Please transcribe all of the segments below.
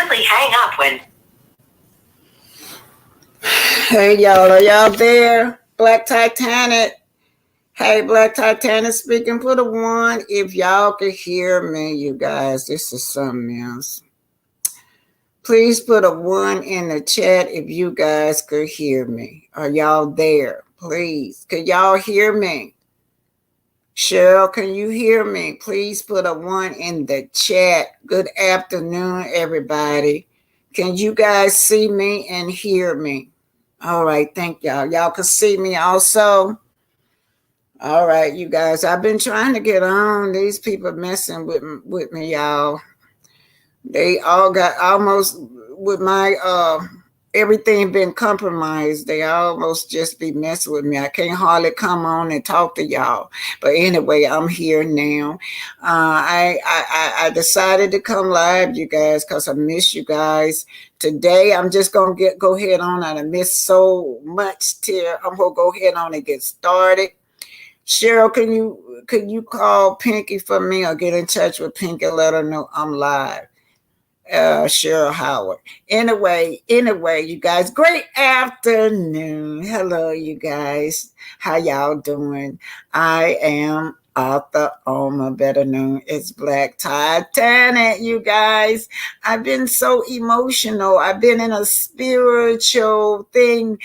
simply hang up when... Hey, y'all. Are y'all there? Black Titanic. Hey, Black Titanic speaking. Put a 1 if y'all could hear me, you guys. This is something else. Please put a 1 in the chat if you guys could hear me. Are y'all there? Please. Could y'all hear me? Cheryl, can you hear me? Please put a 1 in the chat. Good afternoon, everybody. Can you guys see me and hear me? All right, thank y'all. Y'all can see me also. All right, you guys. I've been trying to get on. These people messing with me, y'all. They all got almost with my everything been compromised. They almost just be messing with me. I can't hardly come on and talk to y'all. But anyway, I'm here now. I decided to come live, you guys, because I miss you guys. Today, I'm just gonna go ahead on. I missed so much till I'm gonna go ahead on and get started. Cheryl, can you call Pinky for me or get in touch with Pinky and let her know I'm live? Cheryl Howard. Anyway, you guys, great afternoon. Hello, you guys. How y'all doing? I am Arthur Oma, better known as Black Titanic, you guys. I've been so emotional. I've been in a spiritual thing.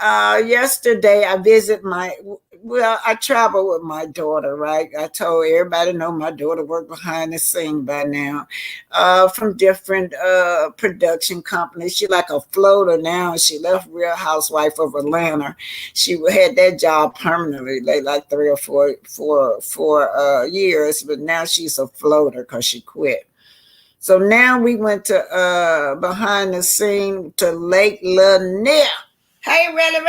Yesterday, I travel with my daughter, right? I told everybody know my daughter worked behind the scene by now, from different production companies. She like a floater now. She left Real Housewife of Atlanta. She had that job permanently, like 3 or 4 years, but now she's a floater because she quit. So now we went to behind the scene to Lake Lanier. Hey, really?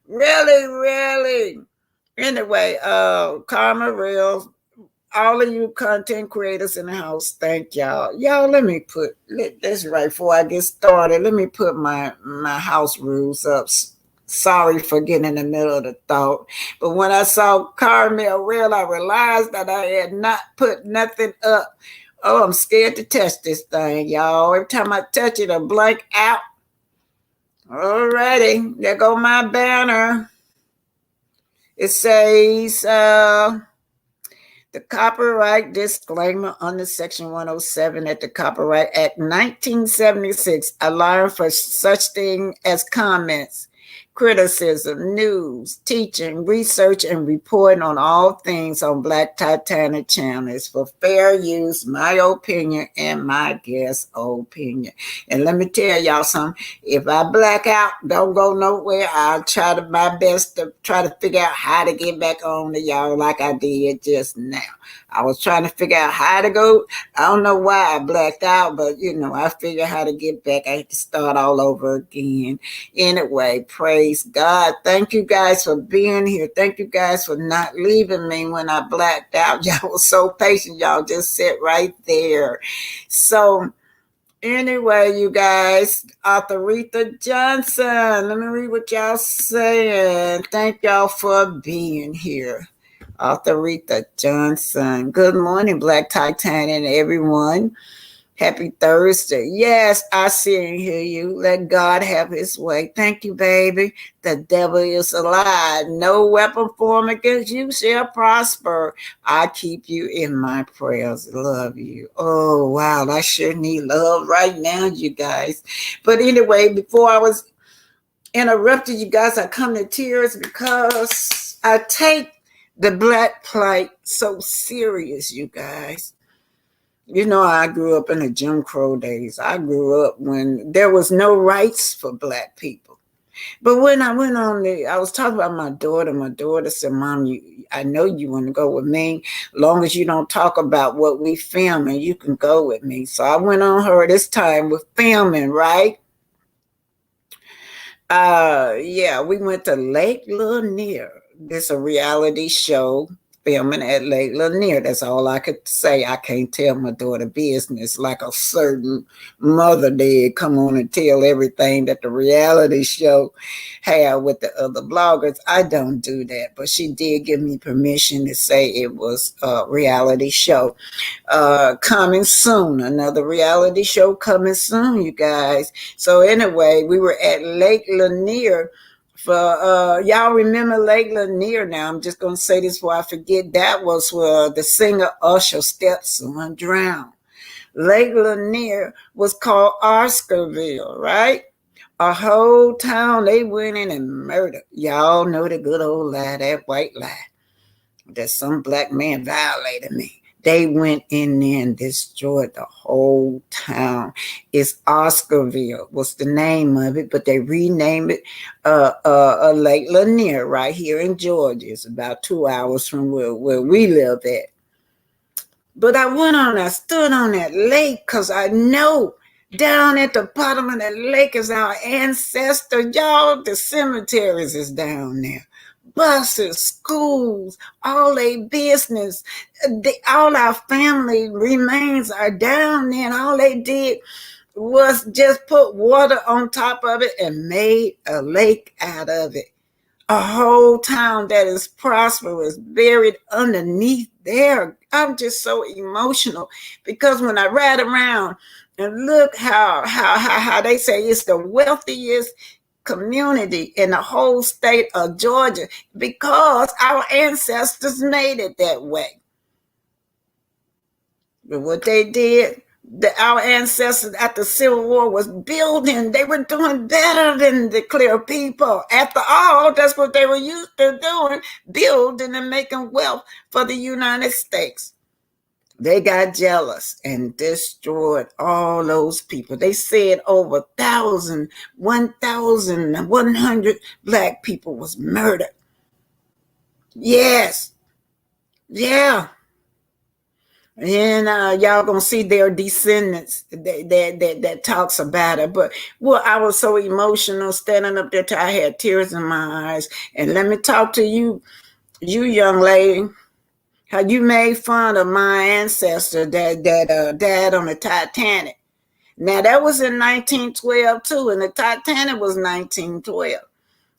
Really. Anyway, Karma Real, all of you content creators in the house, thank y'all. Y'all, that's right before I get started, let me put my house rules up. Sorry for getting in the middle of the thought. But when I saw Carmel Real, I realized that I had not put nothing up. Oh, I'm scared to touch this thing, y'all. Every time I touch it, I blank out. Alrighty, there go my banner. It says the copyright disclaimer under Section 107 at the Copyright Act 1976 allowing for such thing as comments, criticism, news, teaching, research, and reporting on all things on Black Titanic channel is for fair use, my opinion, and my guest opinion. And let me tell y'all something. If I black out, don't go nowhere. I'll try my best to try to figure out how to get back on to y'all like I did just now. I was trying to figure out how to go. I don't know why I blacked out, but I figured how to get back. I had to start all over again. Anyway, praise God. Thank you guys for being here. Thank you guys for not leaving me when I blacked out. Y'all was so patient. Y'all just sit right there. So anyway, you guys, Aretha Johnson. Let me read what y'all saying. Thank y'all for being here. Aretha Johnson. Good morning, Black Titanic and everyone. Happy Thursday. Yes, I see and hear you. Let God have his way. Thank you, baby. The devil is a lie. No weapon formed against you shall prosper. I keep you in my prayers. Love you. Oh, wow. I sure need love right now, you guys. But anyway, before I was interrupted, you guys, I come to tears because I take the Black plight so serious, you guys. I grew up in the Jim Crow days. I grew up when there was no rights for Black people. But when I went on I was talking about my daughter. My daughter said, Mom, I know you want to go with me. As long as you don't talk about what we filming, you can go with me. So I went on her this time with filming, right? We went to Lake Lanier. This is a reality show filming at Lake Lanier. That's all I could say. I can't tell my daughter business like a certain mother did. Come on and tell everything that the reality show had with the other bloggers. I don't do that, but she did give me permission to say it was a reality show. Coming soon, another reality show coming soon, you guys. So anyway, we were at Lake Lanier for y'all remember Lake Lanier. Now I'm just gonna say this before I forget. That was where the singer Usher stepson drowned. Lake Lanier was called Oscarville, right? A whole town they went in and murdered. Y'all know the good old lie, that white lie, that some black man violated me. They went in there and destroyed the whole town. It's Oscarville was the name of it, but they renamed it Lake Lanier right here in Georgia. It's about 2 hours from where we live at. But I stood on that lake because I know down at the bottom of that lake is our ancestor. Y'all, the cemeteries is down there. Buses, schools, all their business, all our family remains are down there. And all they did was just put water on top of it and made a lake out of it. A whole town that is prosperous buried underneath there. I'm just so emotional because when I ride around and look how they say it's the wealthiest community in the whole state of Georgia because our ancestors made it that way. But what they did, our ancestors after the Civil War was building. They were doing better than the clear people. After all, that's what they were used to doing, building and making wealth for the United States. They got jealous and destroyed all those people. They said over 1,100 black people was murdered. Yes. Yeah. And y'all gonna see their descendants that talks about it. But well, I was so emotional standing up there till I had tears in my eyes. And let me talk to you, young lady. How you made fun of my ancestor that died on the Titanic. Now that was in 1912 too, and the Titanic was 1912.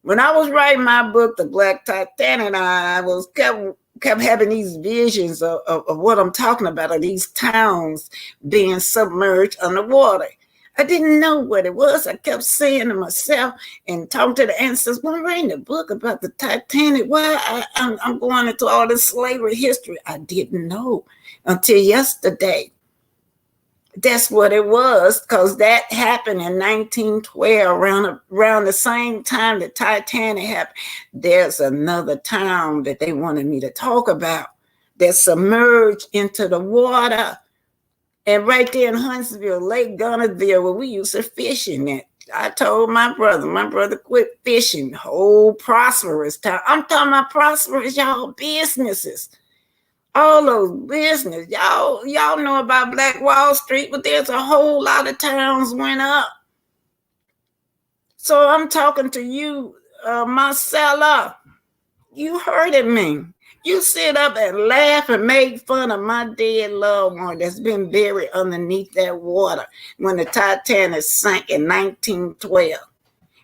When I was writing my book, The Black Titanic, I was kept having these visions of what I'm talking about, of these towns being submerged underwater. I didn't know what it was. I kept saying to myself and talking to the ancestors, when I'm writing a book about the Titanic, why I'm going into all this slavery history. I didn't know until yesterday. That's what it was, because that happened in 1912, around the same time the Titanic happened. There's another town that they wanted me to talk about that submerged into the water. And right there in Huntsville, Lake Gunnersville, where we used to fish in it. I told my brother quit fishing. Whole prosperous town. I'm talking about prosperous, y'all, businesses. All those business. Y'all know about Black Wall Street, but there's a whole lot of towns went up. So I'm talking to you, Marcella. You heard me. You sit up and laugh and make fun of my dead loved one that's been buried underneath that water when the Titanic sank in 1912.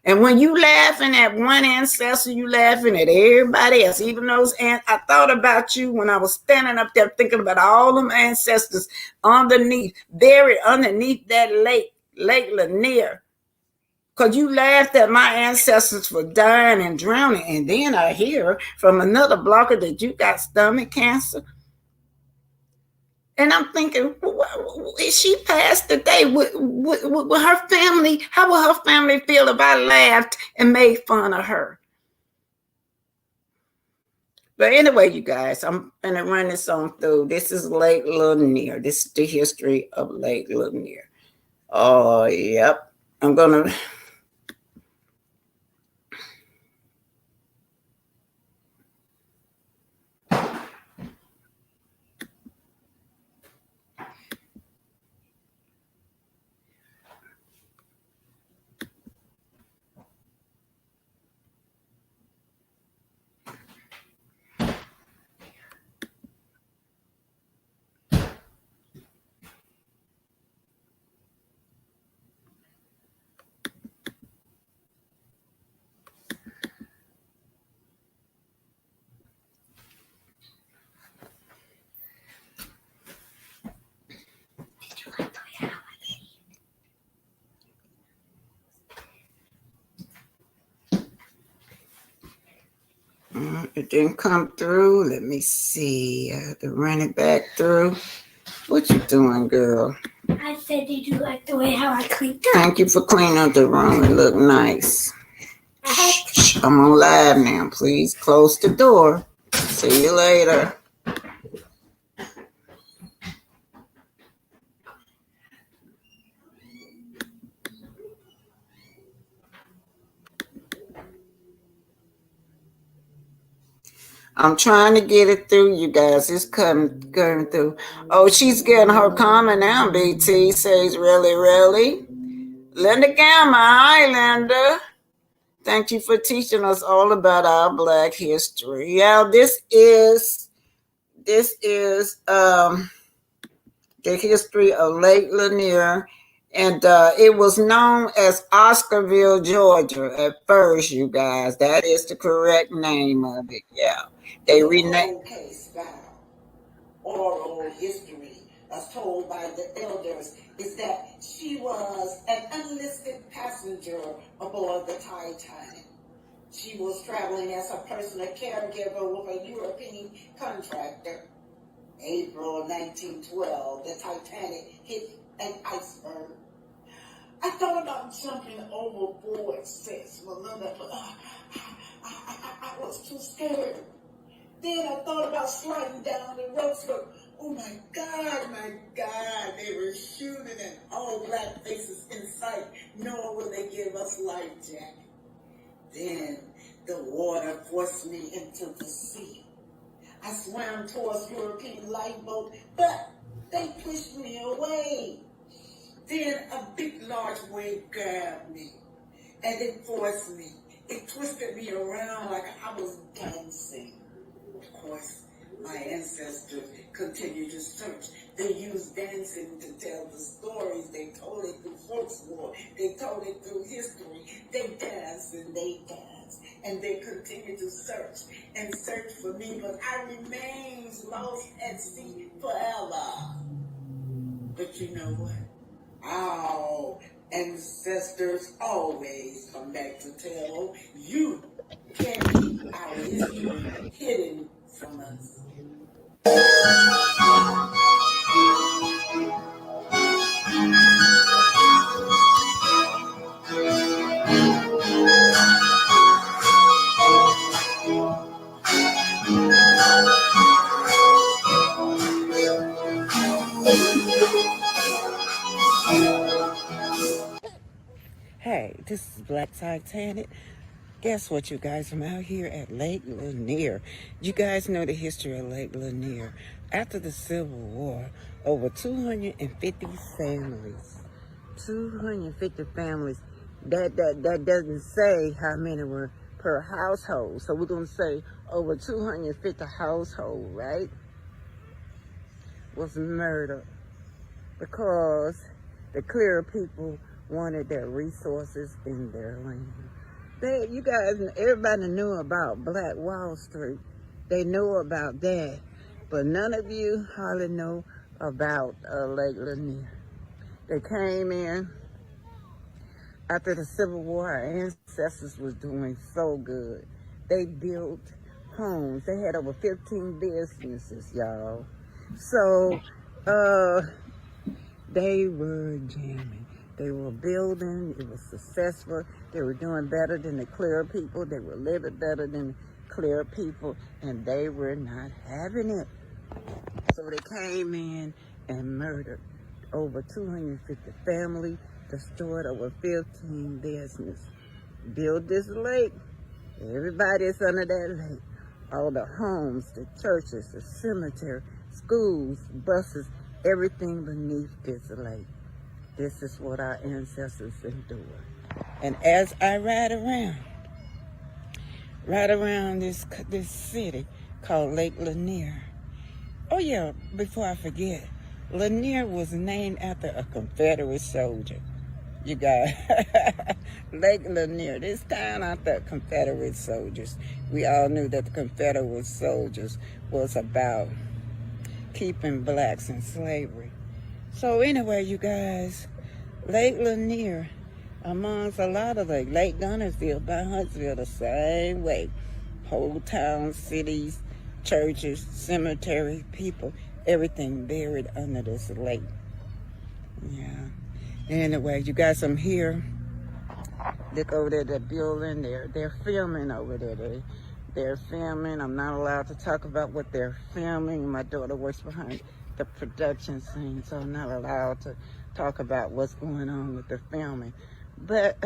And when you laughing at one ancestor, you laughing at everybody else, even those. And I thought about you when I was standing up there thinking about all them ancestors underneath, buried underneath that Lake Lanier. Because you laughed at my ancestors for dying and drowning. And then I hear from another blogger that you got stomach cancer. And I'm thinking, is she passed today? Will her family, how will her family feel if I laughed and made fun of her? But anyway, you guys, I'm going to run this on through. This is Lake Lanier. This is the history of Lake Lanier. Oh, yep. I'm going to... It didn't come through. Let me see. I have to run it back through. What you doing, girl? I said, did you like the way how I cleaned up? Thank you for cleaning up the room. It looked nice. I'm on live now. Please close the door. See you later. I'm trying to get it through, you guys. It's going through. Oh, she's getting her comment now. BT says, really, really. Linda Gamma, hi, Linda. Thank you for teaching us all about our Black history. Yeah, this is the history of Lake Lanier, and it was known as Oscarville, Georgia at first, you guys. That is the correct name of it. Yeah, they renamed. Oral history, as told by the elders, is that she was an unlisted passenger aboard the Titanic. She was traveling as a personal caregiver with a European contractor. April 1912, the Titanic hit an iceberg. I thought about jumping overboard, says Melinda, but I was too scared. Then I thought about sliding down the ropes, but oh my God, they were shooting and all black faces in sight, nor would they give us life jacket. Then the water forced me into the sea. I swam towards European lifeboat, but they pushed me away. Then a big, large wave grabbed me, and it forced me. It twisted me around like I was dancing. Of course, my ancestors continued to search. They used dancing to tell the stories. They told it through folklore. They told it through history. They danced and they danced. And they continued to search and search for me. But I remained lost at sea forever. But you know what? Our ancestors always come back to tell you can't keep our history hidden from us. Hey, this is Black Titanic. Guess what, you guys? I'm out here at Lake Lanier. You guys know the history of Lake Lanier. After the Civil War, over 250 families. 250 families. That doesn't say how many were per household. So we're going to say over 250 households, right? Was murdered because the clear people wanted their resources in their land. You guys, everybody knew about Black Wall Street. They knew about that. But none of you hardly know about Lake Lanier. They came in after the Civil War. Our ancestors was doing so good. They built homes. They had over 15 businesses, y'all. So, they were jamming. They were building. It was successful. They were doing better than the clear people. They were living better than the clear people. And they were not having it. So they came in and murdered over 250 families, destroyed over 15 businesses. Built this lake. Everybody is under that lake. All the homes, the churches, the cemetery, schools, buses, everything beneath this lake. This is what our ancestors endured. And as I ride around this city called Lake Lanier. Oh yeah, before I forget, Lanier was named after a Confederate soldier. You guys, Lake Lanier, this town after Confederate soldiers. We all knew that the Confederate soldiers was about keeping blacks in slavery. So anyway, you guys, Lake Lanier, amongst a lot of Lake Gunnersville by Huntsville, the same way. whole towns, cities, churches, cemeteries, people, everything buried under this lake. Yeah. Anyway, you guys, I'm here. Look over there, that building. They're filming over there. They're filming. I'm not allowed to talk about what they're filming. My daughter works behind the production scene, so I'm not allowed to talk about what's going on with the filming. But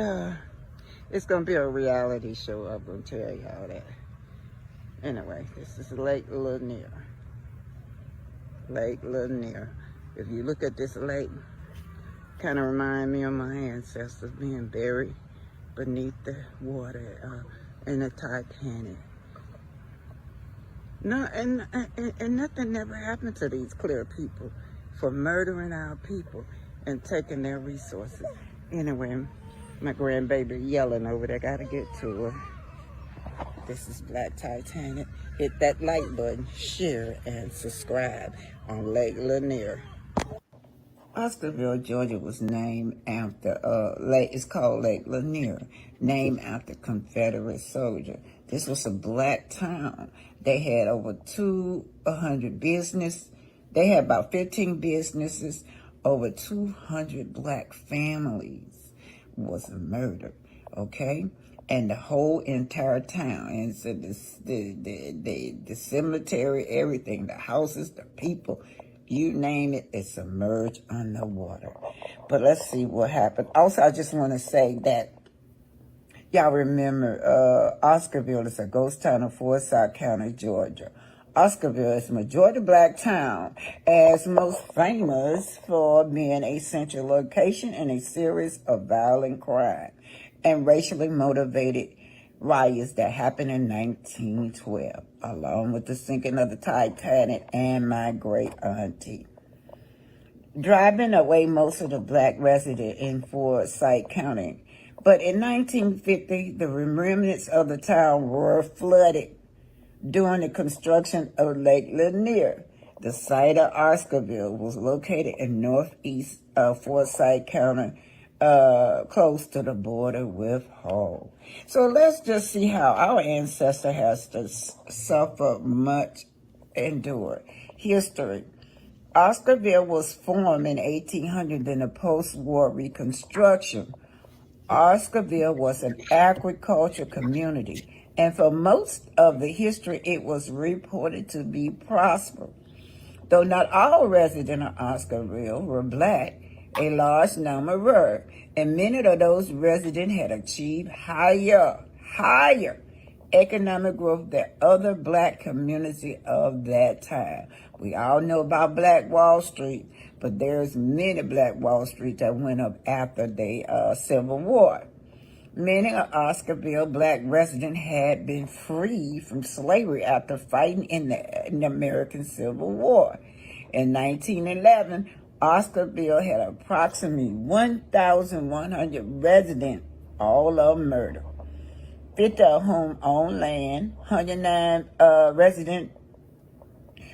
it's gonna be a reality show. I'm gonna tell y'all that. Anyway, this is Lake Lanier. Lake Lanier. If you look at this lake, kind of remind me of my ancestors being buried beneath the water in the Titanic. No, and nothing never happened to these clear people for murdering our people and taking their resources. Anyway, my grandbaby yelling over there. Gotta get to her. This is Black Titanic. Hit that like button, share, and subscribe on Lake Lanier. Oscarville, Georgia was named after it's called Lake Lanier, named after Confederate soldier. This was a black town. They had over 200 business. They had about 15 businesses. Over 200 black families was murdered. Okay, and the whole entire town, and so the cemetery, everything, the houses, the people. You name it, it's submerged underwater. But let's see what happened. Also, I just want to say that y'all remember Oscarville is a ghost town in Forsyth County, Georgia. Oscarville is a majority black town, as most famous for being a central location in a series of violent crime and racially motivated riots that happened in 1912, along with the sinking of the Titanic and my great auntie, driving away most of the black residents in Forsyth County. But in 1950, the remnants of the town were flooded during the construction of Lake Lanier. The site of Oscarville was located in northeast Forsyth County, close to the border with Hull. So let's just see how our ancestor has to suffer much, endure. History. Oscarville was formed in 1800 in the post-war reconstruction. Oscarville was an agricultural community, and for most of the history, it was reported to be prosperous. Though not all residents of Oscarville were black, a large number were, and many of those residents had achieved higher economic growth than other black communities of that time. We all know about Black Wall Street, but there's many Black Wall Street that went up after the Civil War. Many of Oscarville black residents had been freed from slavery after fighting in the American Civil War. In 1911, Oscarville had approximately 1,100 residents, all of them murdered. 50 of whom owned land, 109 residents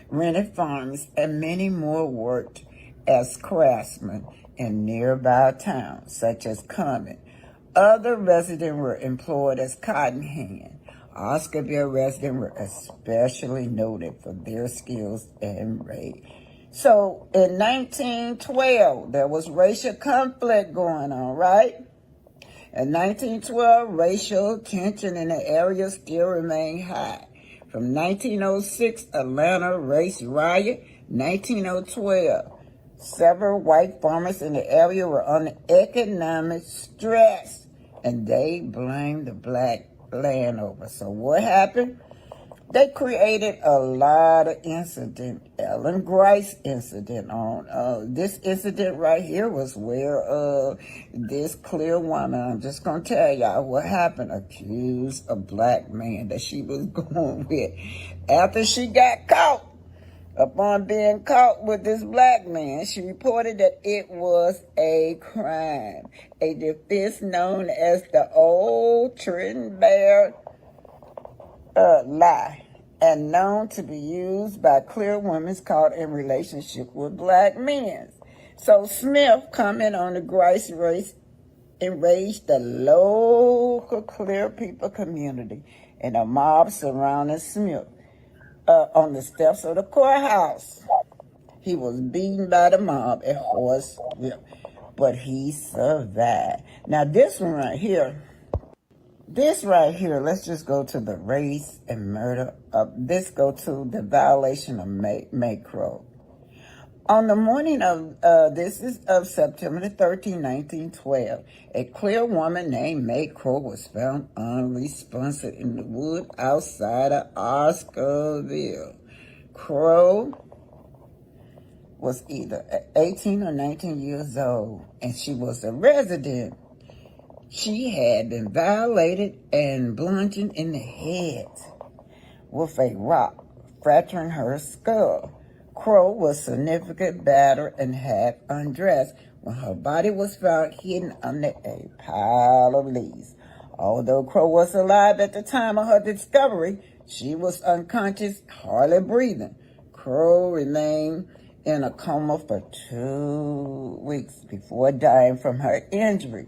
rented farms, and many more worked as craftsmen in nearby towns, such as Cumming. Other residents were employed as cotton hands. Oscarville residents were especially noted for their skills and rate. So in 1912, there was racial conflict going on, right? In 1912, racial tension in the area still remained high. From 1906, Atlanta race riot, 1912, several white farmers in the area were under economic stress, and they blamed the black landowners. So what happened? They created a lot of incident. Ellen Grice incident on this incident right here was where this clear woman, I'm just gonna tell y'all what happened, accused a black man that she was going with. After she got caught, upon being caught with this black man, she reported that it was a crime, a defense known as the old Trenton Bear lie, and known to be used by clear women caught in relationship with black men. So Smith comment on the Grice race enraged the local Clear People community, and a mob surrounded Smith on the steps of the courthouse. He was beaten by the mob at Horseville, but he survived. Now this right here, let's just go to the race and murder. This go to the violation of May Crow. On the morning of September the 13th, 1912, a Clear woman named May Crow was found unresponsive in the wood outside of Oscarville. Crow was either 18 or 19 years old, and she was a resident. She had been violated and bludgeoned in the head with a rock, fracturing her skull. Crow was significantly battered and half undressed when her body was found hidden under a pile of leaves. Although Crow was alive at the time of her discovery, she was unconscious, hardly breathing. Crow remained in a coma for 2 weeks before dying from her injury.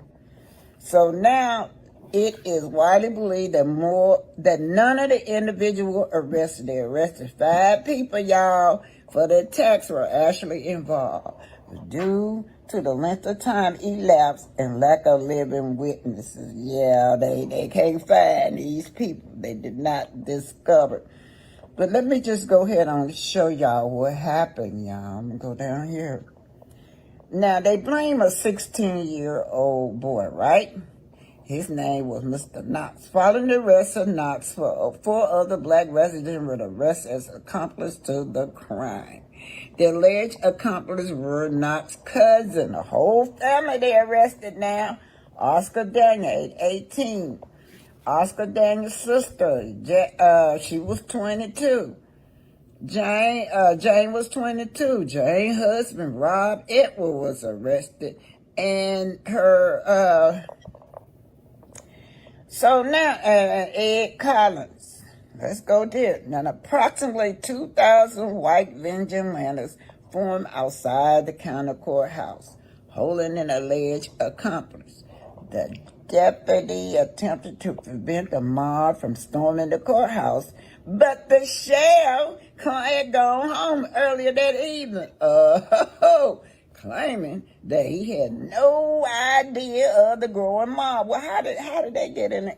So now it is widely believed that none of the individuals arrested, they arrested 5 people, y'all, for the attacks were actually involved. Due to the length of time elapsed and lack of living witnesses, they can't find these people. They did not discover. But let me just go ahead and show y'all what happened, y'all. I'm going to go down here. Now, they blame a 16-year-old boy, right? His name was Mr. Knox. Following the arrest of Knox, 4 other black residents were arrested as accomplices to the crime. The alleged accomplices were Knox's cousin. The whole family they arrested now. Oscar Daniel, 18. Oscar Daniel's sister, she was 22. Jane was 22. Jane's husband, Rob Edward, was arrested. And her, so now, Ed Collins. Let's go there. Now, approximately 2,000 white vigilantes formed outside the county courthouse, holding an alleged accomplice. The deputy attempted to prevent the mob from storming the courthouse, but the sheriff had gone home earlier that evening, claiming that he had no idea of the growing mob. Well, how did they get in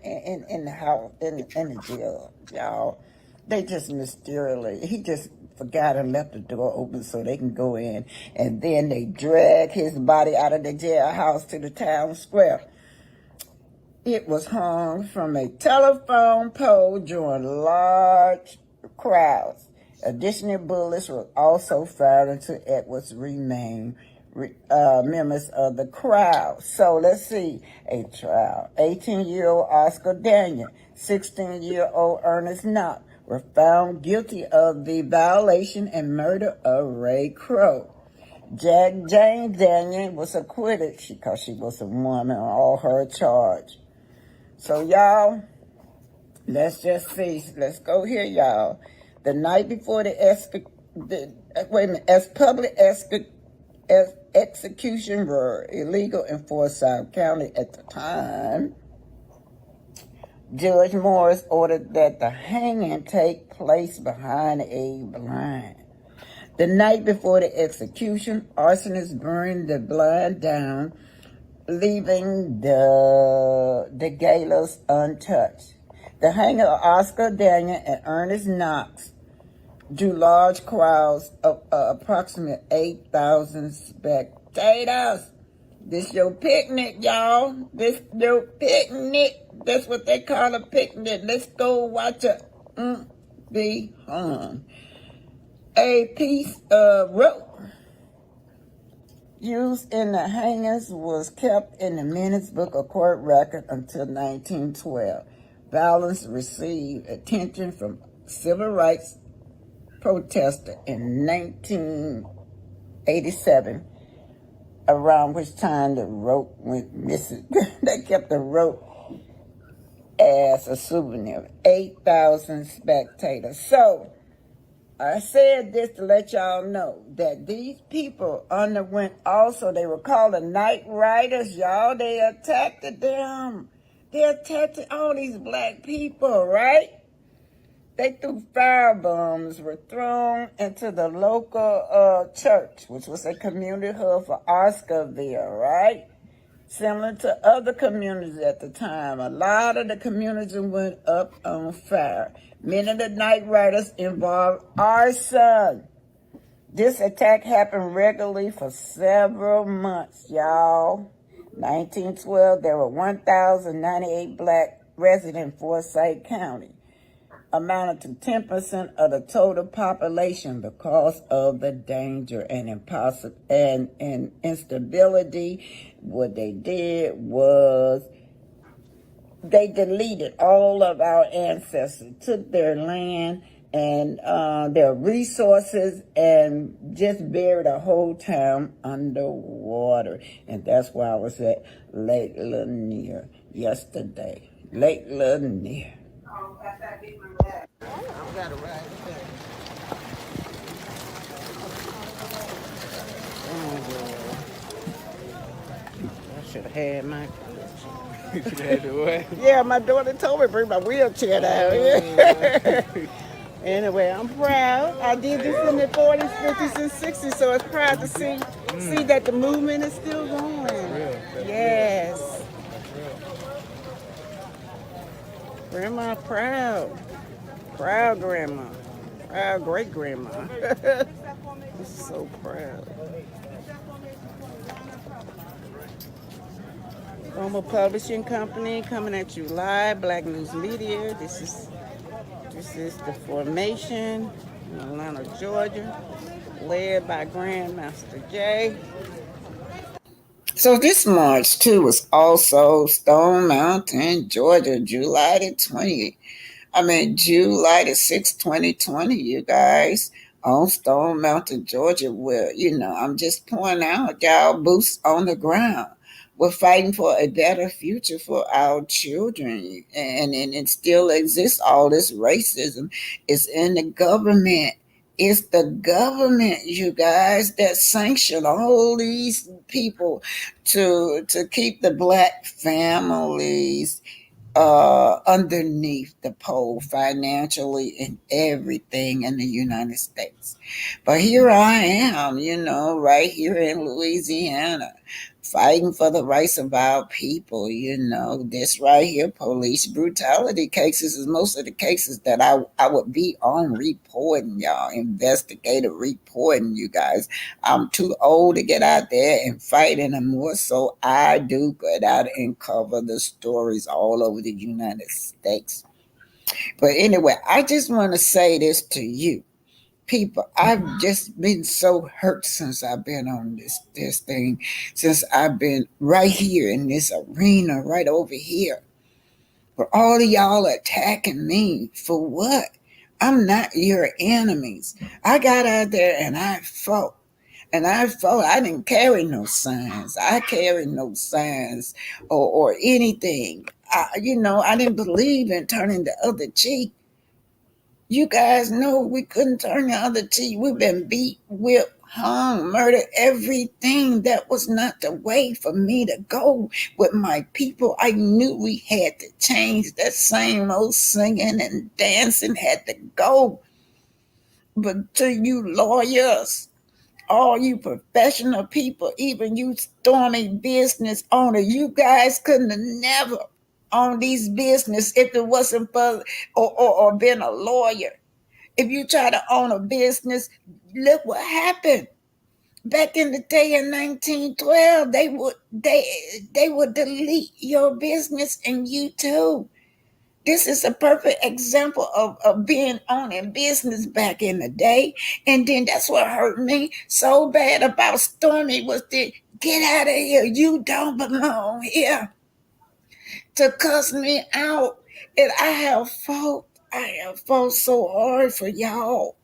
the house in the jail, y'all? They just mysteriously, he just forgot and left the door open so they can go in, and then they drag his body out of the jailhouse to the town square. It was hung from a telephone pole during large crowds. Additional bullets were also fired into Edwards' remain members of the crowd. So let's see. A trial. 18-year-old Oscar Daniel, 16-year-old Ernest Knox were found guilty of the violation and murder of Ray Crow. Jane Daniel was acquitted because she was a woman on all her charge. So y'all, let's just see. Let's go here, y'all. The night before as public execution were illegal in Forsyth County at the time, Judge Morris ordered that the hanging take place behind a blind. The night before the execution, arsonists burned the blind down, leaving the gallows untouched. The hanging of Oscar Daniel and Ernest Knox drew large crowds of approximately 8,000 spectators. This your picnic, y'all. This your picnic. That's what they call a picnic. Let's go watch a be hung. A piece of rope used in the hangings was kept in the minutes book of court record until 1912. Violence received attention from civil rights protesters in 1987, around which time the rope went missing. They kept the rope as a souvenir. 8,000 spectators. So, I said this to let y'all know that these people underwent also, they were called the Night Riders, y'all. They attacked them. They attacked all these black people, right? They threw firebombs, were thrown into the local church, which was a community hub for Oscarville, right? Similar to other communities at the time. A lot of the communities went up on fire. Many of the Night Riders involved arson. This attack happened regularly for several months, y'all. 1912, there were 1,098 black residents in Forsyth County, amounted to 10% of the total population because of the danger and instability. What they did was they deleted all of our ancestors, took their land and their resources, and just buried a whole town underwater. And that's why I was at Lake Lanier yesterday. Lake Lanier. I've got to ride back. I should have had my. You had to what? Yeah, my daughter told me to bring my wheelchair down. Anyway, I'm proud. I did this in the 40s, 50s, and 60s, so it's proud to see that the movement is still going. Yes. Grandma proud. Proud grandma. Proud great grandma. So proud. Roma Publishing Company coming at you live. Black News Media. This is the formation in Atlanta, Georgia, led by Grandmaster Jay. So this March too was also Stone Mountain, Georgia, July the 6th, 2020, you guys, on Stone Mountain, Georgia, where, I'm just pointing out y'all boots on the ground. We're fighting for a better future for our children. And it still exists. All this racism is in the government. It's the government, you guys, that sanction all these people to keep the black families underneath the pole financially and everything in the United States. But here I am, right here in Louisiana, fighting for the rights of our people. This right here, police brutality cases, is most of the cases that I would be on reporting, y'all, investigative reporting, you guys. I'm too old to get out there and fight anymore, so I do get out and cover the stories all over the United States. But anyway, I just want to say this to you people. I've just been so hurt since I've been on this thing, since I've been right here in this arena, right over here. For all of y'all attacking me, for what? I'm not your enemies. I got out there and I fought. And I fought. I didn't carry no signs. I carried no signs or anything. I didn't believe in turning the other cheek. You guys know we couldn't turn the other cheek. We've been beat, whipped, hung, murdered, everything. That was not the way for me to go with my people. I knew we had to change. That same old singing and dancing had to go. But to you lawyers, all you professional people, even you stormy business owner, you guys couldn't have never owned these business if it wasn't for or been a lawyer. If you try to own a business, look what happened. Back in the day in 1912, they would delete your business and you too. This is a perfect example of being owning business back in the day. And then that's what hurt me so bad about Stormy was to get out of here. You don't belong here. To cuss me out. And I have fought so hard for y'all.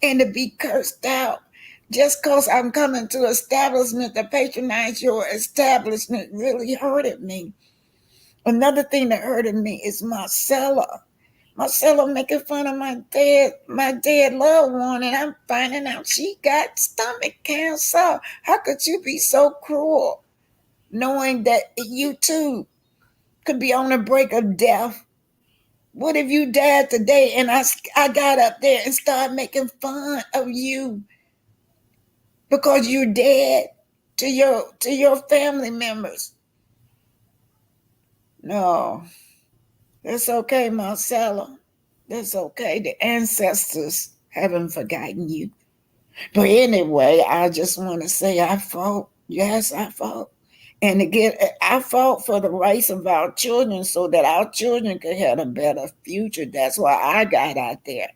And to be cursed out just because I'm coming to establishment to patronize your establishment really hurted me. Another thing that hurted me is Marcella. Marcella making fun of my dead loved one, and I'm finding out she got stomach cancer. How could you be so cruel, knowing that you too could be on the brink of death? What if you died today and I got up there and started making fun of you because you're dead to your family members? No, that's okay, Marcella. That's okay. The ancestors haven't forgotten you. But anyway, I just want to say I fought. Yes, I fought. And again, I fought for the rights of our children so that our children could have a better future. That's why I got out there.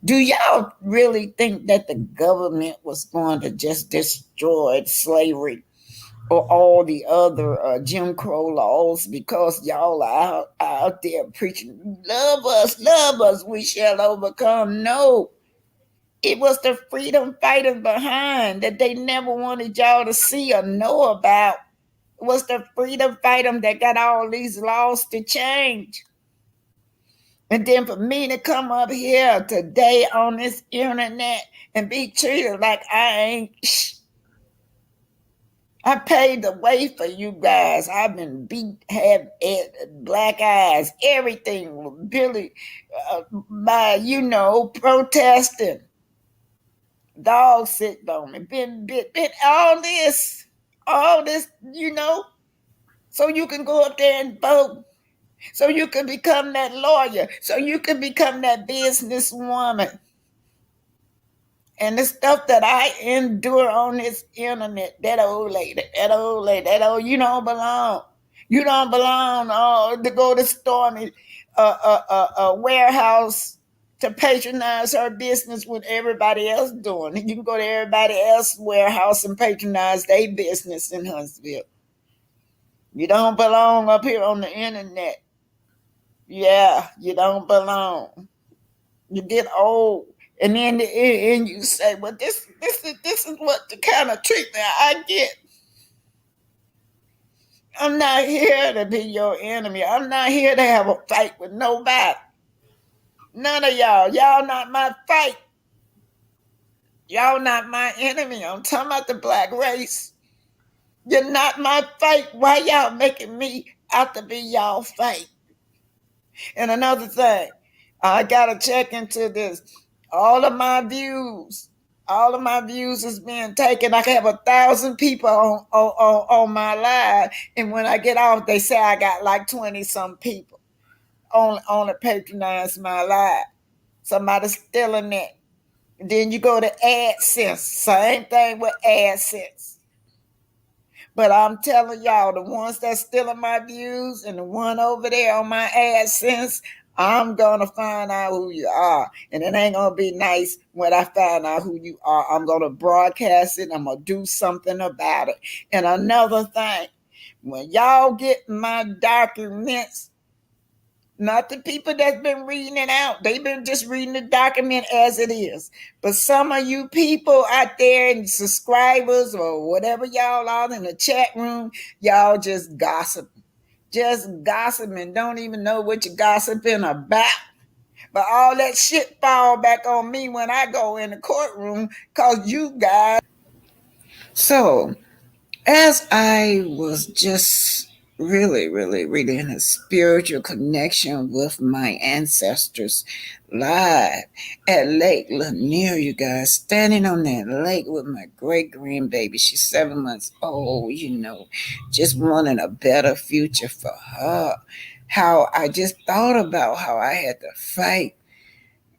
Do y'all really think that the government was going to just destroy slavery or all the other Jim Crow laws because y'all are out there preaching, love us, we shall overcome? No, it was the freedom fighters behind that they never wanted y'all to see or know about. It was the freedom fighters that got all these laws to change. And then for me to come up here today on this internet and be treated like I ain't, I paid the way for you guys. I've been beat, have black eyes, everything, Billy, by, protesting. Dog sick on me, been all this, so you can go up there and vote, so you can become that lawyer, so you can become that businesswoman. And the stuff that I endure on this internet, that old lady, you don't belong. You don't belong to go to Stormy warehouse to patronize her business with everybody else doing it. You can go to everybody else's warehouse and patronize their business in Huntsville. You don't belong up here on the internet. Yeah, you don't belong. You get old. And then and you say, well, this is what the kind of treatment I get. I'm not here to be your enemy. I'm not here to have a fight with nobody. None of y'all. Y'all not my fight. Y'all not my enemy. I'm talking about the black race. You're not my fight. Why y'all making me out to be y'all fight? And another thing, I gotta check into this. All of my views is being taken. I have 1,000 people on my live, and when I get off, they say I got like 20 some people on patronize my live. Somebody's stealing it. And then you go to AdSense, same thing with AdSense. But I'm telling y'all, the ones that's stealing my views and the one over there on my AdSense, I'm going to find out who you are. And it ain't going to be nice when I find out who you are. I'm going to broadcast it. I'm going to do something about it. And another thing, when y'all get my documents, not the people that's been reading it out. They've been just reading the document as it is. But some of you people out there and subscribers or whatever y'all are in the chat room, y'all just gossip. Just gossiping. Don't even know what you're gossiping about. But all that shit fall back on me when I go in the courtroom because you guys. So, as I was just really in a spiritual connection with my ancestors live at Lake Lanier, you guys, standing on that lake with my great grandbaby. She's 7 months old, just wanting a better future for her. How I just thought about how I had to fight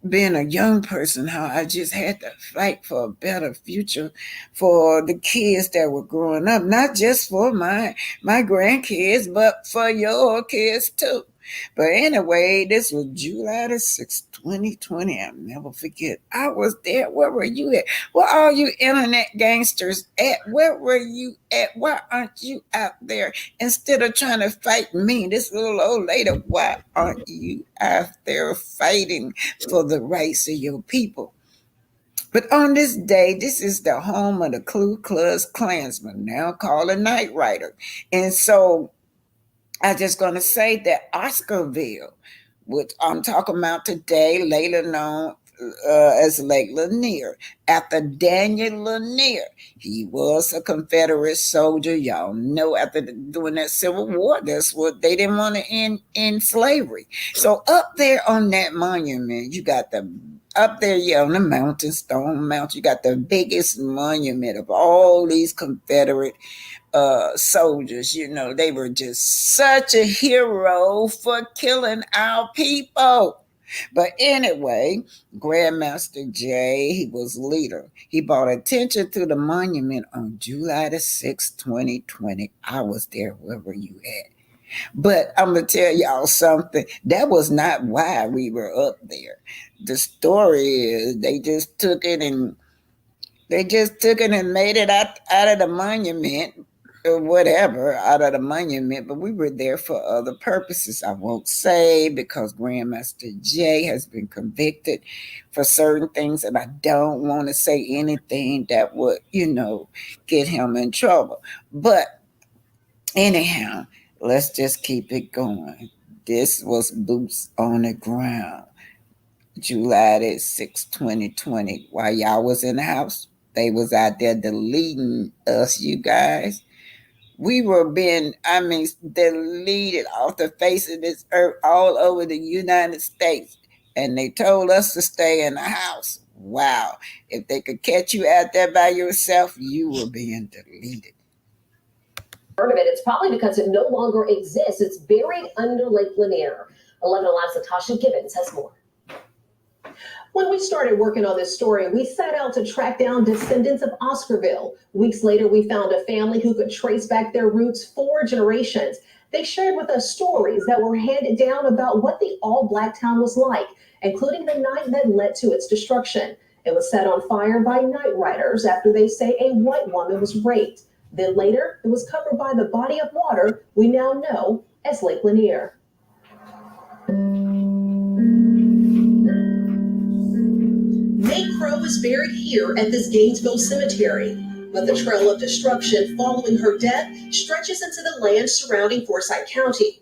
being a young person, how I just had to fight for a better future for the kids that were growing up, not just for my grandkids, but for your kids too. But anyway, this was July the 6th, 2020. I'll never forget. I was there. Where were you at? Where are you internet gangsters at? Where were you at? Why aren't you out there? Instead of trying to fight me, this little old lady, why aren't you out there fighting for the rights of your people? But on this day, this is the home of the Ku Klux Klansman, now called a Night Rider. And so I'm just going to say that Oscarville which I'm talking about today, later known as Lake Lanier, after Daniel Lanier. He was a Confederate soldier. Y'all know after doing that Civil War, that's what they didn't want to end slavery. So up there on that monument, you got the up there, yeah, on the mountain, Stone Mountain, you got the biggest monument of all these Confederate soldiers. You know, they were just such a hero for killing our people. But anyway, Grandmaster Jay, he was leader. He brought attention to the monument on July the 6th, 2020. I was there, wherever you at. But I'm going to tell y'all something. That was not why we were up there. The story is they just took it and made it out of the monument or whatever, out of the monument. But we were there for other purposes. I won't say, because Grandmaster Jay has been convicted for certain things, and I don't want to say anything that would, get him in trouble. But anyhow, let's just keep it going. This was boots on the ground. July the 6th, 2020, while y'all was in the house, they was out there deleting us, you guys. We were being, deleted off the face of this earth all over the United States. And they told us to stay in the house. Wow. If they could catch you out there by yourself, you were being deleted. It's probably because it no longer exists. It's buried under Lake Lanier. 11 Alive's Natasha Gibbons has more. When we started working on this story, we set out to track down descendants of Oscarville. Weeks later, we found a family who could trace back their roots 4 generations. They shared with us stories that were handed down about what the all-Black town was like, including the night that led to its destruction. It was set on fire by night riders after they say a white woman was raped. Then later, it was covered by the body of water we now know as Lake Lanier. May Crow is buried here at this Gainesville cemetery, but the trail of destruction following her death stretches into the land surrounding Forsyth County,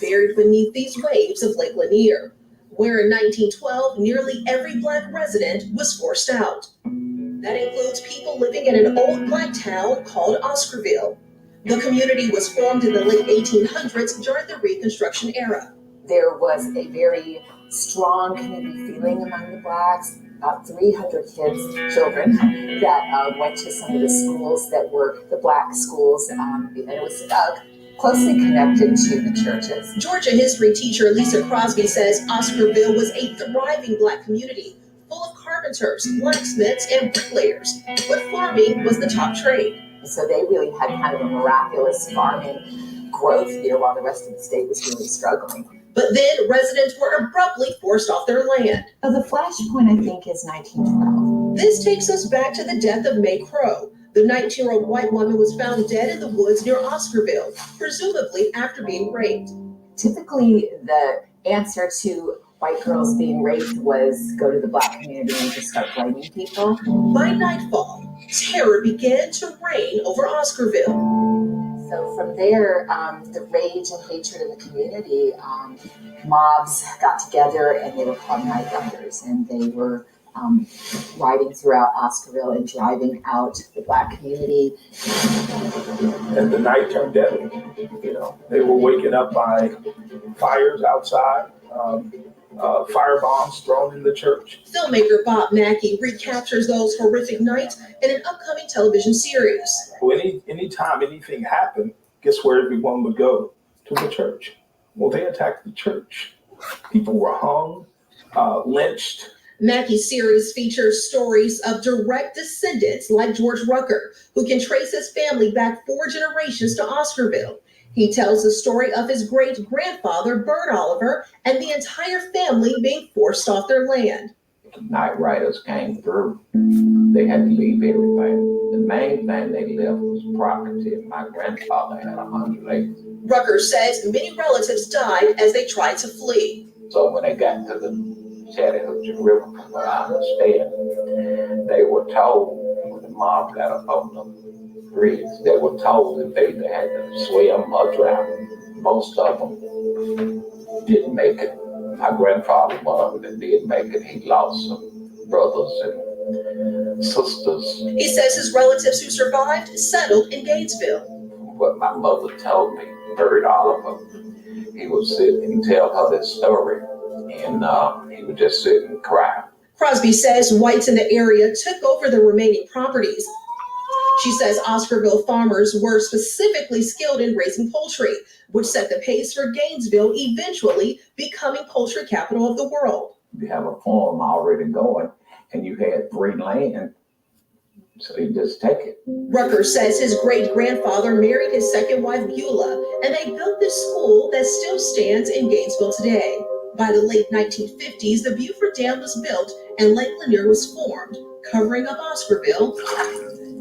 buried beneath these waves of Lake Lanier, where in 1912 nearly every Black resident was forced out. That includes people living in an old Black town called Oscarville. The community was formed in the late 1800s during the Reconstruction era. There was a very strong community feeling among the Blacks. About 300 children that went to some of the schools that were the Black schools, and it was closely connected to the churches. Georgia history teacher Lisa Crosby says Oscarville was a thriving Black community, full of carpenters, blacksmiths, and bricklayers, but farming was the top trade. So they really had kind of a miraculous farming growth here while the rest of the state was really struggling. But then residents were abruptly forced off their land. The flashpoint, I think, is 1912. This takes us back to the death of May Crow. The 19-year-old white woman was found dead in the woods near Oscarville, presumably after being raped. Typically, the answer to white girls being raped was go to the Black community and just start blaming people. By nightfall, terror began to reign over Oscarville. So from there, the rage and hatred in the community, mobs got together and they were called night riders, and they were riding throughout Oscarville and driving out the Black community. And the night turned deadly. They were waking up by fires outside, fire bombs thrown in the church. Filmmaker Bob Mackey recaptures those horrific nights in an upcoming television series. Anytime anything happened, guess where everyone would go? To the church. Well, they attacked the church. People were hung, lynched. Mackey's series features stories of direct descendants like George Rucker, who can trace his family back 4 generations to Oscarville. He tells the story of his great-grandfather, Bert Oliver, and the entire family being forced off their land. The night riders came through. They had to leave everything. The main thing they left was property. My grandfather had 100 acres. Rucker says many relatives died as they tried to flee. So when they got to the Chattahoochee River, from what I understand, they were told, when the mob got up on the bridge, they were told that they had to swim or drown. Most of them didn't make it. my grandfather, one of them that did make it, he lost some brothers and sisters. He says his relatives who survived settled in Gainesville. What my mother told me, heard all of them. He would sit and tell her this story, and he would just sit and cry. Crosby says whites in the area took over the remaining properties. She says Oscarville farmers were specifically skilled in raising poultry, which set the pace for Gainesville eventually becoming poultry capital of the world. You have a farm already going, and you had free land, so you just take it. Rucker says his great-grandfather married his second wife, Beulah, and they built this school that still stands in Gainesville today. By the late 1950s, the Beaufort Dam was built and Lake Lanier was formed, covering up Oscarville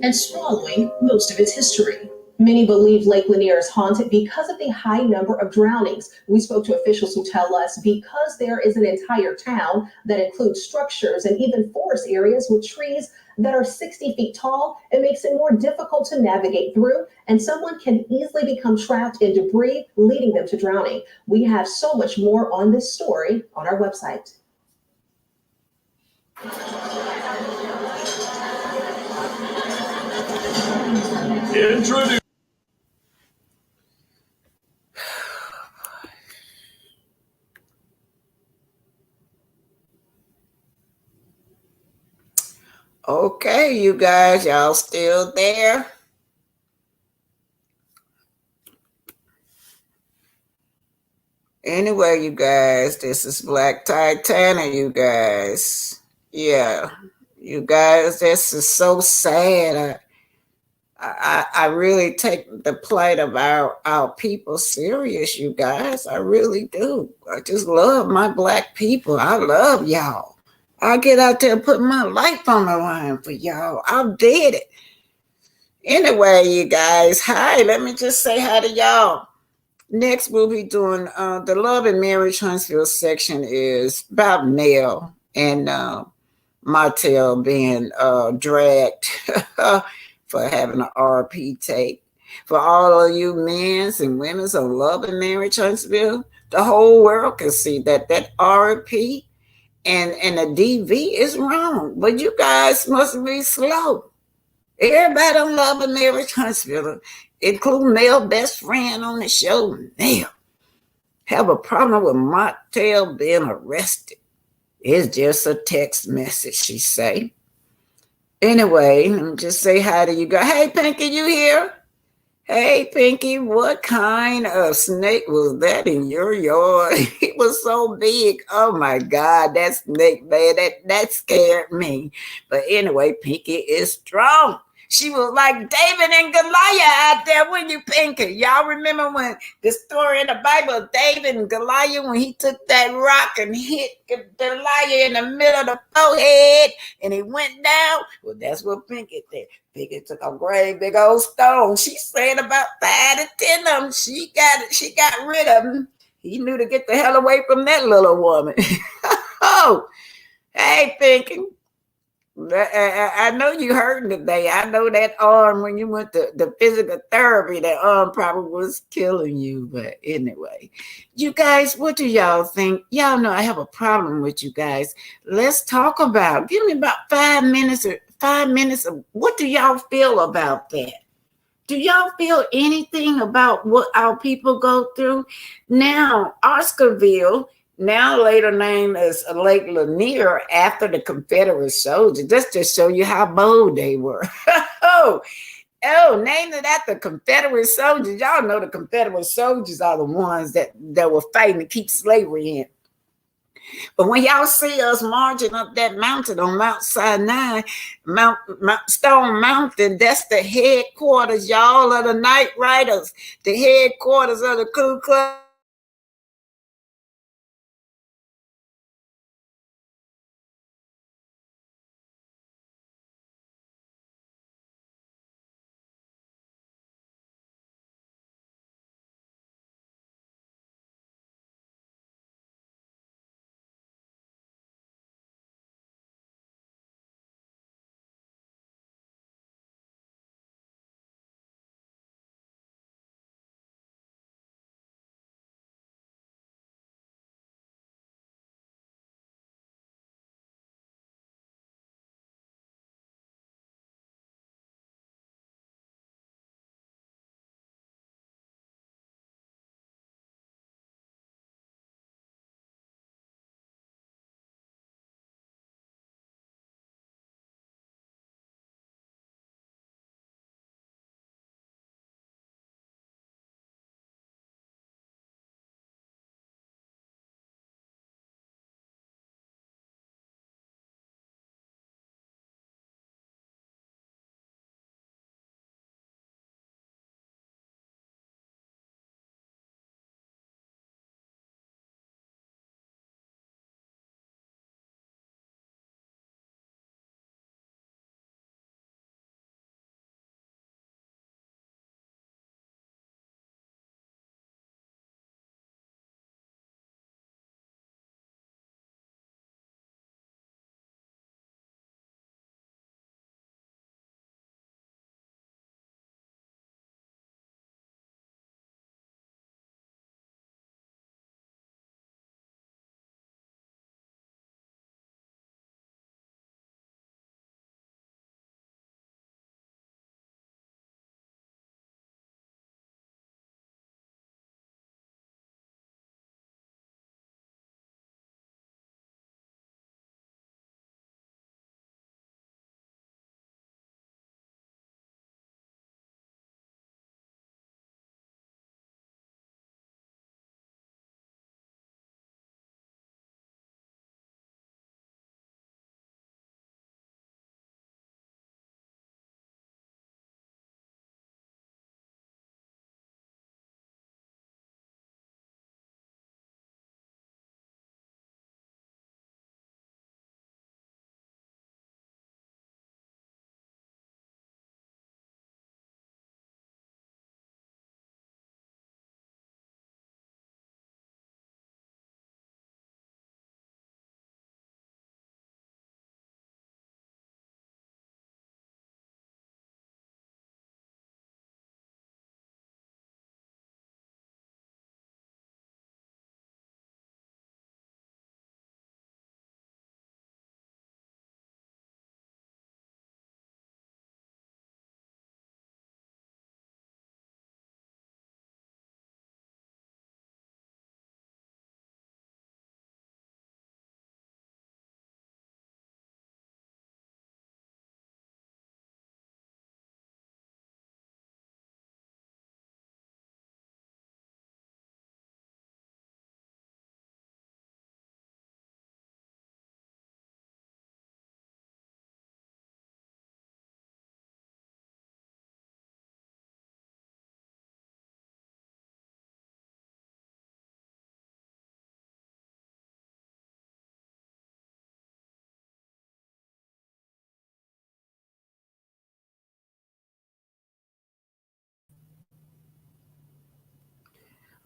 and swallowing most of its history. Many believe Lake Lanier is haunted because of the high number of drownings. We spoke to officials who tell us because there is an entire town that includes structures and even forest areas with trees that are 60 feet tall, it makes it more difficult to navigate through, and someone can easily become trapped in debris, leading them to drowning. We have so much more on this story on our website. Introduce. Okay, you guys, y'all still there? Anyway, you guys, this is Black Titanic, you guys. Yeah, you guys, this is so sad. I really take the plight of our people serious, you guys. I really do. I just love my Black people. I love y'all. I get out there and put my life on the line for y'all. I did it. Anyway, you guys, hi. Let me just say hi to y'all. Next, we'll be doing the Love and Marriage Huntsville section is about Nell and Martell being dragged for having an RP tape. For all of you men and women on Love and Marriage Huntsville, the whole world can see that RP and the DV is wrong. But you guys must be slow. Everybody on Love and Marriage Huntsville, including Mel's best friend on the show, Mel, have a problem with Martell being arrested. It's just a text message, she say. Anyway, let me just say hi to you guys. Hey, Pinky, you here? Hey, Pinky, what kind of snake was that in your yard? It was so big. Oh, my God, that snake, man, that scared me. But anyway, Pinky is strong. She was like David and Goliath out there when you Pinky. Y'all remember when the story in the Bible of David and Goliath when he took that rock and hit Goliath in the middle of the forehead and he went down? Well, that's what Pinky did. Pinky took a great big old stone. She said about 5 to 10 of them. She got rid of them. He knew to get the hell away from that little woman. Oh, hey, Pinky. I know you hurting today. I know that arm when you went to the physical therapy, that arm probably was killing you. But anyway, you guys, what do y'all think? Y'all know I have a problem with you guys. Let's talk about. Give me about 5 minutes of what do y'all feel about that? Do y'all feel anything about what our people go through? Now, Oscarville, now later named as Lake Lanier after the Confederate soldiers. Just to show you how bold they were. Oh, named it after Confederate soldiers. Y'all know the Confederate soldiers are the ones that were fighting to keep slavery in. But when y'all see us marching up that mountain on Mount Sinai, Mount Stone Mountain, that's the headquarters, y'all, of the Night Riders, the headquarters of the Ku Klux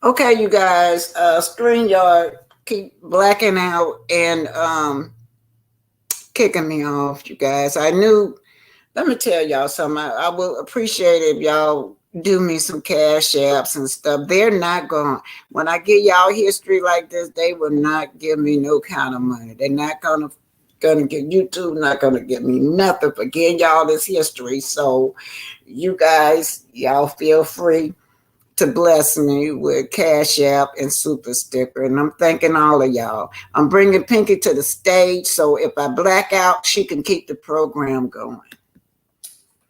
Okay, you guys, StreamYard keep blacking out and kicking me off, you guys. I knew, let me tell y'all something. I will appreciate it if y'all do me some cash apps and stuff. They're not going, when I give y'all history like this, they will not give me no kind of money. They're not gonna get YouTube, not gonna give me nothing for getting y'all this history. So you guys, y'all feel free to bless me with Cash App and Super Sticker. And I'm thanking all of y'all. I'm bringing Pinky to the stage, so if I black out, she can keep the program going.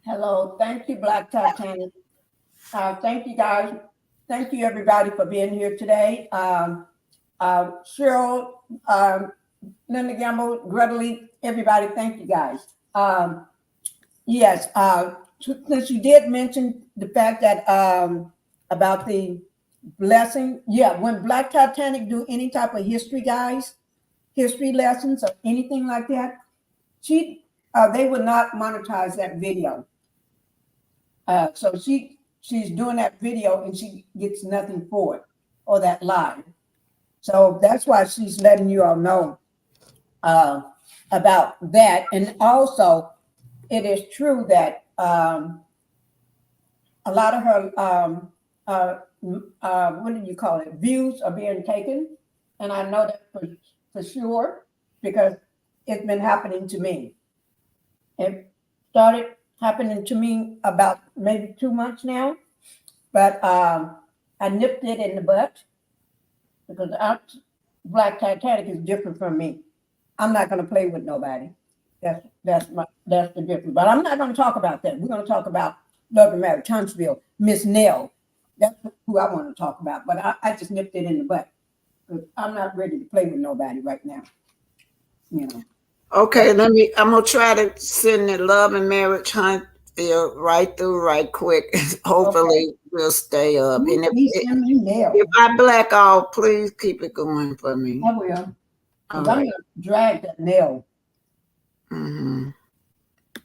Hello. Thank you, Black Titanic. Thank you, guys. Thank you, everybody, for being here today. Cheryl, Linda Gamble, Greta Lee, everybody, thank you, guys. Yes, since you did mention the fact that about the blessing, yeah, when Black Titanic do any type of history, guys, history lessons or anything like that, they would not monetize that video. So she's doing that video and she gets nothing for it or that live. So that's why she's letting you all know about that. And also, it is true that a lot of her what do you call it? Views are being taken, and I know that for sure because it's been happening to me. It started happening to me about maybe 2 months now, but I nipped it in the butt because Black Titanic is different from me. I'm not going to play with nobody. That's the difference. But I'm not going to talk about that. We're going to talk about Love and Marriage, Huntsville, Miss Nell. That's who I want to talk about. But I just nipped it in the butt. I'm not ready to play with nobody right now. You know. Okay, I'm gonna try to send the Love and Marriage Hunt right through right quick. Hopefully we'll stay up. And if I black out, please keep it going for me. I will. I'm gonna drag that nail. Mm-hmm.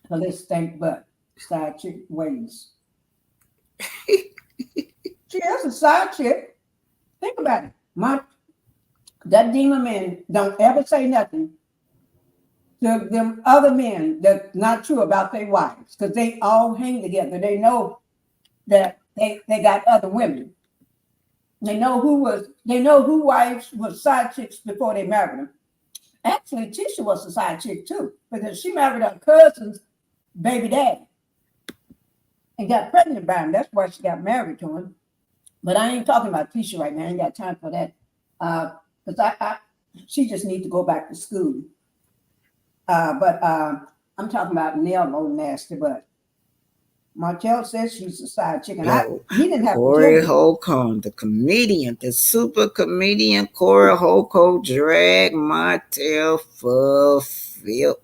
For this stink butt, side chick ways. She is a side chick. Think about it. That demon man don't ever say nothing to them other men that's not true about their wives, because they all hang together. They know that they got other women. They know who wives was side chicks before they married them. Actually, Tisha was a side chick too, because she married her cousin's baby daddy and got pregnant by him. That's why she got married to him. But I ain't talking about Tisha right now. I ain't got time for that. Because she just needs to go back to school. But I'm talking about Nell, old nasty butt. Martell says she's a side chick. And he didn't have Corey Holcomb, the comedian, the super comedian Corey Holcomb dragged Martell for filth.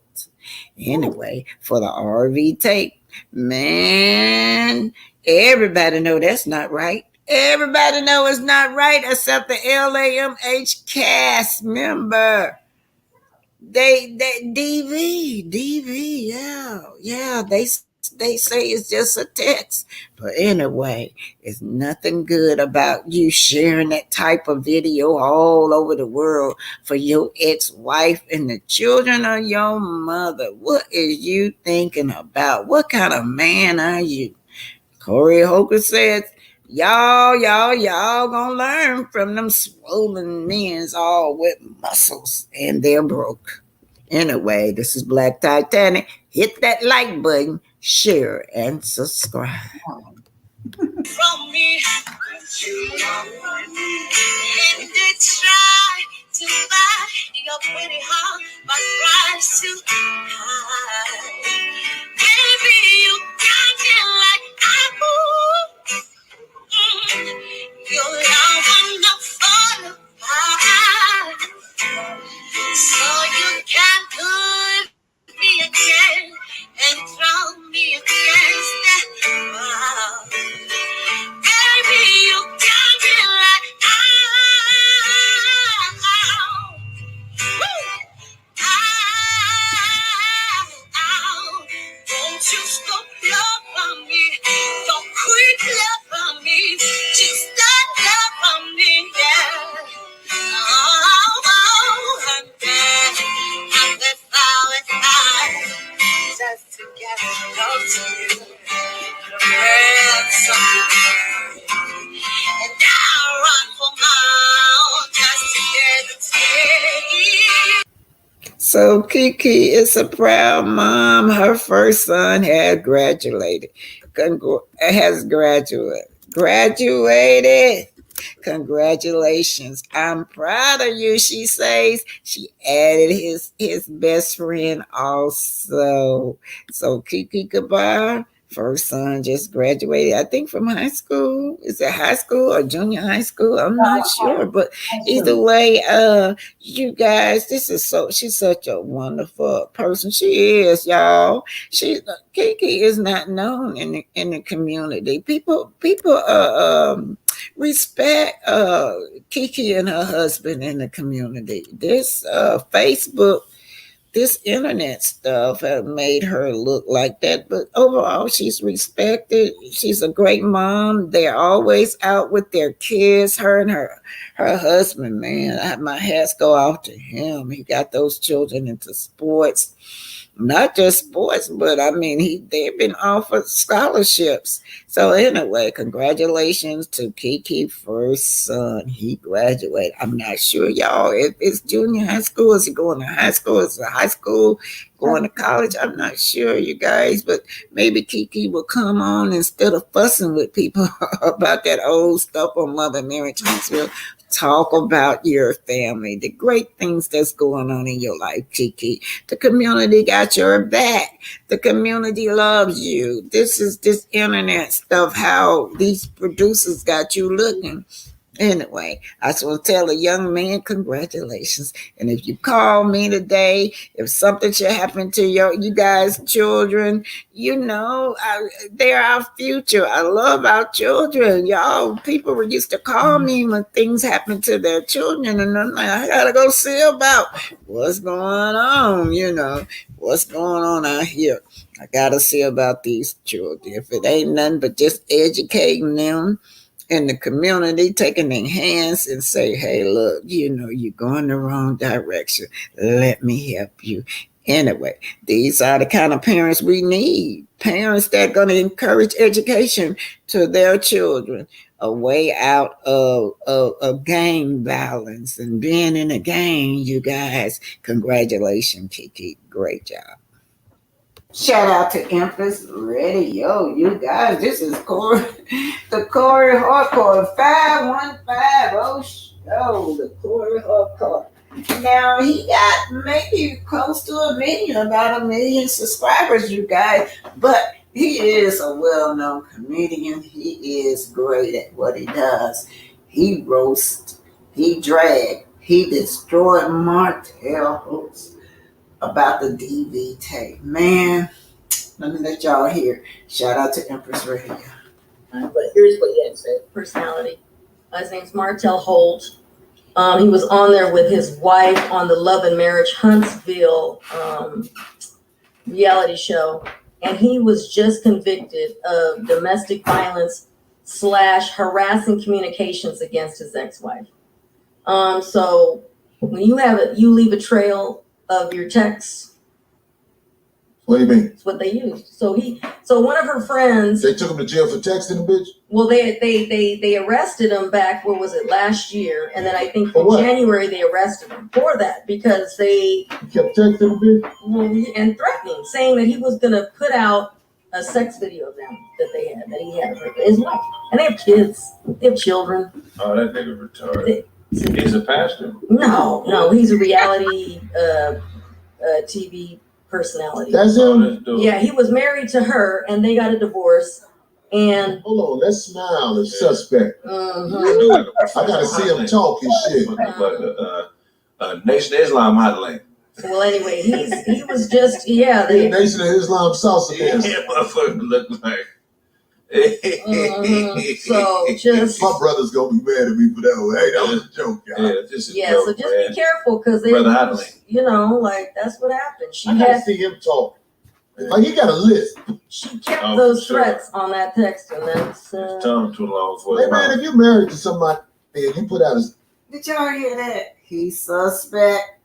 Anyway, for the RV tape, man, everybody know that's not right. Everybody know it's not right except the LAMH cast member. They DV, yeah. They say it's just a text, but anyway, it's nothing good about you sharing that type of video all over the world for your ex-wife and the children of your mother. What is you thinking about? What kind of man are you? Corey Holker says, y'all gonna learn from them swollen men's all with muscles and they're broke. Anyway, this is Black Titanic. Hit that like button, share, and subscribe. From me, you know, and they try to buy your pretty heart, but price too high. Baby, you got me like apple. Your love will not fall apart, so you can put me again and throw me against that wall. Baby, you got me like So Kiki is a proud mom. Her first son had graduated. Graduated. Congratulations. I'm proud of you, she says. She added his best friend also. So Kiki Kabar, first son just graduated, I think from high school. Is it high school or junior high school? I'm not sure. But either way, you guys, she's such a wonderful person. She is, y'all. Kiki is not known in the community. People respect Kiki and her husband in the community. This Facebook, this internet stuff have made her look like that, but overall she's respected. She's a great mom. They're always out with their kids. Her and her husband, man, my hats go off to him. He got those children into sports. Not just sports, but I mean, they've been offered scholarships. So anyway, congratulations to Kiki first son. He graduated. I'm not sure, y'all, if it's junior high school, is he going to high school? Is it high school going to college? I'm not sure, you guys, but maybe Kiki will come on instead of fussing with people about that old stuff on Mother Mary Huntsville. Talk about your family, the great things that's going on in your life, Kiki. The community got your back. The community loves you. This is this internet stuff, how these producers got you looking. Anyway, I just want to tell a young man, congratulations. And if you call me today, if something should happen to you guys' children, they're our future. I love our children. Y'all, people used to call me when things happen to their children, and I'm like, I gotta go see about what's going on, what's going on out here. I gotta see about these children. If it ain't nothing but just educating them in the community, taking their hands and say, hey, look, you're going the wrong direction. Let me help you. Anyway, these are the kind of parents we need. Parents that are going to encourage education to their children, a way out of gang violence and being in a gang, you guys. Congratulations, Kiki. Great job. Shout out to Empress Radio, you guys. This is Corey, the Corey Hardcore 5150 show, the Corey Hardcore. Now he got maybe close to a million, about 1 million subscribers, you guys. But he is a well-known comedian. He is great at what he does. He roasts, he drag, he destroyed Martell hopes about the DV tape. Man, let me let y'all hear. Shout out to Empress Radio. But here's what he had to say. Personality. His name's Martell Holt. He was on there with his wife on the Love and Marriage Huntsville reality show. And he was just convicted of domestic violence / harassing communications against his ex-wife. So when you leave a trail of your texts. What do you mean? That's what they used. So one of her friends. They took him to jail for texting the bitch? Well, they arrested him back, what was it, last year? And then I think in January they arrested him for that because they kept texting the bitch? Well, and threatening, saying that he was going to put out a sex video of them that he had with his wife. And they have kids. They have children. Oh, that nigga retarded. He's a pastor? No, he's a reality TV personality. That's him? Yeah, he was married to her, and they got a divorce. And hold on, let's smile as suspect. Mm-hmm. I gotta see him talk and shit. Nation of Islam hotline. Well, anyway, he was just the Nation of Islam salsa dance. Yeah, motherfucker look like. So just my brother's gonna be mad at me for that one. Hey, that was a joke, y'all. So just be careful because they, that's what happened. I gotta see him talk. Like he got a list. She kept those threats on that text, and that's tongue too long for hey man, if you're married to somebody and you put out a. Did y'all hear that? He's suspect.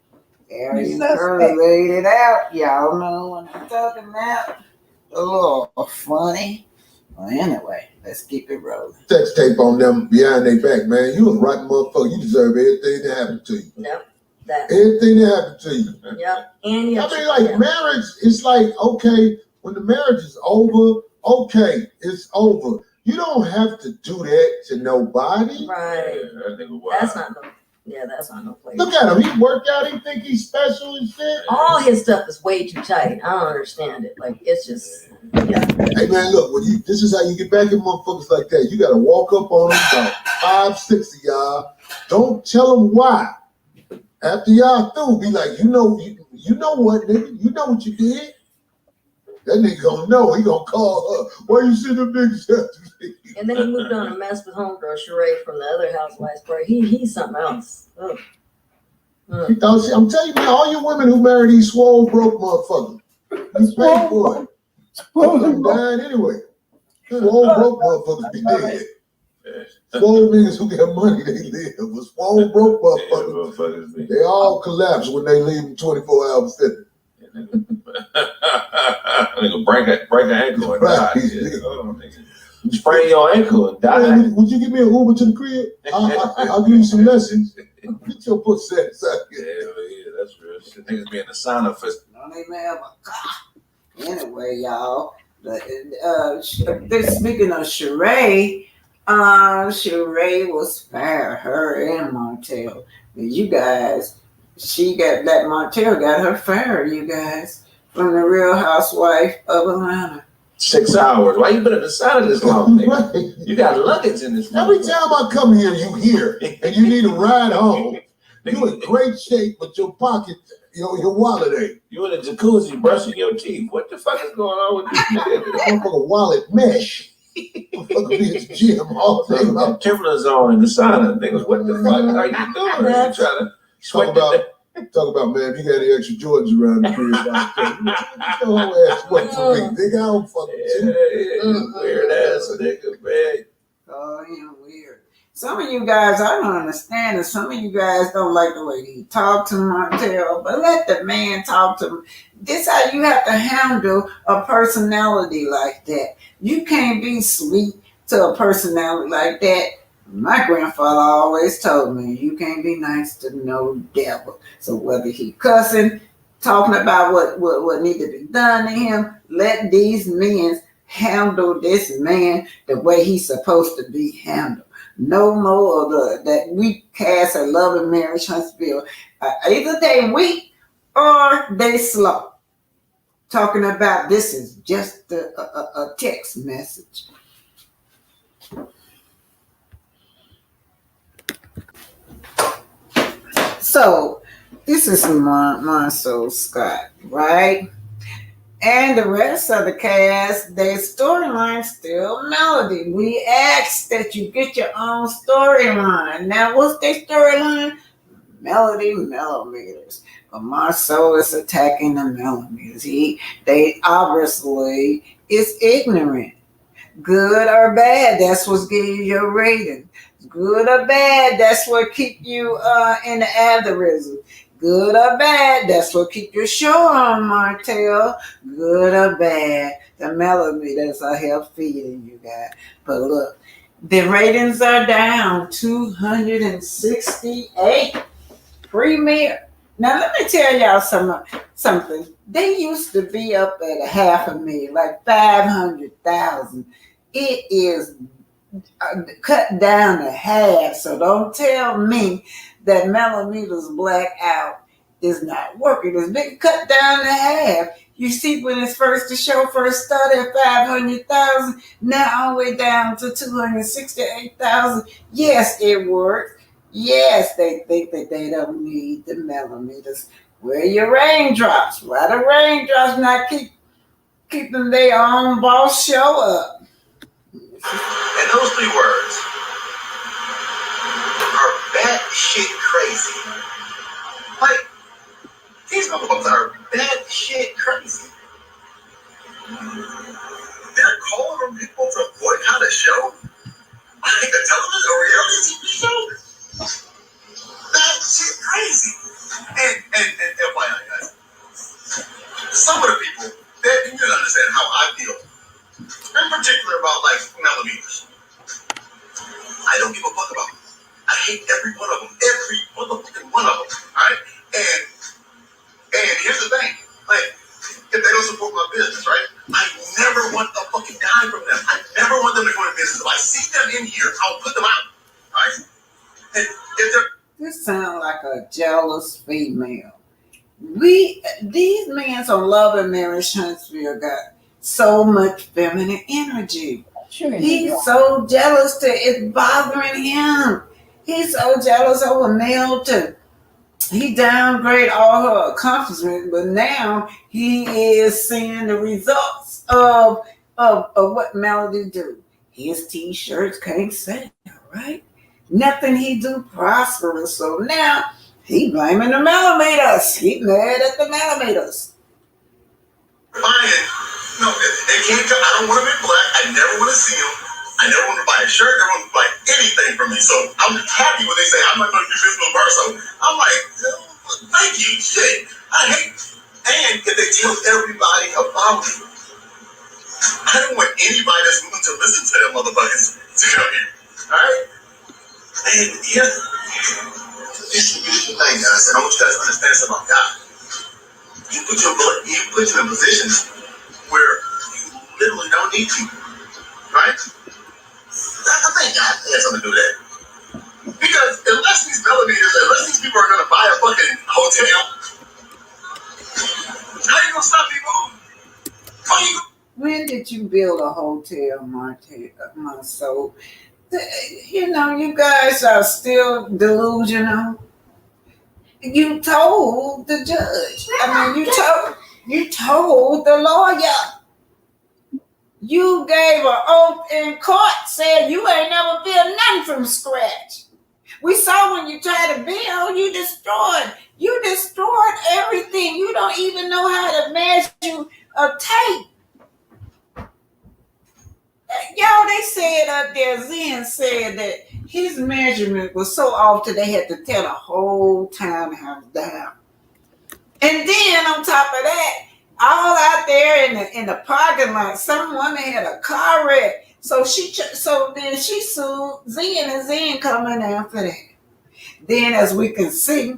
He's laid it out. Y'all know what I'm talking about. A little funny. Well, anyway, let's keep it rolling. Sex tape on them behind their back, man. You a rotten motherfucker. You deserve everything that happened to you. Yep. that. Everything that happened to you. Yep. And you I mean, like marriage, it's like, okay, when the marriage is over, okay, it's over. You don't have to do that to nobody. Right. That's not no. Yeah, that's not no place. Look at him. He worked out. He think he's special and shit. All his stuff is way too tight. I don't understand it. Like, it's just, yeah. Hey, man, look, this is how you get back at motherfuckers like that. You got to walk up on them, about 5, 6 of y'all. Don't tell them why. After y'all through, be like, you know what, nigga? You know what you did? That nigga gonna know. He gonna call her. Why you send them niggas after me? And then he moved on to mess with homegirl Sheree from the other housewives, bro. He's something else. I'm telling you, man, all you women who marry these swole broke motherfuckers, you pay for it. I'm dying anyway. Swole broke motherfuckers be dead. Swole niggas who got money, they live. But swole broke motherfuckers, they all collapse when they leave in 24 hours. Nigga break an ankle and die. You sprain your ankle and die. Man, would you give me an Uber to the crib? I'll give you some lessons. Get your pussy aside here. Yeah, that's real shit. Niggas be in the sauna for. Don't even have a car. Anyway, y'all. Speaking of Sheree, Sheree was fired. Her and Montel. You guys, Montel got her fired. You guys, from the Real Housewife of Atlanta. 6 hours. Why you been in the sauna this long, nigga? Right. You got luggage in this. Every time I come here, you here, and you need a ride home. You in great shape, but your pocket, your wallet ain't. You in a jacuzzi brushing your teeth. What the fuck is going on with this nigga? Motherfucker wallet mesh. Motherfucker be at the gym all day long. Timberlands on in the sauna. Niggas, what the fuck are you doing? You trying to sweat Talk about, man, if you got any extra Jordans around the crib, get your whole ass sweat for me. Nigga, I don't fuck with you. Weird ass nigga, man. Oh, weird. Some of you guys, I don't understand it. Some of you guys don't like the way he talked to Montel, but let the man talk to him. This how you have to handle a personality like that. You can't be sweet to a personality like that. My grandfather always told me, you can't be nice to no devil. So whether he cussing, talking about what need to be done to him, let these men handle this man the way he's supposed to be handled. No more of that weak cast of love and marriage Huntsville. Either they weak or they slow. Talking about this is just a text message. So, this is Marcel Scott, right? And the rest of the cast, their storyline still Melody. We ask that you get your own storyline. Now, what's their storyline? Melody millimeters. But Marcel is attacking the millimeters. They obviously is ignorant. Good or bad, that's what's getting your rating. Good or bad, that's what keep you in the algorithm. Good or bad, that's what keep your show on, Martell. Good or bad, the millimeters are help feeding you guys. But look, the ratings are down 268 premiere. Now let me tell y'all something. They used to be up at 500,000, like 500,000. It is cut down to half. So don't tell me that millimeters blackout is not working. It's been cut down to half. You see, when the show first started at 500,000, now all the way down to 268,000. Yes, it works. Yes, they think that they don't need the millimeters. Where your raindrops? Why the raindrops not keeping their own boss show up? And those 3 words are batshit crazy. Like, these motherfuckers are batshit crazy. They're calling for people to boycott a show? Like a television, a reality TV show? Batshit crazy. And FYI, guys, some of the people, you can understand how I feel. In particular about, like, millimeters. I don't give a fuck about them. I hate every one of them. Every motherfucking one of them. Alright? jealous female. These men on Love and Marriage Huntsville got so much feminine energy. Sure, He's so jealous that it's bothering him. He's so jealous over Milton. He downgrade all her accomplishments, but now he is seeing the results of what Melody do. His t-shirts can't sell, right? Nothing he do prosperous. So now he blaming the millimeters. He mad at the millimeters. No, they can't come. I don't want them in black. I never want to see them. I never want to buy a shirt. I never want to buy anything from me. So I'm happy when they say, I'm not going to do this little verse. So I'm like, thank you. Shit. I hate it. And if they tell everybody about me, I don't want anybody that's willing to listen to them motherfuckers to come here. All right? And yeah, this is the thing, guys. And I want you guys to understand something about God. He put you in positions where you literally don't need to. Right? I think God has something to do with that. Because unless these people are going to buy a fucking hotel, how are you going to stop people? When did you build a hotel, my soul? You know, you guys are still delusional. You told the judge. You told the lawyer. You gave an oath in court, said you ain't never built nothing from scratch. We saw when you tried to build, you destroyed everything. You don't even know how to measure a tape. Y'all, they said up there, Zen said that his measurement was so off that they had to tear the whole townhouse down. And then on top of that, all out there in the parking lot, some woman had a car wreck. So then she sued Zen, and Zen coming after that. Then, as we can see,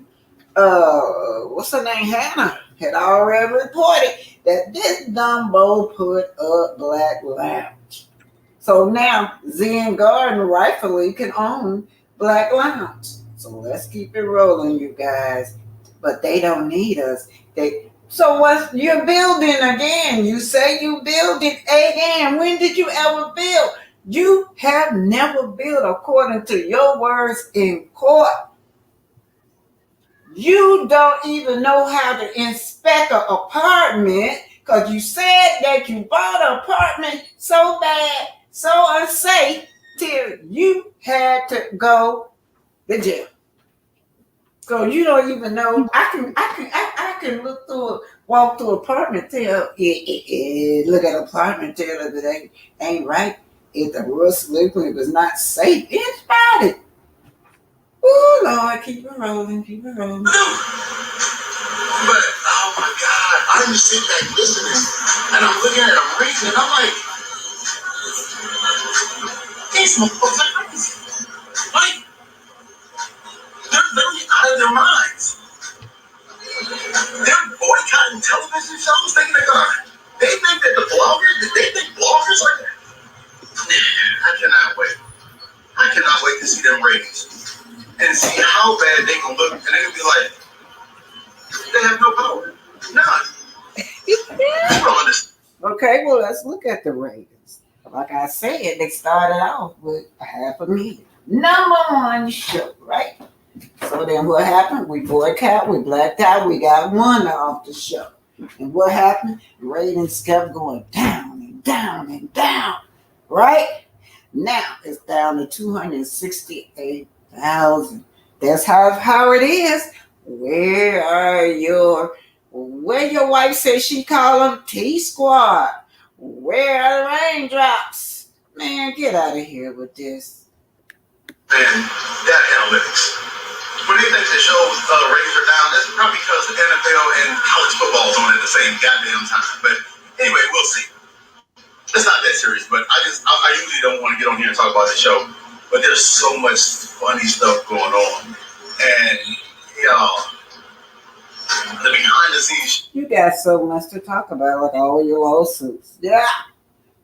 what's her name, Hannah, had already reported that this Dumbo put up Black Lounge. So now Zen Garden rightfully can own Black Lounge. So let's keep it rolling, you guys. But they don't need us. So what's you're building again? You say you building again. When did you ever build? You have never built according to your words in court. You don't even know how to inspect an apartment because you said that you bought an apartment so bad, so unsafe, till you had to go to jail. So you don't even know. I can walk through apartment tell. Look at apartment tell if it ain't right. If the roof sleeping, if it's not safe, it's about it. Oh Lord, keep it rolling. But oh my God, I'm just sitting back listening, and I'm looking at them reading, and I'm like, these motherfuckers are crazy. Like, they're literally out of their minds. They're boycotting television shows, thinking they think that they think bloggers are there. I cannot wait to see them ratings and see how bad they gonna look, and they gonna be like, they have no power. None. Okay, well, let's look at the ratings. Like I said, they started off with 500,000. Number one show, right? So then what happened? We boycott, we blacked out, we got one off the show. And what happened? Ratings kept going down and down and down, right? Now it's down to 268,000. That's how it is. Where your wife says she call them T-Squad? Where are the raindrops? Man, get out of here with this. And that analytics. When they think the show's ratings are down, that's probably because the NFL and college football is on at the same goddamn time. But anyway, we'll see. It's not that serious, but I usually don't want to get on here and talk about the show, but there's so much funny stuff going on. And, the behind the scenes. You got so much to talk about, like all your lawsuits. Yeah.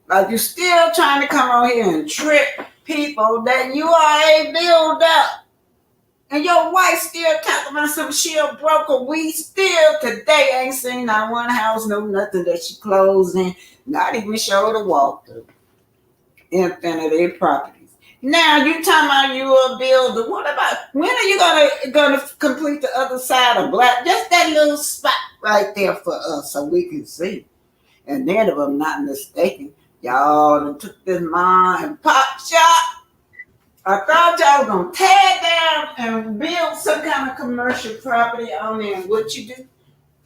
Like you're still trying to come on here and trick people that you already built up. And your wife still talking about some she a broker. We still today ain't seen not one house, no nothing that she closed in, not even show the walk through. Infinity Properties. Now you talking about you a builder. What about when are you gonna complete the other side of Black? Just that little spot right there for us so we can see. And then if I'm not mistaken, y'all done took this mom and pop shop. I thought y'all was gonna tear down and build some kind of commercial property on there. And what you do?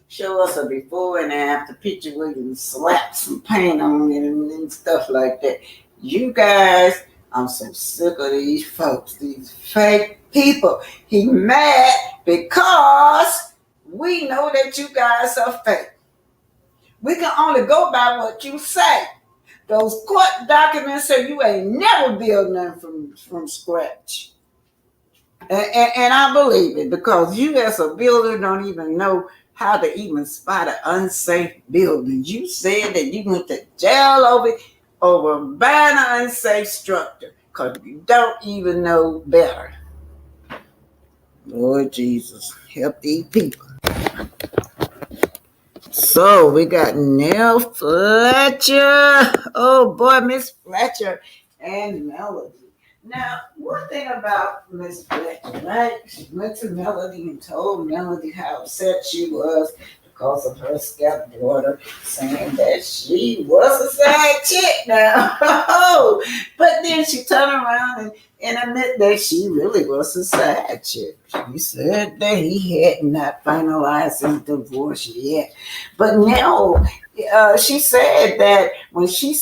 Show us a before and after picture where you can slap some paint on it and stuff like that. You guys, I'm so sick of these folks, these fake people. He mad because we know that you guys are fake. We can only go by what you say. Those court documents say you ain't never built nothing from scratch. And I believe it because you as a builder don't even know how to even spot an unsafe building. You said that you went to jail over buying an unsafe structure because you don't even know better. Lord Jesus, help these people. So we got Nell Fletcher. Oh boy, Miss Fletcher and Melody. Now, one thing about Miss Fletcher, right? She went to Melody and told Melody how upset she was because of her stepdaughter, saying that she was a side chick now. But then she turned around and admit that she really was a side chick. She said that he had not finalized his divorce yet. But now she said that when she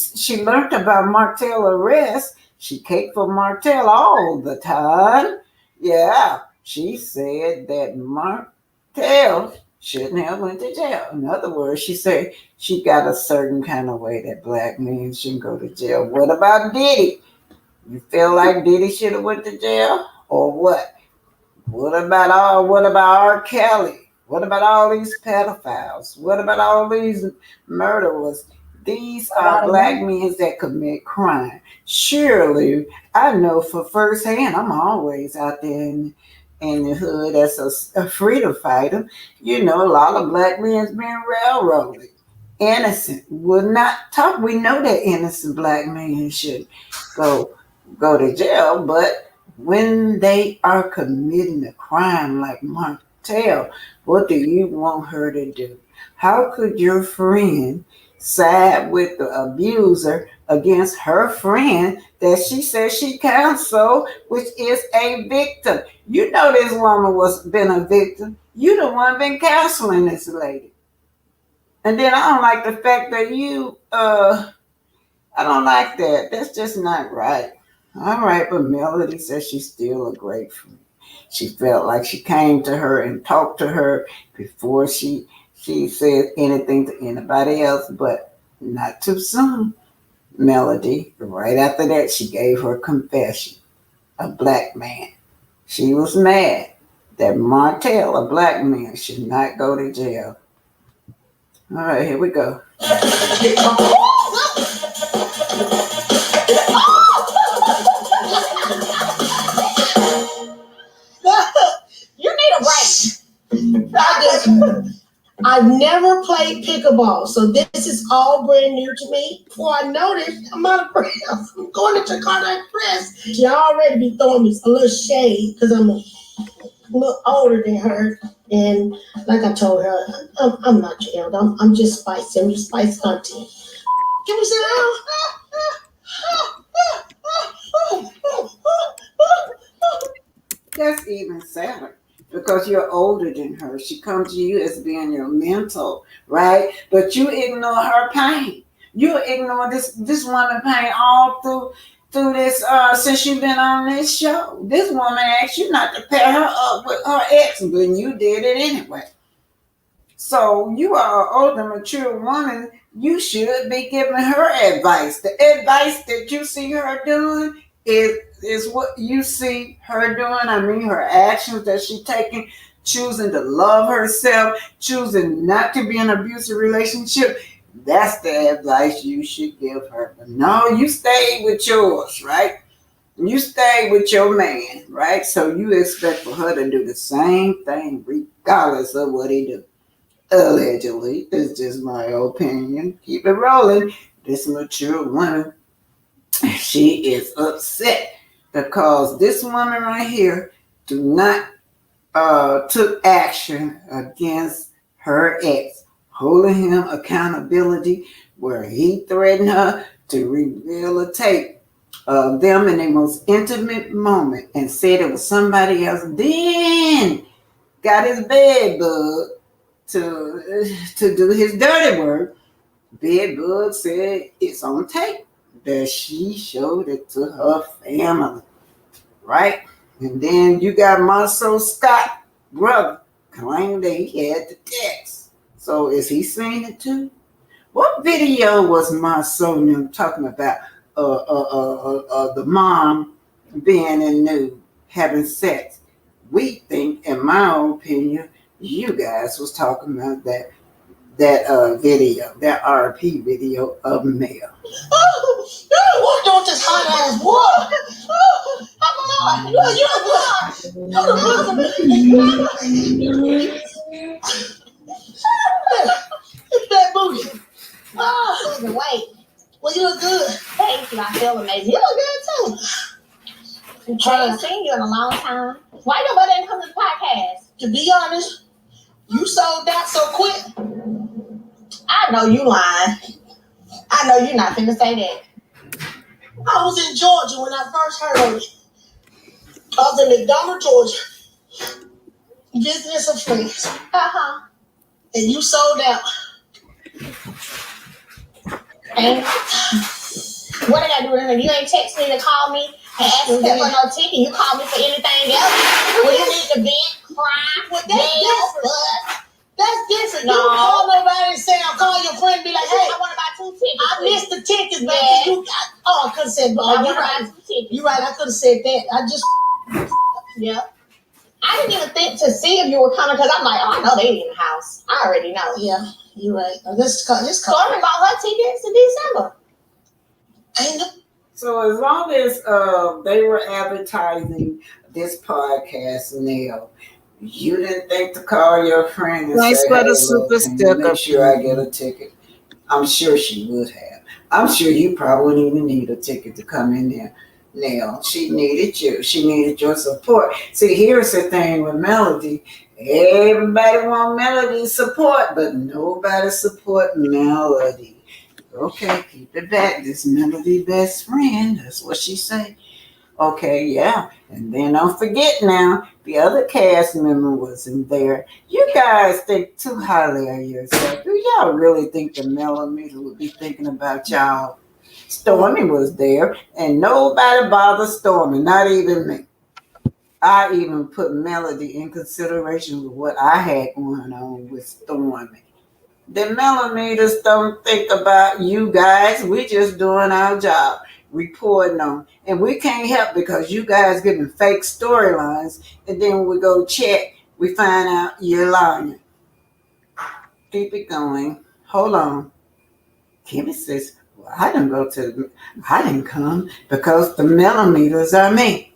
learned about Martell's arrest, she caked for Martell all the time. Yeah, she said that Martell shouldn't have went to jail. In other words, she said she got a certain kind of way that black men shouldn't go to jail. What about Diddy? You feel like Diddy should have went to jail or what? What about R. Kelly? What about all these pedophiles? What about all these murderers? These are black men that commit crime. Surely, I know for firsthand, I'm always out there in the hood as a freedom fighter. You know, a lot of black men's been railroaded. Innocent. Would not talk. We know that innocent black men should go to jail, but when they are committing a crime like Martell, what do you want her to do? How could your friend side with the abuser against her friend that she says she counseled, which is a victim? You know this woman been a victim. You the one been counseling this lady. And then I don't like the fact that I don't like that. That's just not right. All right, but Melody says she's still a great friend. She felt like she came to her and talked to her before she said anything to anybody else, but not too soon. Melody, right after that, she gave her confession. A black man. She was mad that Martell, a black man, should not go to jail. All right, here we go. You need a break. I've never played pickleball, so this is all brand new to me. Before I noticed, I'm out of breath. I'm going to Jakarta Express. She already be throwing me a little shade because I'm a little older than her. And like I told her, I'm not jailed. I'm just spicy. I'm just spice content. Can we sit down? That's even sadder because you're older than her. She comes to you as being your mentor, right? But you ignore her pain. You ignore this woman pain all through this since you've been on this show. This woman asked you not to pair her up with her ex, but you did it anyway. So you are an older, mature woman. You should be giving her advice. The advice that you see her doing is what you see her doing. I mean, her actions that she's taking, choosing to love herself, choosing not to be in an abusive relationship. That's the advice you should give her. But no, you stay with yours, right? You stayed with your man, right? So you expect for her to do the same thing regardless of what he do. Allegedly, it's just my opinion. Keep it rolling. This mature woman, she is upset because this woman right here do not took action against her ex, holding him accountability where he threatened her to reveal a tape of them in their most intimate moment and said it was somebody else. Then got his bed bug to do his dirty work. Bed bug said it's on tape that she showed it to her family, right? And then you got Marcel Scott, brother, claimed that he had the text. So is he saying it too? What video was Marcel talking about the mom being in nude, having sex? We think, in my opinion, you guys was talking about that video, that RP video of Mel. Oh, what doing this hot ass water? Oh, you're It's that booty. Oh, wait. Well, you look good. Thank you. I feel amazing. You look good too. I ain't seen you in a long time. Why nobody didn't come to the podcast? To be honest, you sold out so quick. I know you lying. I know you're not finna say that. I was in Georgia when I first heard of it. I was in McDonough, Georgia, visiting some friends. And you sold out. And what I gotta do with it? You ain't text me to call me and ask me for no ticket. You call me for anything else. Well, you need to vent, cry, that's different. No. You don't call nobody and say, I'll call your friend and be like, hey, I want to buy 2 tickets. I missed the tickets, man. You got, I could have said, you're right. You're right, I could have said that. Yeah. I didn't even think to see if you were coming because I'm like, oh, I know they in the house. I already know. Yeah, you're right. Stormy bought her tickets in December. So as long as they were advertising this podcast, Neil, you didn't think to call your friend and say, hey, look, can you make sure I get a ticket? I'm sure she would have. I'm sure you probably wouldn't even need a ticket to come in there. Now, she needed you. She needed your support. See, here's the thing with Melody. Everybody want Melody's support, but nobody support Melody. Okay, keep it back. This Melody best friend. That's what she said. Okay, yeah. And then don't forget now, the other cast member wasn't there. You guys think too highly of yourself. Do y'all really think the Melody would be thinking about y'all? Stormy was there, and nobody bothered Stormy, not even me. I even put Melody in consideration with what I had going on with Stormy. The millimeters don't think about you guys. We just doing our job, reporting on. And we can't help because you guys giving fake storylines, and then when we go check, we find out you're lying. Keep it going. Hold on. Kimmy says, well, I didn't come because the millimeters are me.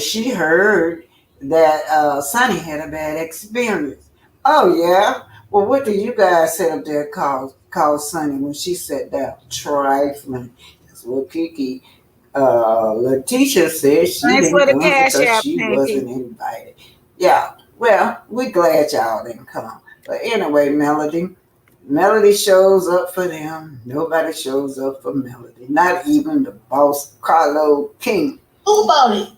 She heard that Sonny had a bad experience. Oh, yeah? Well, what do you guys sit up there call Sonny when she sat down? Trifling. That's what Kiki Letitia said. She didn't come because she wasn't invited. Yeah, well, we're glad y'all didn't come. But anyway, Melody shows up for them. Nobody shows up for Melody. Not even the boss, Carlo King. Who about it?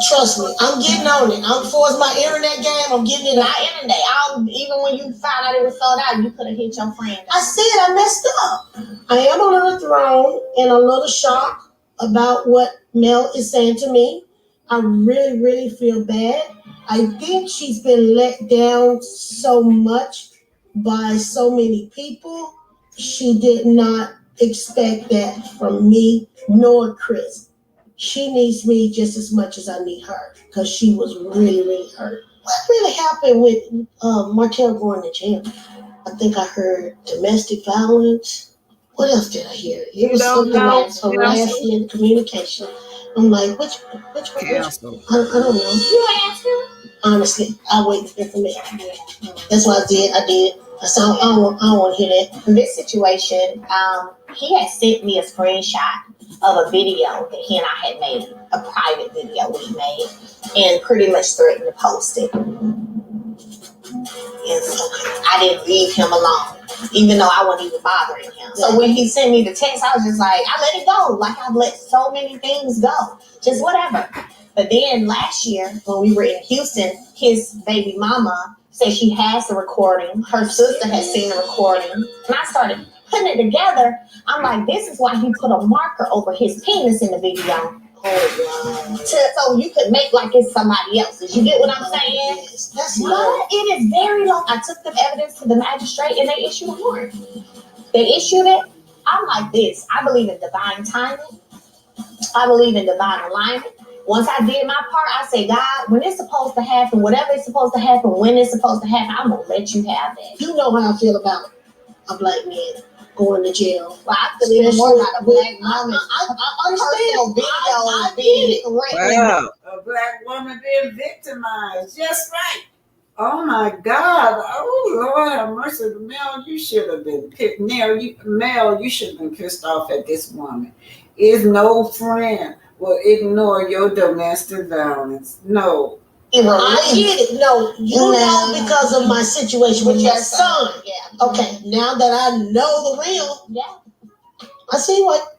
Trust me, I'm getting on it. I'm forcing my internet game. I'm getting it. Not internet. Even when you found out it was sold out, you could have hit your friend. I said I messed up. I am a little thrown and a little shocked about what Mel is saying to me. I really, really feel bad. I think she's been let down so much by so many people. She did not expect that from me nor Chris. She needs me just as much as I need her because she was really, really hurt. What really happened with Martell going to jail? I think I heard domestic violence. What else did I hear? You It was don't something know else, harassment, communication. I'm like, which counsel. I don't know. You asked him? Honestly, I wait to hear from it. That's what I did. I don't want to hear that. In this situation, he had sent me a screenshot of a video that he and I had made, a private video we made, and pretty much threatened to post it. And I didn't leave him alone, even though I wasn't even bothering him. So when he sent me the text, I was just like, I let it go. Like I've let so many things go. Just whatever. But then last year, when we were in Houston, his baby mama said she has the recording. Her sister had seen the recording. And I started putting it together. I'm like, this is why he put a marker over his penis in the video. So you could make like it's somebody else's. You get what I'm saying? That's But it is very long. I took the evidence to the magistrate and they issued a warrant. They issued it. I'm like this. I believe in divine timing. I believe in divine alignment. Once I did my part, I say, God, when it's supposed to happen, whatever it's supposed to happen, when it's supposed to happen, I'm going to let you have that. You know how I feel about a black man going to jail. Well, I feel even more about a black woman. I understand. Videos being Wow, a black woman being victimized. Just right. Oh my God. Oh Lord have mercy. Mel, you should have been pissed. Mel, you should have been pissed off at this woman. Is no friend will ignore your domestic violence. No. I get it. No, you know because of my situation with your son. Yeah. Okay, now that I know the real, Yeah. I see what.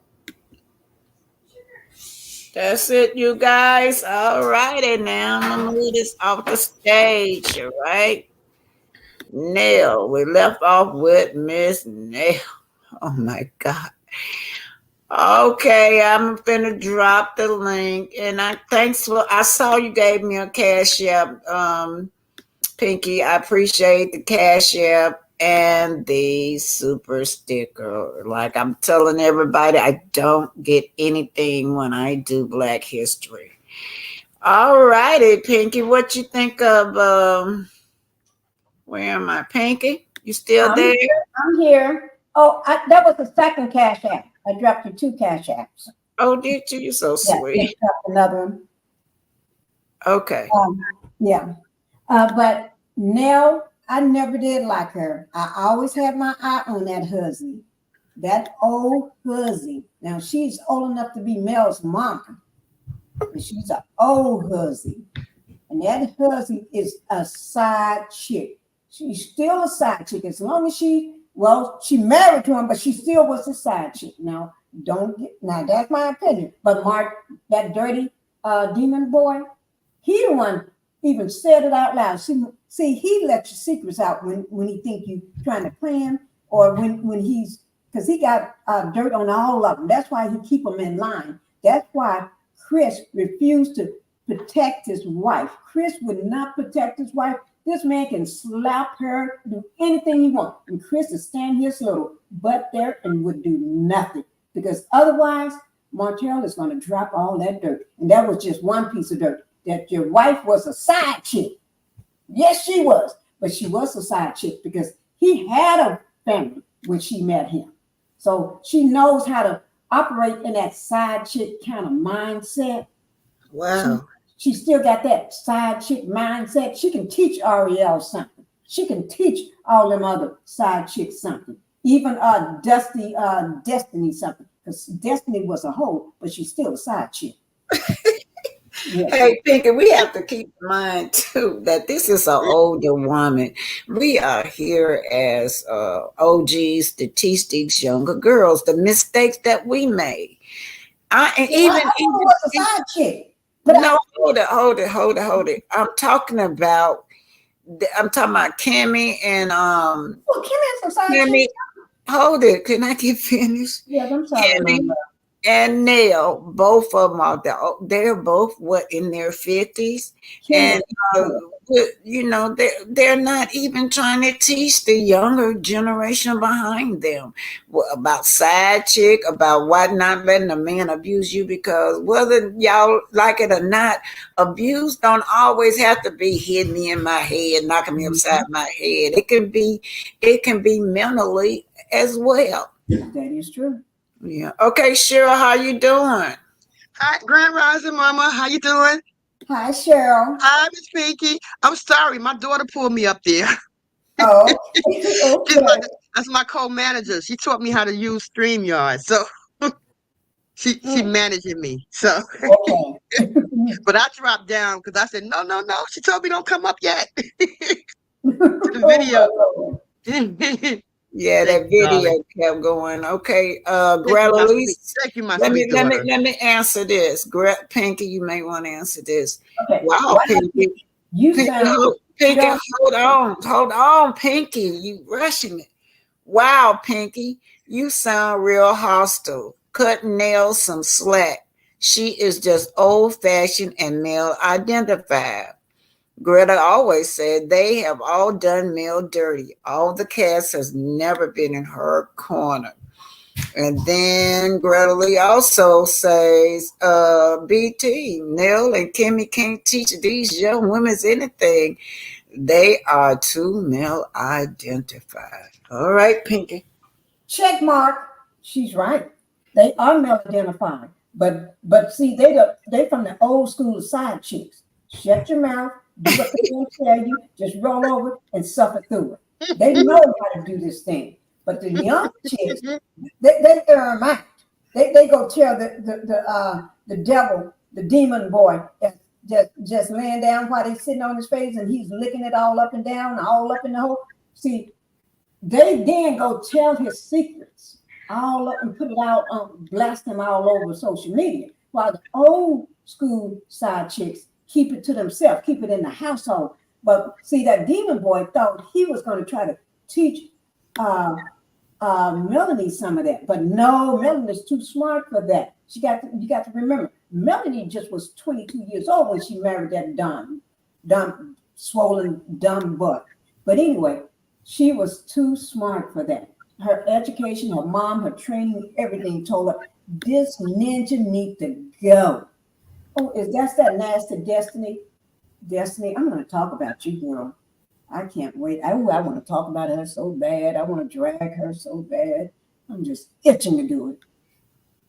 That's it, you guys. All righty now. I'm gonna move this off the stage, all right? Nell. We left off with Miss Nell. Oh my God. Okay, I'm finna drop the link, and I saw you gave me a Cash App, Pinky. I appreciate the Cash App and the super sticker. Like I'm telling everybody, I don't get anything when I do Black History. All righty, Pinky, what you think of? Where am I, Pinky? You still there? I'm here. Oh, that was the second Cash App. I dropped you 2 Cash Apps. Oh, did you? You're so sweet. Yeah, dropped another one. Okay. Yeah. But Nell, I never did like her. I always had my eye on that hussy. That old hussy. Now, she's old enough to be Mel's mom. But she's an old hussy. And that hussy is a side chick. She's still a side chick as long as she married to him, but she still was a side chick. Now, that's my opinion. But Mark, that dirty demon boy, he the one even said it out loud. See, he lets your secrets out when he think you trying to plan, or when because he got dirt on all of them. That's why he keep them in line. That's why Chris refused to protect his wife. Chris would not protect his wife. This man can slap her, do anything he wants. And Chris is standing his little butt there and would do nothing. Because otherwise, Martell is going to drop all that dirt. And that was just one piece of dirt. That your wife was a side chick. Yes, she was. But she was a side chick because he had a family when she met him. So she knows how to operate in that side chick kind of mindset. Wow. She still got that side chick mindset. She can teach Ariel something. She can teach all them other side chicks something. Even Destiny something. Because Destiny was a hoe, but she's still a side chick. Yeah. Hey, Pinky, we have to keep in mind too that this is an older woman. We are here as OGs to teach these younger girls the mistakes that we made. Was a side chick. But no, hold it. I'm talking about Kimmy and Kimmy is a side chick. Hold it. Can I get finished? Yeah, I'm sorry. Kimmy and Nell, both of them are they're both in their 50s, and they're not even trying to teach the younger generation behind them about side chick, about why not letting a man abuse you, because whether y'all like it or not, abuse don't always have to be hitting me in my head, knocking me upside my head. It can be mentally as well. That is true. Yeah. Okay, Cheryl, how you doing? Hi, Grand Rising Mama. How you doing? Hi, Cheryl. Hi, Miss Pinky. I'm sorry, my daughter pulled me up there. Oh, okay. That's my co-manager. She taught me how to use StreamYard. So she managing me. So Okay. but I dropped down because I said, no. She told me don't come up yet. To the video. Yeah, that video kept going. Okay, Greta, Thank you, my let sweet daughter. me answer this. Pinky, you may want to answer this. Okay. Wow, Pinky. Pinky, hold on, Pinky. You rushing it. Wow, Pinky, you sound real hostile. Cut nails some slack. She is just old-fashioned and male identified. Greta always said they have all done Mel dirty. All the cast has never been in her corner. And then Greta Lee also says, BT, Nell and Kimmy can't teach these young women anything. They are too male identified. All right, Pinky. Check mark. She's right. They are male identified. But see, they from the old school side chicks. Shut your mouth. Do what they gonna tell you. Just roll over and suffer through it. They know how to do this thing. But the young chicks, they earn out. They go tell the devil, the demon boy, just laying down while they sitting on his face and he's licking it all up and down, all up in the hole. See, they then go tell his secrets all up and put it out, blast them all over social media. While the old school side chicks keep it to themselves, keep it in the household. But see, that demon boy thought he was going to try to teach Melanie some of that. But no, Melanie's too smart for that. You got to remember, Melanie just was 22 years old when she married that dumb, swollen, dumb butt. But anyway, she was too smart for that. Her education, her mom, her training, everything told her, this ninja need to go. Oh, that's that nasty Destiny? Destiny, I'm going to talk about you, girl. I can't wait. I want to talk about her so bad. I want to drag her so bad. I'm just itching to do it.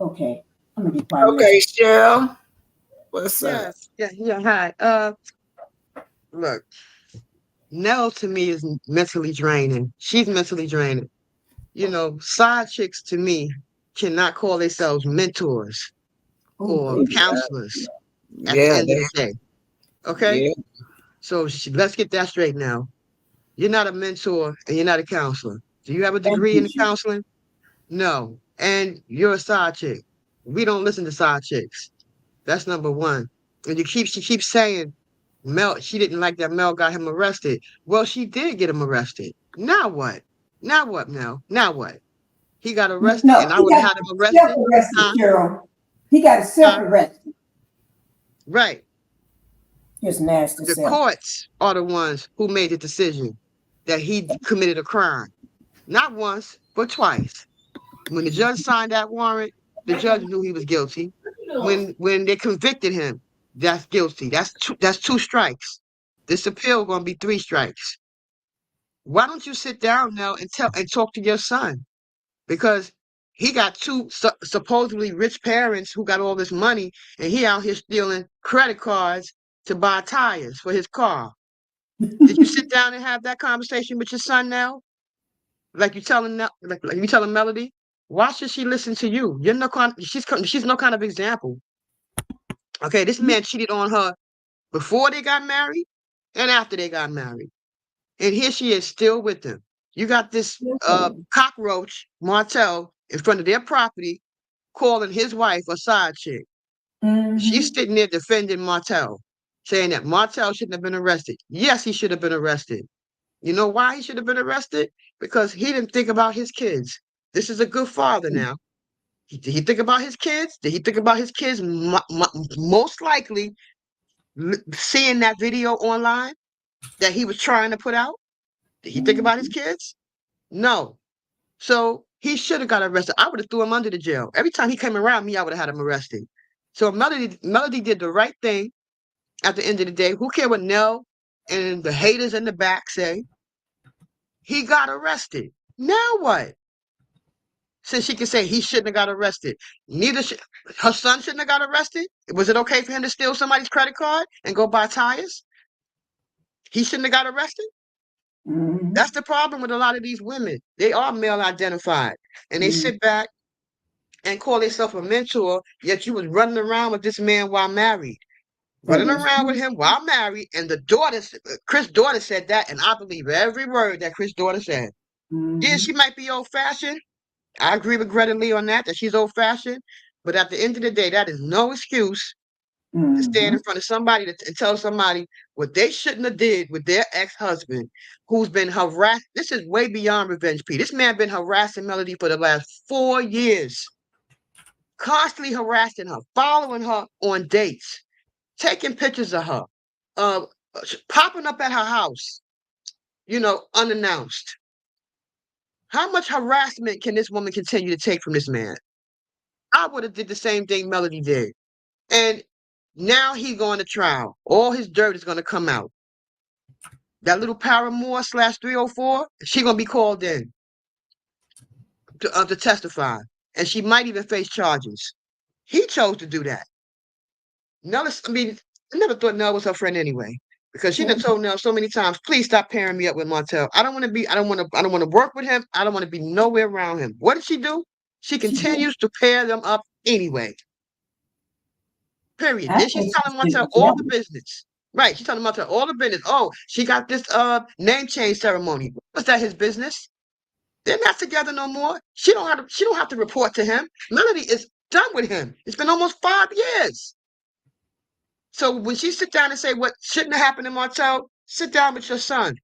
Okay, I'm going to be quiet. Okay, Cheryl. What's up? Yeah, hi. Look, Nell to me is mentally draining. She's mentally draining. You know, side chicks to me cannot call themselves mentors or counselors at the end of the day. Okay? Yeah. So let's get that straight now. You're not a mentor and you're not a counselor. Do you have a degree in counseling? No. And you're a side chick. We don't listen to side chicks. That's number one. And she keeps saying Mel, she didn't like that Mel got him arrested. Well, she did get him arrested. Now what? Now what, Mel? Now what? He got arrested and I would have had him arrested. Cheryl. He got self-arrested. Right. His nasty The courts are the ones who made the decision that he committed a crime. Not once, but twice. When the judge signed that warrant, the judge knew he was guilty. When they convicted him, that's guilty. That's two strikes. This appeal gonna be 3 strikes. Why don't you sit down now and talk to your son? Because he got 2 supposedly rich parents who got all this money, and he out here stealing credit cards to buy tires for his car. Did you sit down and have that conversation with your son now? Like you telling Melody? Why should she listen to you? She's no kind of example. Okay, this man cheated on her before they got married and after they got married. And here she is still with him. You got this cockroach, Martell, in front of their property, calling his wife a side chick. She's sitting there defending Martell, saying that Martell shouldn't have been arrested. Yes, he should have been arrested. You know why he should have been arrested? Because he didn't think about his kids. This is a good father now. Did he think about his kids? Did he think about his kids? Most likely seeing that video online that he was trying to put out. Did he think about his kids? No. So he should have got arrested. I would have threw him under the jail. Every time he came around me, I would have had him arrested. So Melody did the right thing at the end of the day. Who cared what Nell and the haters in the back say? He got arrested. Now what? since she can say he shouldn't have got arrested. Her son shouldn't have got arrested. Was it okay for him to steal somebody's credit card and go buy tires? He shouldn't have got arrested. That's the problem with a lot of these women. They are male identified, and they sit back and call themselves a mentor, yet you was running around with this man while married. Running around with him while married, and the daughter, Chris' daughter said that, and I believe every word that Chris' daughter said. Yeah, she might be old-fashioned. I agree with Greta Lee on that she's old-fashioned, but at the end of the day, that is no excuse to stand in front of somebody and tell somebody what they shouldn't have did with their ex-husband, who's been harassed. This is way beyond revenge, P. This man been harassing Melody for the last 4 years, constantly harassing her, following her on dates, taking pictures of her, popping up at her house, unannounced. How much harassment can this woman continue to take from this man? I would have did the same thing Melody did. And now he's going to trial. All his dirt is going to come out. That little paramour /304, she's going to be called in to testify. And she might even face charges. He chose to do that. Nella, I never thought Nell was her friend anyway. Because she done told Nell so many times, please stop pairing me up with Martell. I don't want to work with him. I don't want to be nowhere around him. What did she do? She continues to pair them up anyway. Period. Then she's telling Martell all the business. Right. She's telling Martell all the business. Oh, she got this name change ceremony. Was that his business? They're not together no more. She don't have to report to him. Melody is done with him. It's been almost 5 years. So when she sit down and say what shouldn't have happened to Martell, sit down with your son.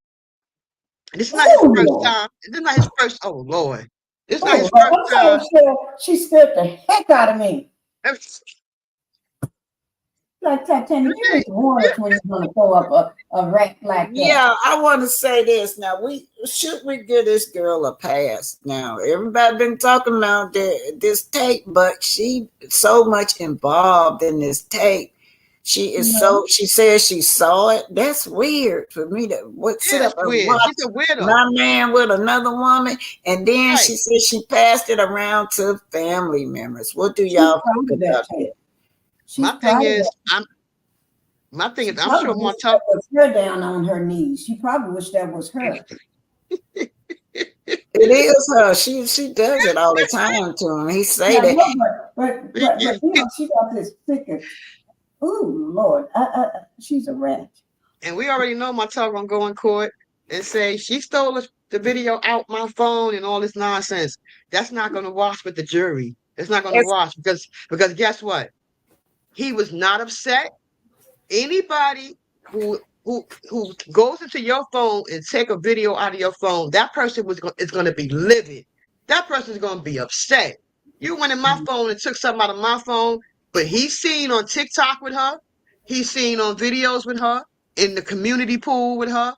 And this is not his first time. This is not his first. Oh Lord, this is not his first time. She scared the heck out of me. Like Titanic, you just words when you're going to throw up a rat like that. Yeah, I want to say this now. Should we give this girl a pass? Now, everybody been talking about this tape, but she so much involved in this tape. She is she says she saw it. That's weird for me to sit up and watch She's a weirdo. My man with another woman, and then she said she passed it around to family members. What do y'all think about that? My thing is, I'm sure Martell was her down on her knees. She probably wished that was her. It is her. She does it all the time to him. He say that. But she got this thicker. Ooh, Lord, she's a rat. And we already know Martell gonna go in court and say she stole the video out my phone and all this nonsense. That's not gonna wash with the jury. It's not gonna wash because guess what? He was not upset. Anybody who goes into your phone and take a video out of your phone, that person is going to be livid. That person is going to be upset. You went in my phone and took something out of my phone, but he's seen on TikTok with her. He's seen on videos with her, in the community pool with her.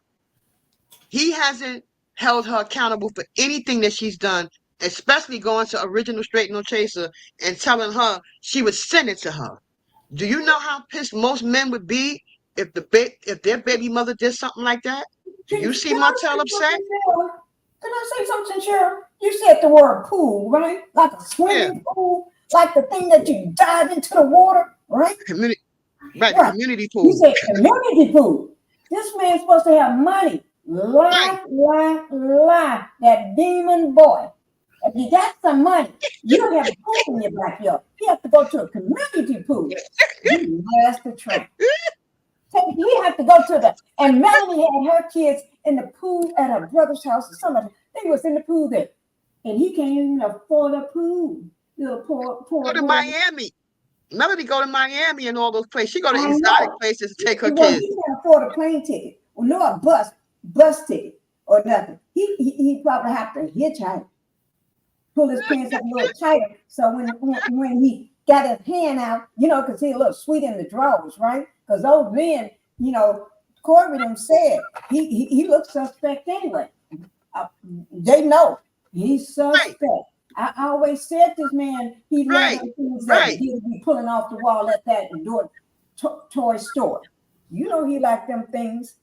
He hasn't held her accountable for anything that she's done, especially going to Original Straight No Chaser and telling her she would send it to her. Do you know how pissed most men would be if their baby mother did something like that? Do you see Martell upset? Can I say something, Cheryl? You said the word pool, right? Like a swimming pool, like the thing that you dive into the water, right? Community pool. You said community pool. This man's supposed to have money. Lie. That demon boy. If you got some money, you don't have a pool in your backyard. You have to go to a community pool. You nasty tramp. You have to go to and Melanie had her kids in the pool at her brother's house or something. They was in the pool there. And he can't even afford a pool. Little poor go to Miami. Melody go to Miami and all those places. She go to exotic places to take her kids. He can't afford a plane ticket. Or no, a bus ticket or nothing. He probably have to hitchhike. Pull his pants up a little tighter, so when he got his hand out, because he a little sweet in the drawers, right? Because those men, Corbin them said he looks suspect anyway. They know he's suspect. Right. I always said this man, he things that he would be pulling off the wall at that toy store. He like them things.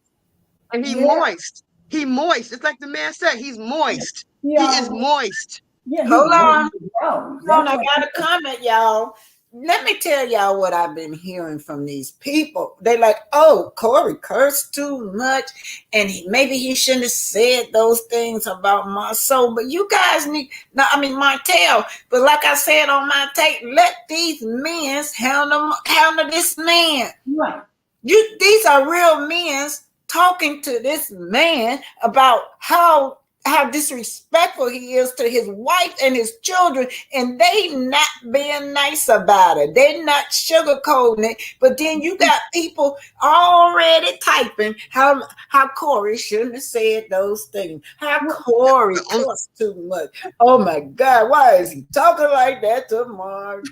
And he moist. He moist. It's like the man said, he's moist. Yeah. He is moist. Yeah, Hold on. Hold Hold on, I got a comment, y'all. Let me tell y'all what I've been hearing from these people. They like, oh, Corey cursed too much, and maybe he shouldn't have said those things about my soul. But you guys need, no, I mean Martell. But like I said on my tape, let these men handle this man. Right. These are real men talking to this man about how disrespectful he is to his wife and his children, and they not being nice about it. They're not sugarcoating it. But then you got people already typing how Corey shouldn't have said those things. How Corey cussed too much. Oh my God, why is he talking like that to Mark?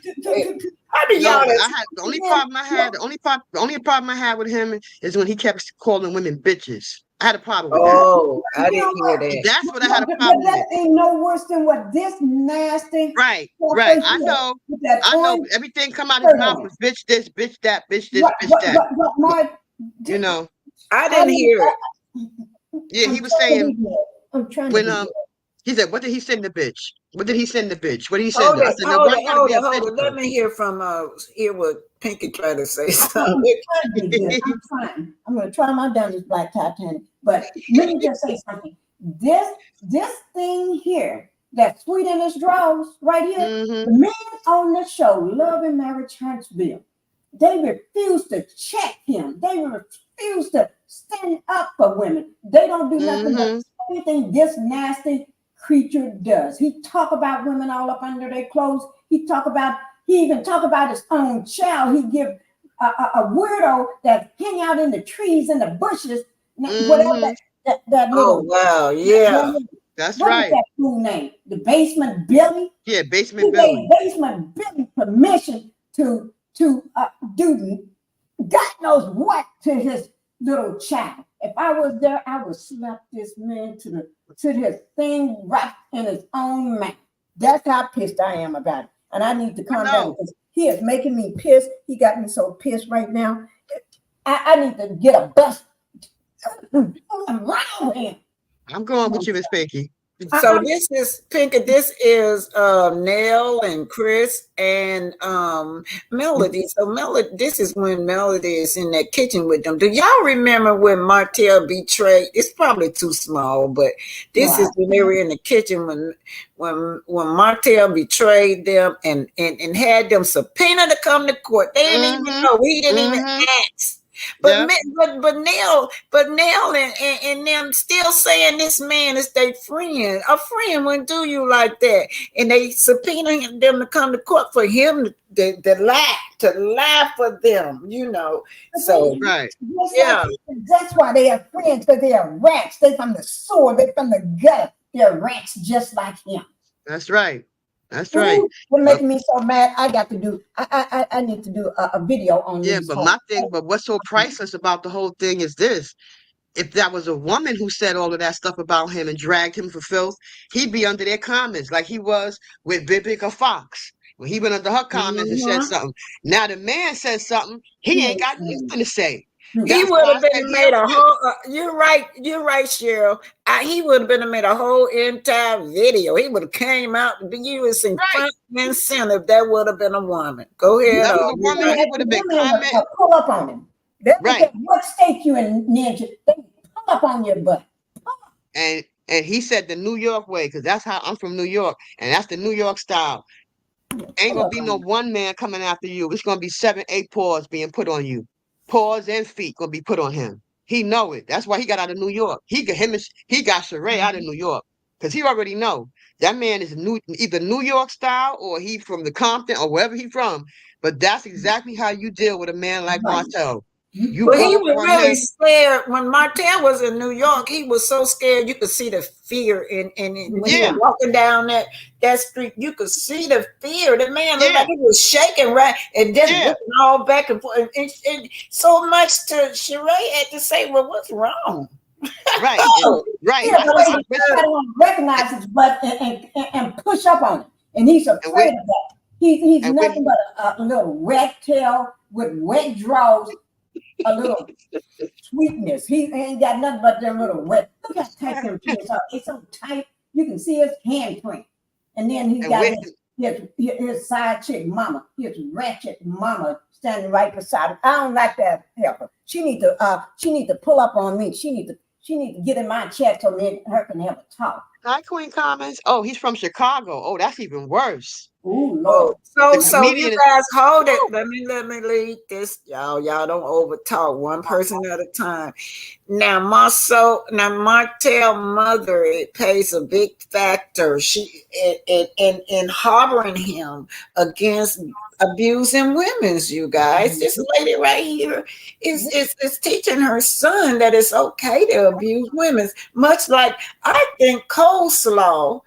How do y'all? The only problem I had with him is when he kept calling women bitches. I had a problem with that. Oh, I didn't hear that. That's what I had a problem But with. that ain't no worse than what this nasty. Right. I know. Everything come out of his mouth was bitch this, bitch that, bitch this, bitch that. You know. I didn't hear it. Yeah, he was saying I'm trying when to he said, what did he send the bitch? What did he send the bitch? What did he send Hold her? I it, said, hold now, it, hold it, hold it. Let me hear from hear what Pinky tried to say something. I'm trying. I'm going to try my damnedest, Black Titanic. But let me just say something. This thing here, that sweet in his drawers right here, the men on the show, Love and Marriage Huntsville, they refuse to check him. They refuse to stand up for women. They don't do nothing but anything this nasty creature does. He talk about women all up under their clothes. He even talk about his own child. He give a weirdo that hang out in the trees and the bushes, whatever that little. Oh wow, yeah, that's what right. Is that fool name? The Basement Billy. Yeah, Basement he Billy. Gave Basement Billy permission to do God knows what to his little child. If I was there, I would slap this man to his thing right in his own mouth. That's how pissed I am about it. And I need to calm down because he is making me pissed. He got me so pissed right now. I need to get a bus around him. I'm going with you, Miss Pinky. So this is Pinky. This is Nell and Chris and Melody. So Melody, this is when Melody is in that kitchen with them. Do y'all remember when Martell betrayed? It's probably too small, but this is when they were in the kitchen when Martell betrayed them and had them subpoena to come to court. They didn't even know. He didn't even ask. But Nell and them still saying this man is their friend. A friend wouldn't do you like that. And they subpoena them to come to court for him to lie for them, you know. So that's why they are friends, because they are rats. They from the sword, they from the gut. They're rats just like him. That's right. That's right. You're making me so mad. I got to do. I need to do a video on this. But what's so priceless about the whole thing is this: if that was a woman who said all of that stuff about him and dragged him for filth, he'd be under their comments like he was with Bibica Fox when he went under her comments and said something. Now the man says something, he ain't got nothing to say. He would have been made a whole. You're right, Cheryl. He would have been made a whole entire video. He would have came out and you was in front and center. If that would have been a woman. Go ahead. That was a woman. He would have been commenting. Pull up on him. Right. What state you in, Ninja? They pull up on your butt. And he said the New York way, because that's how I'm from New York, and that's the New York style. Ain't gonna be no one man coming after you. It's gonna be 7, 8 paws being put on you. Paws and feet gonna be put on him. He know it. That's why he got out of New York. He got Sheree out of New York because he already know that man is either New York style or he from the Compton or wherever he from. But that's exactly how you deal with a man like Martell. He was really scared when Martell was in New York. He was so scared you could see the fear in when he was walking down that street. You could see the fear. The man looked like he was shaking, right, and then looking all back and forth. And so much to Sheree had to say, "Well, what's wrong?" Right, right. I recognize his butt and push up on him, and he's afraid of that. He's nothing but a little rat tail with wet draws. A little sweetness. He ain't got nothing but them little wet. Look how tight them pants are. It's so tight. You can see his handprint. And then he's And got with his side chick mama, his ratchet mama standing right beside him. I don't like that helper. She need to pull up on me. She need to get in my chat so me and her can have a talk. Hi, Queen Commons. Oh, he's from Chicago. Oh, that's even worse. Ooh, Oh, Lord. so you guys hold it. Let me lead this. Y'all don't overtalk one person at a time. Now, Martell mother, it plays a big factor. She in harboring him against abusing women's. You guys, this lady right here is teaching her son that it's okay to abuse women. Much like I think coleslaw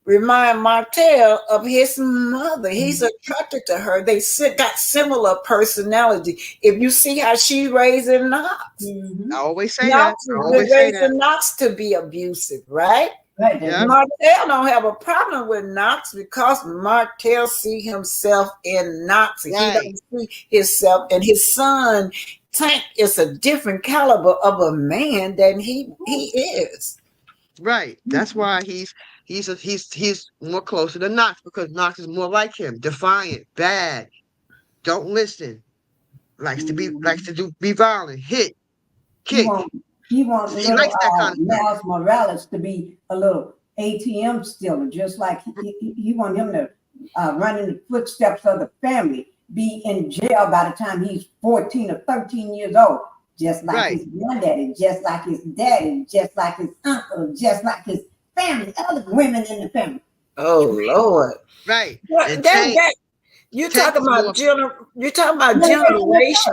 remind Martell of his mother. He's attracted to her. They got similar personality. If you see how she raising Knox, I always say that. I always say that. raising Knox to be abusive, right? Right. Yeah. Martell don't have a problem with Knox because Martell see himself in Knox. Right. He don't see himself, and his son Tank is a different caliber of a man than he is. Right. That's why he's more closer to Knox, because Knox is more like him. Defiant, bad, don't listen, likes to be violent, hit, kick. He wants He likes that kind of stuff. Miles Morales to be a little ATM stealer, just like he want him to run in the footsteps of the family, be in jail by the time he's 14 or 13 years old. Just like his granddaddy, just like his daddy, just like his uncle, just like his family, other women in the family. Oh Lord! Right. You're talking about generations.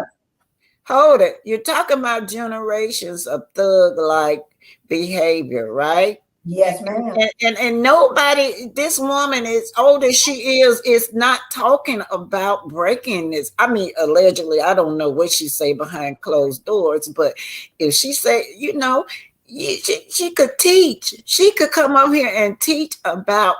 Hold it. You're talking about generations of thug-like behavior, right? Yes, ma'am. And nobody, this woman, as old as she is not talking about breaking this. I mean, allegedly, I don't know what she say behind closed doors, but if she say, she could teach. She could come up here and teach about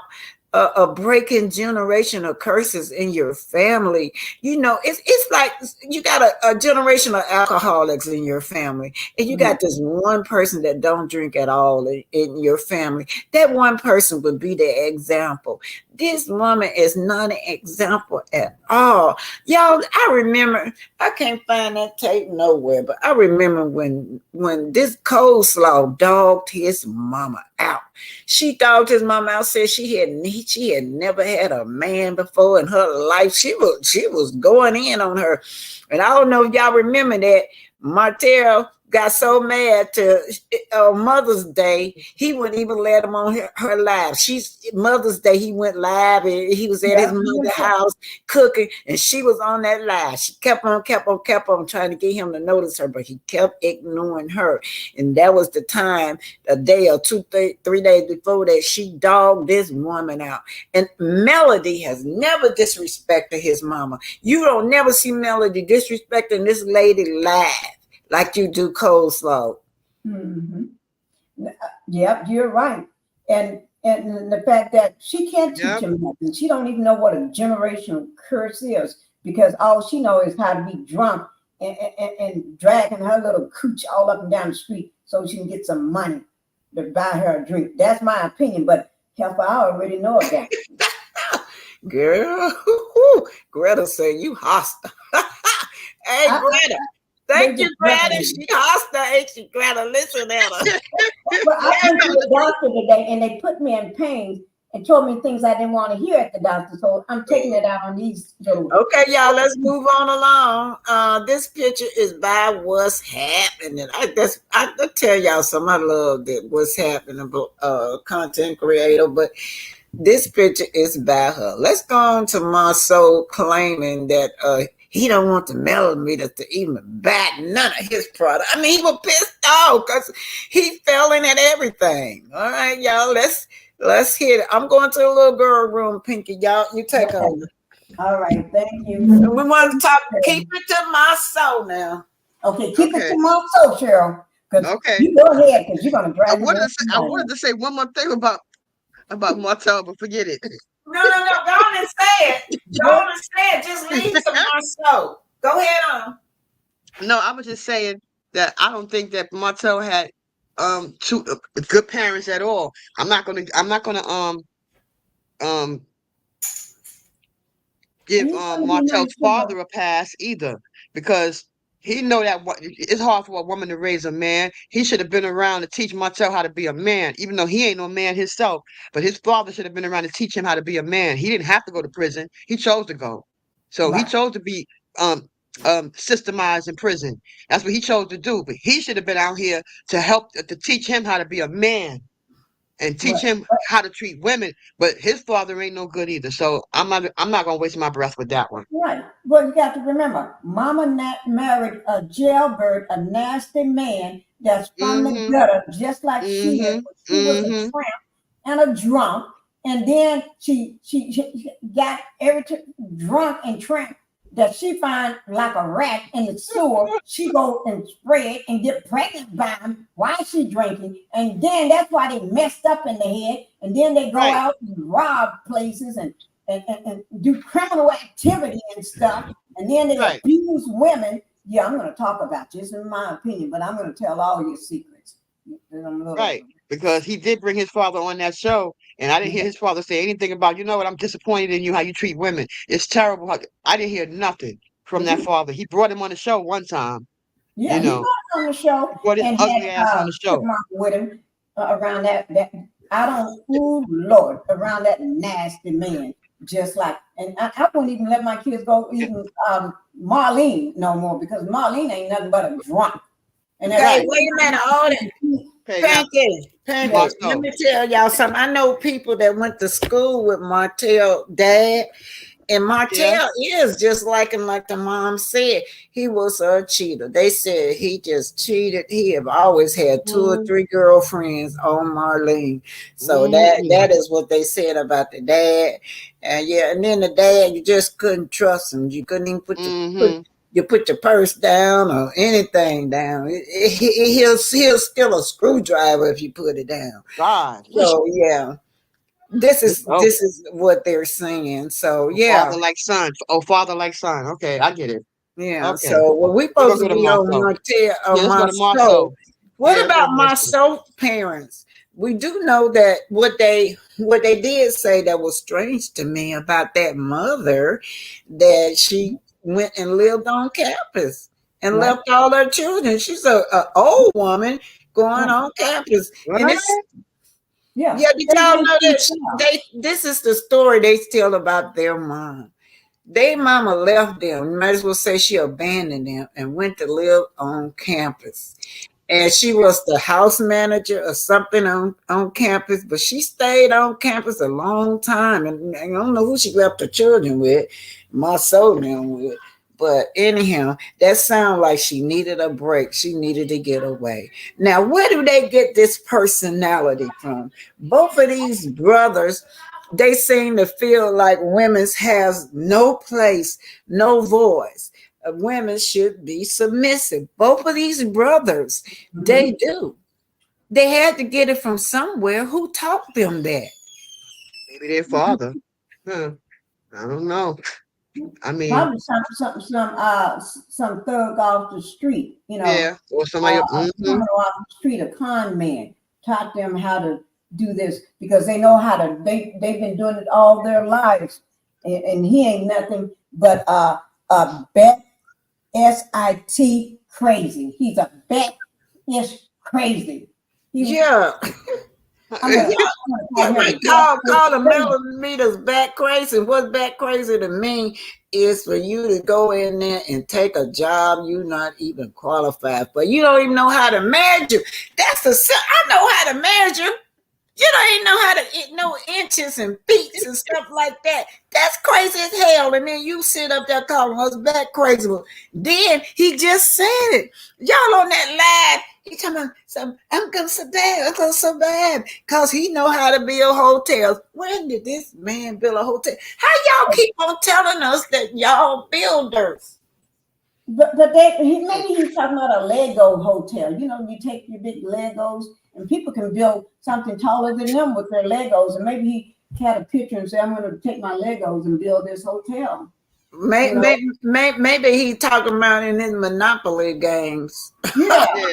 a breaking generational curses in your family. It's like you got a generation of alcoholics in your family, and you got this one person that don't drink at all in your family. That one person would be the example. This woman is not an example at all. Y'all, I remember, I can't find that tape nowhere, but I remember when this coleslaw dogged his mama out. She dogged his mama out, said she had never had a man before in her life. She was going in on her. And I don't know if y'all remember that. Martell got so mad to Mother's Day, he wouldn't even let him on her live. Mother's Day, he went live, and he was at his mother's house cooking, and she was on that live. She kept on trying to get him to notice her, but he kept ignoring her. And that was the time, a day or 3 days before that, she dogged this woman out. And Melody has never disrespected his mama. You don't never see Melody disrespecting this lady live like you do coleslaw. Mm-hmm. Yep, you're right. And the fact that she can't teach him nothing. She don't even know what a generational curse is, because all she knows is how to be drunk and dragging her little cooch all up and down the street so she can get some money to buy her a drink. That's my opinion, but hell, I already know that. Girl, Greta said you hostile. Hey, Greta. Thank you, Greta. She hostile, ain't she, Greta? Listen at her. Well, I went to the doctor today, and they put me in pain and told me things I didn't want to hear at the doctor. So I'm taking it out on these. Okay, y'all, let's move on along. This picture is by What's Happening. I tell y'all something. I love that What's Happening, content creator, but this picture is by her. Let's go on to Marceau claiming that he don't want the millimeter to even back none of his product. I mean, he was pissed off because he failing at everything. All right, y'all, let's hit it. I'm going to the little girl room, Pinky. Y'all, you take over. All right, thank you. We want to talk. Keep it to Marceau now. Okay, keep it to Marceau, Cheryl. Okay. You go ahead, because you're gonna drag me. I wanted to say one more thing about Martell, but forget it. No. Go on and say it. Go on and say it. Just leave to Marceau. Go ahead on. No, I was just saying that I don't think that Martell had two good parents at all. I'm not gonna give Martell's father a pass either, because he know that it's hard for a woman to raise a man. He should have been around to teach Martell how to be a man, even though he ain't no man himself. But his father should have been around to teach him how to be a man. He didn't have to go to prison. He chose to go. So he chose to be systemized in prison. That's what he chose to do. But he should have been out here to help to teach him how to be a man and teach him how to treat women. But his father ain't no good either. So I'm not gonna waste my breath with that one. Right. Well, you got to remember, Mama married a jailbird, a nasty man that's from the gutter, just like she is. She was a tramp and a drunk, and then she got drunk and tramp that she find like a rat in the sewer. She go and spray it and get pregnant by him while she drinking, and then that's why they messed up in the head, and then they go out and rob places and do criminal activity and stuff, and then they abuse women. Yeah, I'm going to talk about this in my opinion, but I'm going to tell all your secrets. Right, because he did bring his father on that show, and I didn't hear his father say anything about, you know what, I'm disappointed in you, how you treat women. It's terrible. I didn't hear nothing from that father. He brought him on the show one time. Yeah, he brought him on the show. He brought his ugly ass on the show. With him around that around that nasty man. Just like, and I wouldn't even let my kids go even Marlene no more, because Marlene ain't nothing but a drunk. And hey, wait a minute, all that. Panky, let me tell y'all something. I know people that went to school with Martell's dad, and Martell is just like him, like the mom said. He was a cheater. They said he just cheated. He have always had 2 or 3 girlfriends on Marlene. So that is what they said about the dad. And then the dad, you just couldn't trust him. You couldn't even put your purse down or anything down. He'll still a screwdriver if you put it down. God. So yeah. This is what they're saying. So yeah. Father like son. Oh, father like son. Okay, I get it. Yeah. Okay. So we supposed to be on Martell. What about Marceau's parents? We do know that what they did say that was strange to me about that mother, that she went and lived on campus and left all her children. She's a old woman going on campus. And it's did y'all know that this is the story they tell about their mom? Their mama left them. You might as well say she abandoned them and went to live on campus. And she was the house manager or something on campus, but she stayed on campus a long time. And I don't know who she left her children with, Marceau them with. But anyhow, that sounded like she needed a break. She needed to get away. Now, where do they get this personality from? Both of these brothers, they seem to feel like women has no place, no voice. Women should be submissive. Both of these brothers, they do. They had to get it from somewhere. Who taught them that? Maybe their father. I don't know. I mean, probably some thug off the street, you know. Yeah, or somebody off the street, a con man taught them how to do this, because they know how to. They've been doing it all their lives, and he ain't nothing but SIT crazy. He's a bet-ish crazy. Call a millimeters back crazy. What's back crazy to me is for you to go in there and take a job you're not even qualified for. You don't even know how to measure. I know how to measure. You don't even know how to know inches and feet and stuff like that. That's crazy as hell. And then you sit up there calling us back crazy. Then he just said it. Y'all on that live. He talking about, I'm going to survive. Because he know how to build hotels. When did this man build a hotel? How y'all keep on telling us that y'all builders? But maybe he's talking about a Lego hotel. You know, you take your big Legos, and people can build something taller than them with their Legos. And maybe he had a picture and say, I'm going to take my Legos and build this hotel. Maybe he talking about in his Monopoly games. I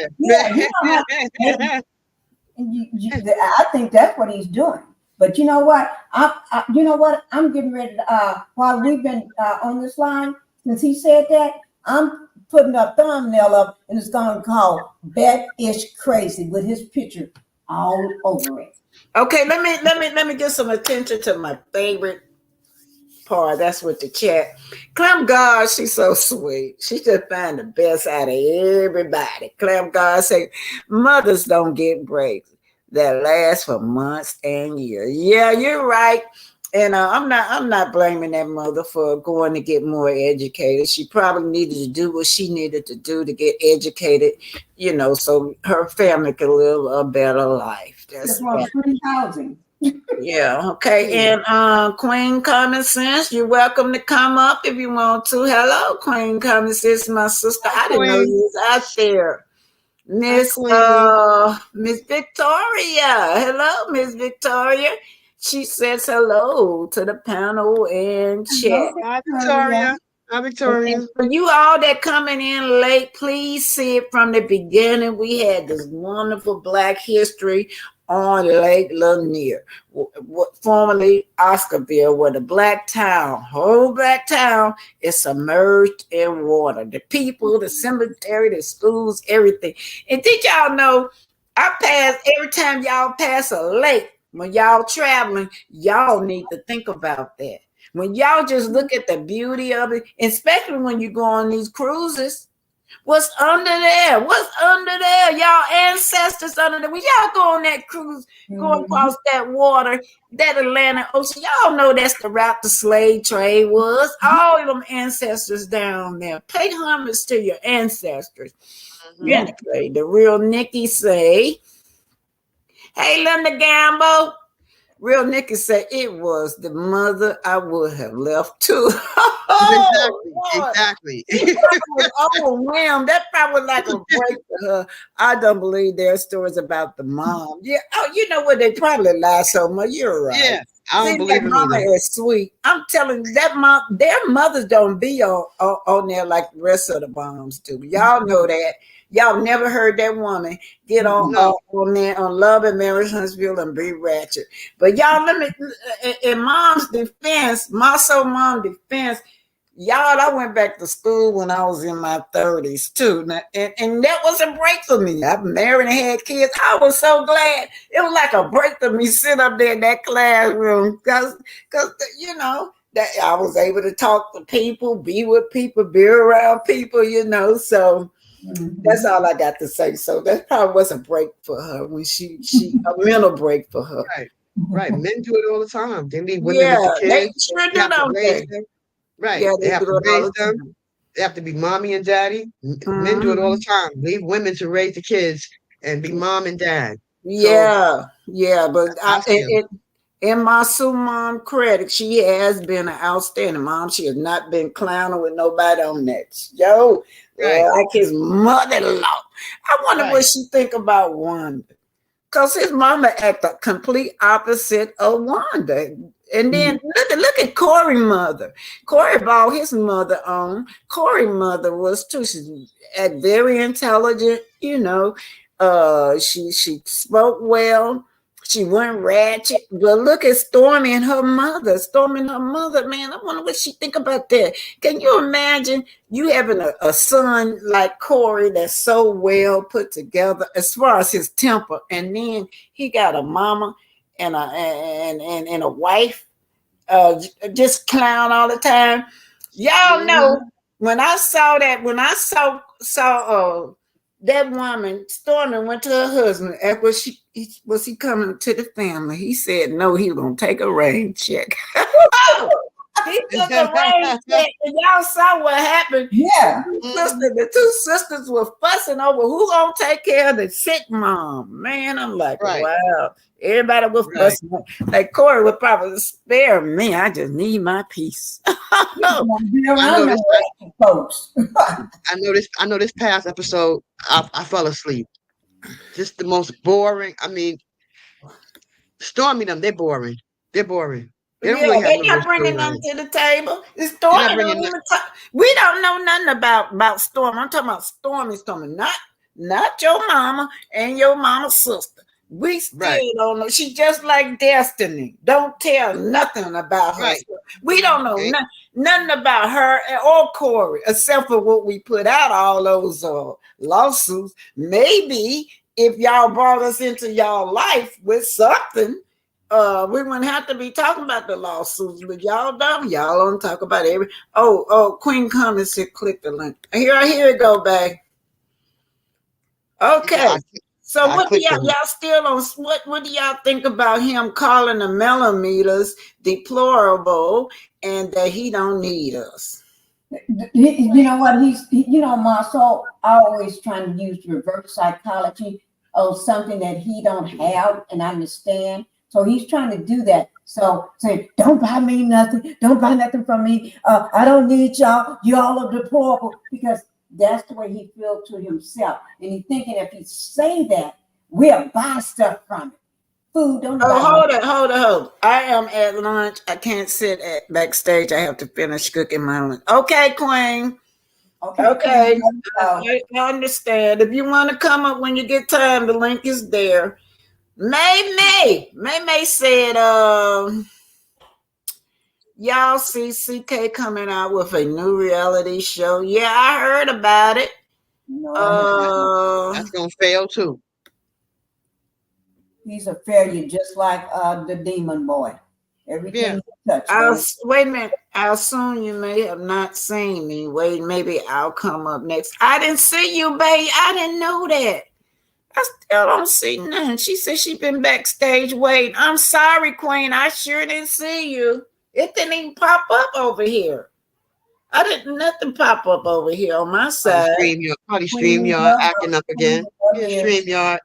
think that's what he's doing. But you know what? You know what? I'm getting ready to, while we've been on this line, since he said that, I'm putting a thumbnail up and it's going to call Bet-ish Crazy with his picture all over it. Okay, let me get some attention to my favorite part. That's with the chat. Clem God, she's so sweet. She just find the best out of everybody. Clem God say, mothers don't get breaks that last for months and years. Yeah, you're right. And I'm not blaming that mother for going to get more educated. She probably needed to do what she needed to do to get educated, so her family could live a better life. That's free housing. Yeah, okay. And Queen Common Sense, you're welcome to come up if you want to. Hello, Queen Common Sense, my sister. I didn't know you was out there. Miss Victoria. Hello, Miss Victoria. She says hello to the panel and chat. Hi, Victoria. Hi, Victoria. And for you all that coming in late, please see it from the beginning. We had this wonderful Black history on Lake Lanier, formerly Oscarville, where the whole black town is submerged in water. The people, the cemetery, the schools, everything. And did y'all know, every time y'all pass a lake, when y'all traveling, y'all need to think about that. When y'all just look at the beauty of it, especially when you go on these cruises, what's under there? What's under there? Y'all ancestors under there. When y'all go on that cruise, going across that water, that Atlantic Ocean, y'all know that's the route the slave trade was. All of them ancestors down there. Pay homage to your ancestors. Anyway, the real Nikki say, hey, Linda Gamble. Real Nikki said it was the mother I would have left too. Exactly. She was overwhelmed. That probably was like a break for her. I don't believe there are stories about the mom. Yeah. Oh, you know what? They probably lie so much. You're right. Yeah. I don't believe that mama is sweet. I'm telling you, their mothers don't be on there like the rest of the moms do. Y'all know that. Y'all never heard that woman get on there on Love and Marriage Huntsville and be ratchet. But y'all, let me, in mom's defense, my soul mom defense, y'all, I went back to school when I was in my 30s too. And that was a break for me. I married and had kids. I was so glad. It was like a break for me sit up there in that classroom because that I was able to talk to people, be with people, be around people, so that's all I got to say. So that probably was a break for her when she a mental break for her. Right. Men do it all the time. They leave women with the kids. They sure do, don't they? Right. Yeah, they have to raise them. They have to be mommy and daddy. Men do it all the time. Leave women to raise the kids and be mom and dad. Yeah, but in my Sue mom credit, she has been an outstanding mom. She has not been clowning with nobody on that. Like his mother-in-law. I wonder what she think about Wanda. Because his mama act the complete opposite of Wanda. And then look at Corey's mother. Corey brought his mother on. Corey's mother was too. She's very intelligent, she spoke well. She went ratchet. But look at Stormy and her mother. Man, I wonder what she think about that. Can you imagine you having a son like Corey that's so well put together as far as his temper, and then he got a mama and a wife just clown all the time. Y'all know when I saw that that woman, Stormy, went to her husband and was he coming to the family? He said no, he was gonna take a rain check. He took a rain check, and y'all saw what happened. Yeah. The two sisters were fussing over who gonna take care of the sick mom. Man, I'm like, wow. Everybody was fussing. Like Corey would probably spare me. I just need my peace. I know this past episode, I fell asleep. Just the most boring. I mean, Stormy them, they're boring. They're boring. They don't really have not bringing them to the table. Stormy, we don't know nothing about Stormy. I'm talking about Stormy, not your mama and your mama's sister. We still Right. don't know. She just like Destiny. Don't tell nothing about her. Right. We don't know Okay. nothing about her or Corey, except for what we put out, all those lawsuits. Maybe if y'all brought us into y'all life with something, we wouldn't have to be talking about the lawsuits, but y'all don't. Y'all don't talk about every. Queen Cummins said, click the link. Here it go, babe. Okay. Yeah, So I what do clicked y'all on it. still on? What do y'all think about him calling the millimeters deplorable and that he don't need us? You know what? Marcel always trying to use reverse psychology of something that he don't have and understand. So he's trying to do that. So saying, don't buy me nothing. Don't buy nothing from me. I don't need y'all. Y'all are deplorable, because that's the way he feels to himself. And he's thinking if he say that, we'll buy stuff from it. Food, don't buy. Hold it. I am at lunch. I can't sit at backstage. I have to finish cooking my lunch. Okay, Queen. Okay. I understand. If you want to come up when you get time, the link is there. May said, y'all see CK coming out with a new reality show. Yeah, I heard about it. That's gonna fail too. He's a failure, just like the demon boy. Everything he touched. Wait a minute. I'll assume you may have not seen me. Wait, maybe I'll come up next. I didn't see you, babe. I didn't know that. I still don't see nothing. She said she been backstage waiting. I'm sorry, Queen. I sure didn't see you. It didn't even pop up over here. I didn't nothing pop up over here on my side. Probably StreamYard acting up again. Yeah, StreamYard.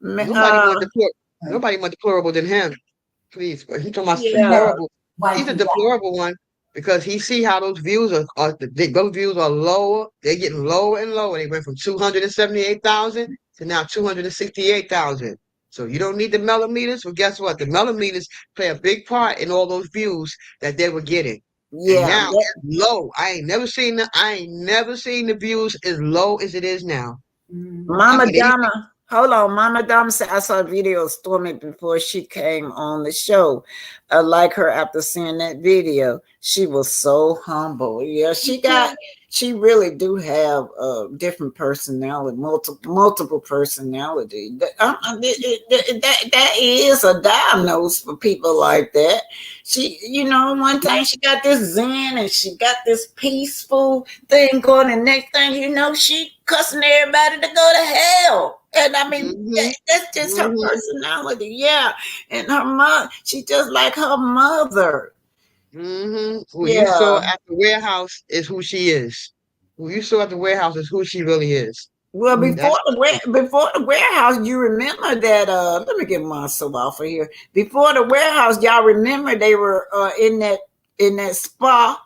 Nobody more deplorable than him. Please, but he's talking about deplorable. He's a deplorable one because he see how those views those views are lower. They're getting lower and lower. They went from 278,000 to now 268,000. So you don't need the millimeters. Well, guess what? The millimeters play a big part in all those views that they were getting. Yeah, and now it's low. I ain't never seen the views as low as it is now. Mama Donna, hold on. Mama Donna said I saw a video of Stormy before she came on the show. I like her after seeing that video. She was so humble. Yeah, she really do have a different personality, multiple personality. That is a diagnosis for people like that. She, one time she got this zen and she got this peaceful thing going, and next thing you know, she cussing everybody to go to hell. And I mean, that's just her personality. Yeah. And her mother, she just like her mother. Who you saw at the warehouse is who she is. Who you saw at the warehouse is who she really is. Well, before the warehouse, you remember that let me get myself off of here. Before the warehouse, y'all remember they were in that spa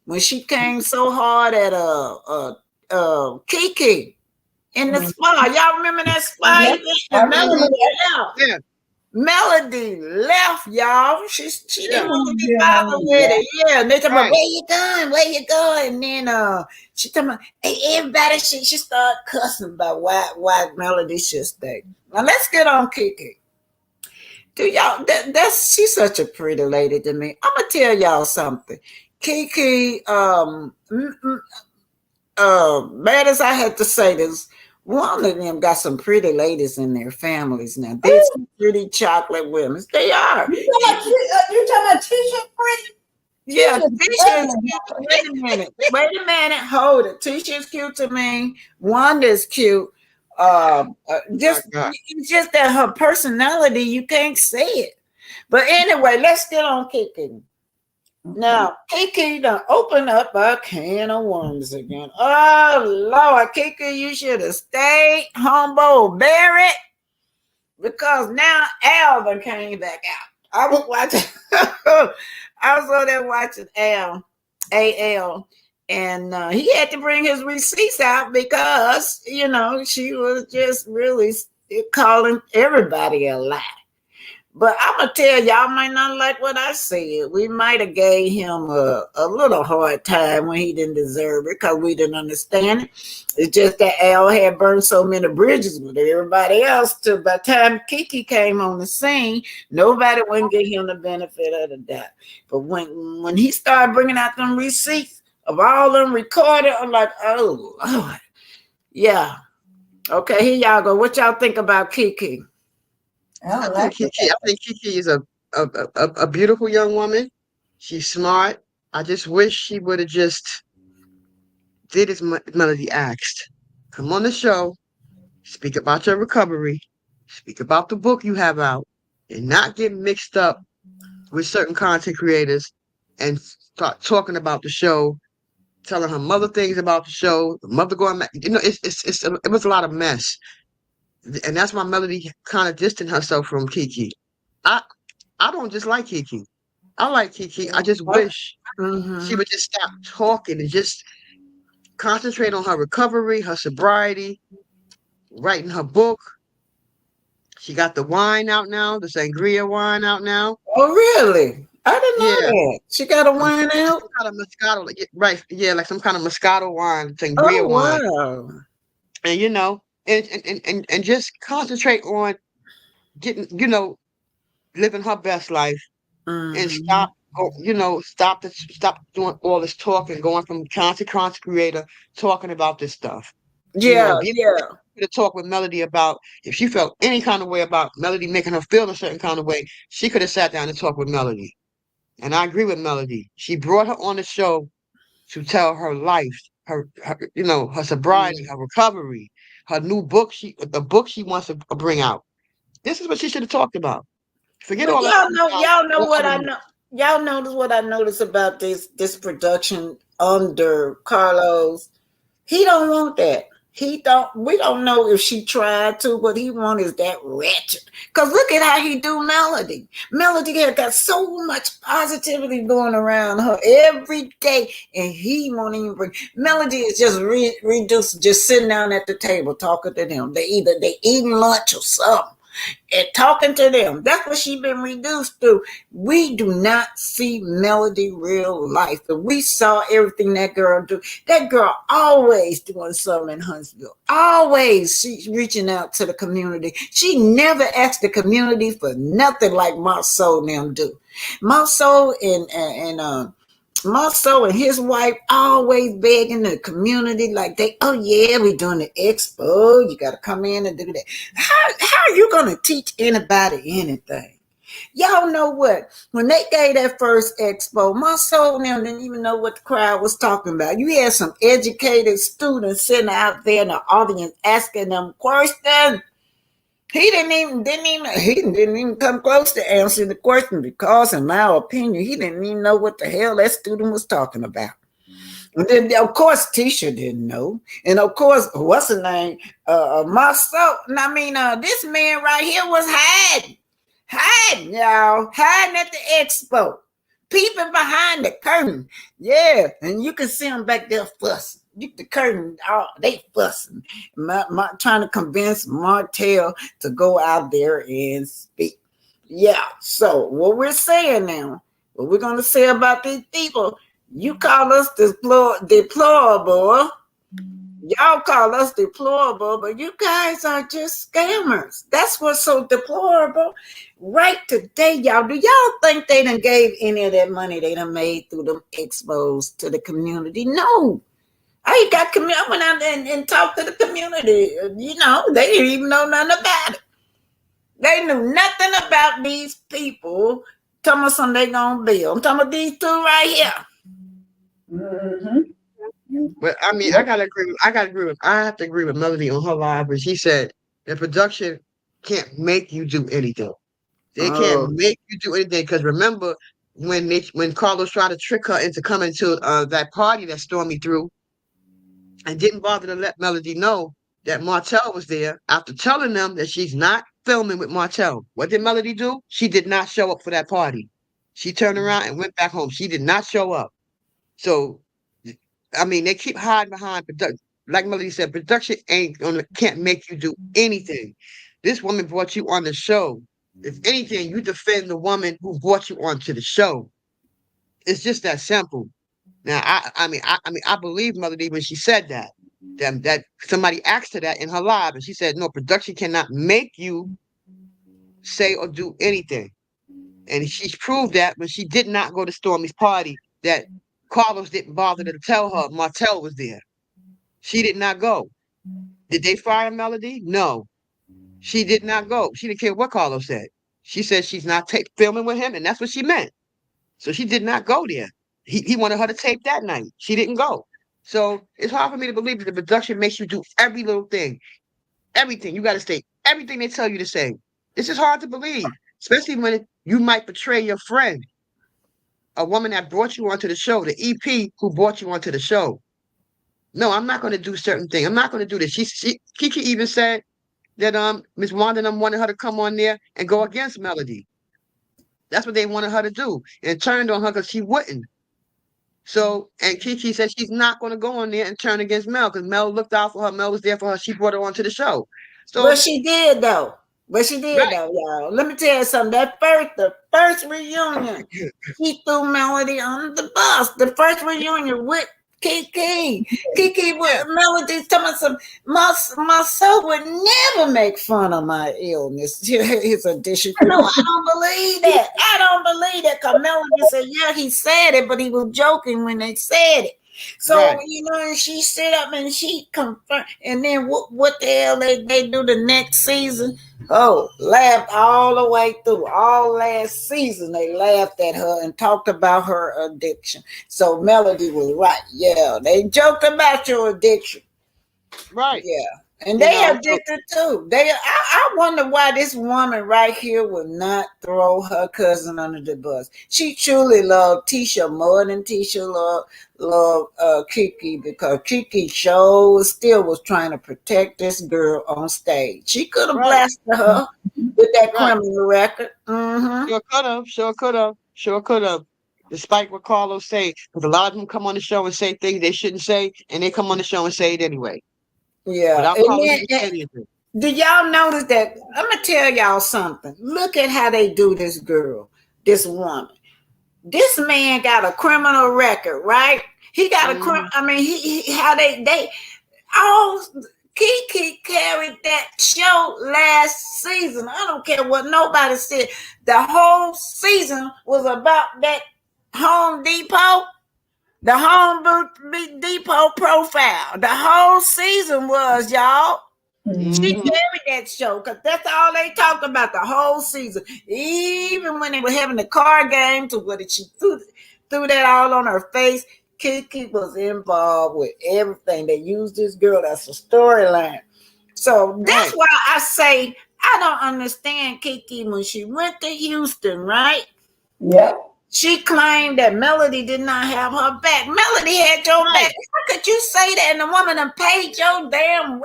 when she came so hard at Kiki in the spa. Y'all remember that spa? Yeah. Melody left, y'all. She didn't want to be bothered with it. Yeah, and they talking about where you going? Where you going? And then she talking about, hey, everybody she started cussing about why Melody should stay. Now let's get on Kiki. Do y'all she's such a pretty lady to me. I'm gonna tell y'all something. Kiki, bad as I had to say this, one of them got some pretty ladies in their families now. They're some pretty chocolate women. They are. You talking about Tisha pretty? Yeah, Tisha is cute. Wait a minute. Hold it. Tisha is cute to me. Wanda's cute. Just that her personality, you can't say it. But anyway, let's get on Kiki. Now, Kiki done open up a can of worms again. Oh, Lord, Kiki, you should have stayed humble, buried, because now Al done came back out. I was watching, I was on there watching Al, and he had to bring his receipts out because, she was just really calling everybody a lie. But I'm gonna tell y'all might not like what I said. We might have gave him a little hard time when he didn't deserve it because we didn't understand it. It's just that Al had burned so many bridges with everybody else. Till by the time Kiki came on the scene, nobody wouldn't give him the benefit of the doubt. But when he started bringing out them receipts of all them recorded, I'm like, oh Lord, yeah. Okay, here y'all go. What y'all think about Kiki? I think Kiki is a beautiful young woman. She's smart. I just wish she would have just did as Melody asked. Come on the show, speak about your recovery, speak about the book you have out, and not get mixed up with certain content creators and start talking about the show, telling her mother things about the show, the mother going back. It was a lot of mess. And that's why Melody kind of distanced herself from Kiki. I don't just like Kiki. I like Kiki. I just wish she would just stop talking and just concentrate on her recovery, her sobriety, writing her book. She got the wine out now, the sangria wine out now. Oh, really? I didn't know that. She got a wine out? Some kind of Moscato, right? Yeah, like some kind of Moscato wine, sangria Oh, wine. wow. And and just concentrate on getting, living her best life and stop doing all this talking, going from content creator talking about this stuff. Yeah, Be yeah. to talk with Melody about if she felt any kind of way about Melody making her feel a certain kind of way, she could have sat down and talked with Melody. And I agree with Melody. She brought her on the show to tell her life, her her sobriety, her recovery, her new book, the book she wants to bring out. This is what she should have talked about. Forget But all that. y'all know what I know. Y'all notice what I noticed about this production under Carlos. He don't want that. We don't know if she tried to, but he want is that wretched. Cause look at how he do Melody. Melody has got so much positivity going around her every day, and he won't even bring. Melody is just reduced, just sitting down at the table talking to them. They eating lunch or something and talking to them. That's what she been reduced to. We do not see Melody real life. But we saw everything that girl do. That girl always doing something in Huntsville. Always she's reaching out to the community. She never asked the community for nothing like Marceau and them do. Marceau Marceau and his wife always begging the community like oh yeah, we doing the expo. You got to come in and do that. How are you going to teach anybody anything? Y'all know what? When they gave that first expo, Marceau and them didn't even know what the crowd was talking about. You had some educated students sitting out there in the audience asking them questions. He didn't even come close to answering the question because, in my opinion, he didn't even know what the hell that student was talking about. And then, of course, Tisha didn't know, and of course, what's her name? Marceau. This man right here was hiding, y'all, hiding at the expo, peeping behind the curtain. Yeah, and you can see him back there fussing. The curtain, they fussing, trying to convince Martell to go out there and speak. Yeah, so what we're saying now, what we're going to say about these people, you call us deplorable. Y'all call us deplorable, but you guys are just scammers. That's what's so deplorable. Right today, y'all, do y'all think they done gave any of that money they done made through them expos to the community? No. I went out and talked to the community. They didn't even know nothing about it. They knew nothing about these people. Tell me something they gonna build. I'm talking about these two right here. But I have to agree with Melody on her live where she said the production can't make you do anything. They can't make you do anything because remember when Carlos tried to trick her into coming to that party that Stormy threw and didn't bother to let Melody know that Martell was there after telling them that she's not filming with Martell. What did Melody do? She did not show up for that party. She turned around and went back home. She did not show up. So, they keep hiding behind production. Like Melody said, production can't make you do anything. This woman brought you on the show If anything, you defend the woman who brought you onto the show. It's just that simple. Now, I believe Melody when she said that somebody asked her that in her live, and she said, "No, production cannot make you say or do anything." And she's proved that when she did not go to Stormy's party, that Carlos didn't bother to tell her Martell was there. She did not go. Did they fire Melody? No, she did not go. She didn't care what Carlos said. She said she's not filming with him, and that's what she meant. So she did not go there. He wanted her to tape that night. She didn't go. So it's hard for me to believe that the production makes you do every little thing. Everything. You got to say everything they tell you to say. This is hard to believe, especially when you might betray your friend, a woman that brought you onto the show, the EP who brought you onto the show. No, I'm not going to do certain things. I'm not going to do this. Kiki even said that Miss Wanda and them wanted her to come on there and go against Melody. That's what they wanted her to do, and turned on her because she wouldn't. So, and Kiki said she's not going to go on there and turn against Mel because Mel looked out for her. Mel was there for her. She brought her onto the show. So, but she did though. Y'all. Let me tell you something. The first reunion, he threw Melody on the bus. The first reunion with Kiki with Melody telling some my soul would never make fun of my illness. His addition. No, I don't believe that. I don't believe that. Because Melody said, yeah, he said it, but he was joking when they said it. So and she stood up and she confirmed. And then what the hell they do the next season? Oh, laughed all the way through. All last season they laughed at her and talked about her addiction. So Melody was right. Yeah, they joked about your addiction. Right. Yeah. And they addicted too. I wonder why this woman right here would not throw her cousin under the bus. She truly loved Tisha more than Tisha loved Kiki, because Kiki still was trying to protect this girl on stage. She could have blasted her with that criminal record. Mm-hmm. Sure could have. Despite what Carlos say, because a lot of them come on the show and say things they shouldn't say, and they come on the show and say it anyway. Yeah. Did y'all notice that? I'm gonna tell y'all something. Look at how they do this girl, this woman. This man got a criminal record, right? He got a criminal. I mean, Kiki carried that show last season. I don't care what nobody said. The whole season was about that Home Depot. The Home Depot profile. The whole season was, y'all. She carried that show because that's all they talked about the whole season. Even when they were having the car game, she threw that all on her face. Kiki was involved with everything. They used this girl as a storyline. So that's why I say I don't understand Kiki when she went to Houston, right? Yeah. She claimed that Melody did not have her back. Melody had your back. How could you say that? And the woman done paid your damn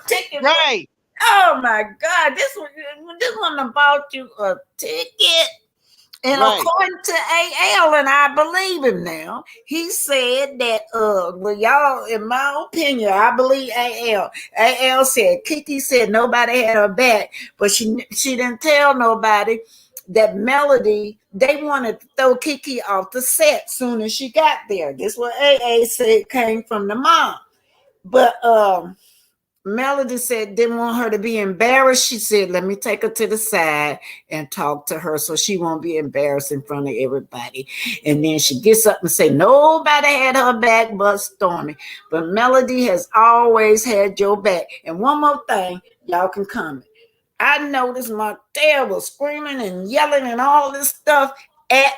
ticket. Right. Oh my God. This woman bought you a ticket. And according to AL, and I believe him now, he said that, well, y'all, in my opinion, I believe AL. AL said, Kiki said nobody had her back, but she didn't tell nobody that Melody, they wanted to throw Kiki off the set soon as she got there. This what AA said came from the mom. But Melody said didn't want her to be embarrassed. She said, let me take her to the side and talk to her so she won't be embarrassed in front of everybody. And then she gets up and say, nobody had her back but Stormy. But Melody has always had your back. And one more thing, y'all can comment. I noticed Martell was screaming and yelling and all this stuff at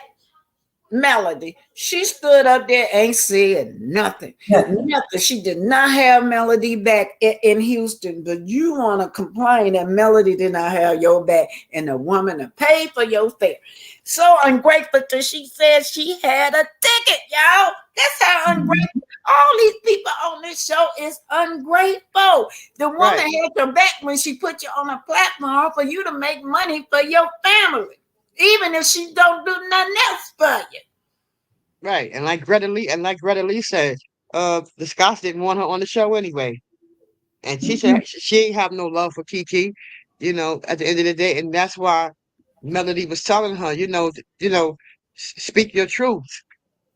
Melody. She stood up there, ain't said nothing. Nothing. She did not have Melody back in Houston, but you want to complain that Melody did not have your back and the woman to pay for your fare. So ungrateful till she said she had a ticket, y'all. That's how ungrateful. All these people on this show is ungrateful. The woman had your back when she put you on a platform for you to make money for your family, even if she don't do nothing else for you. Right. And like Greta Lee said, the Scots didn't want her on the show anyway. And she said she ain't have no love for Kiki, at the end of the day. And that's why Melody was telling her, speak your truth,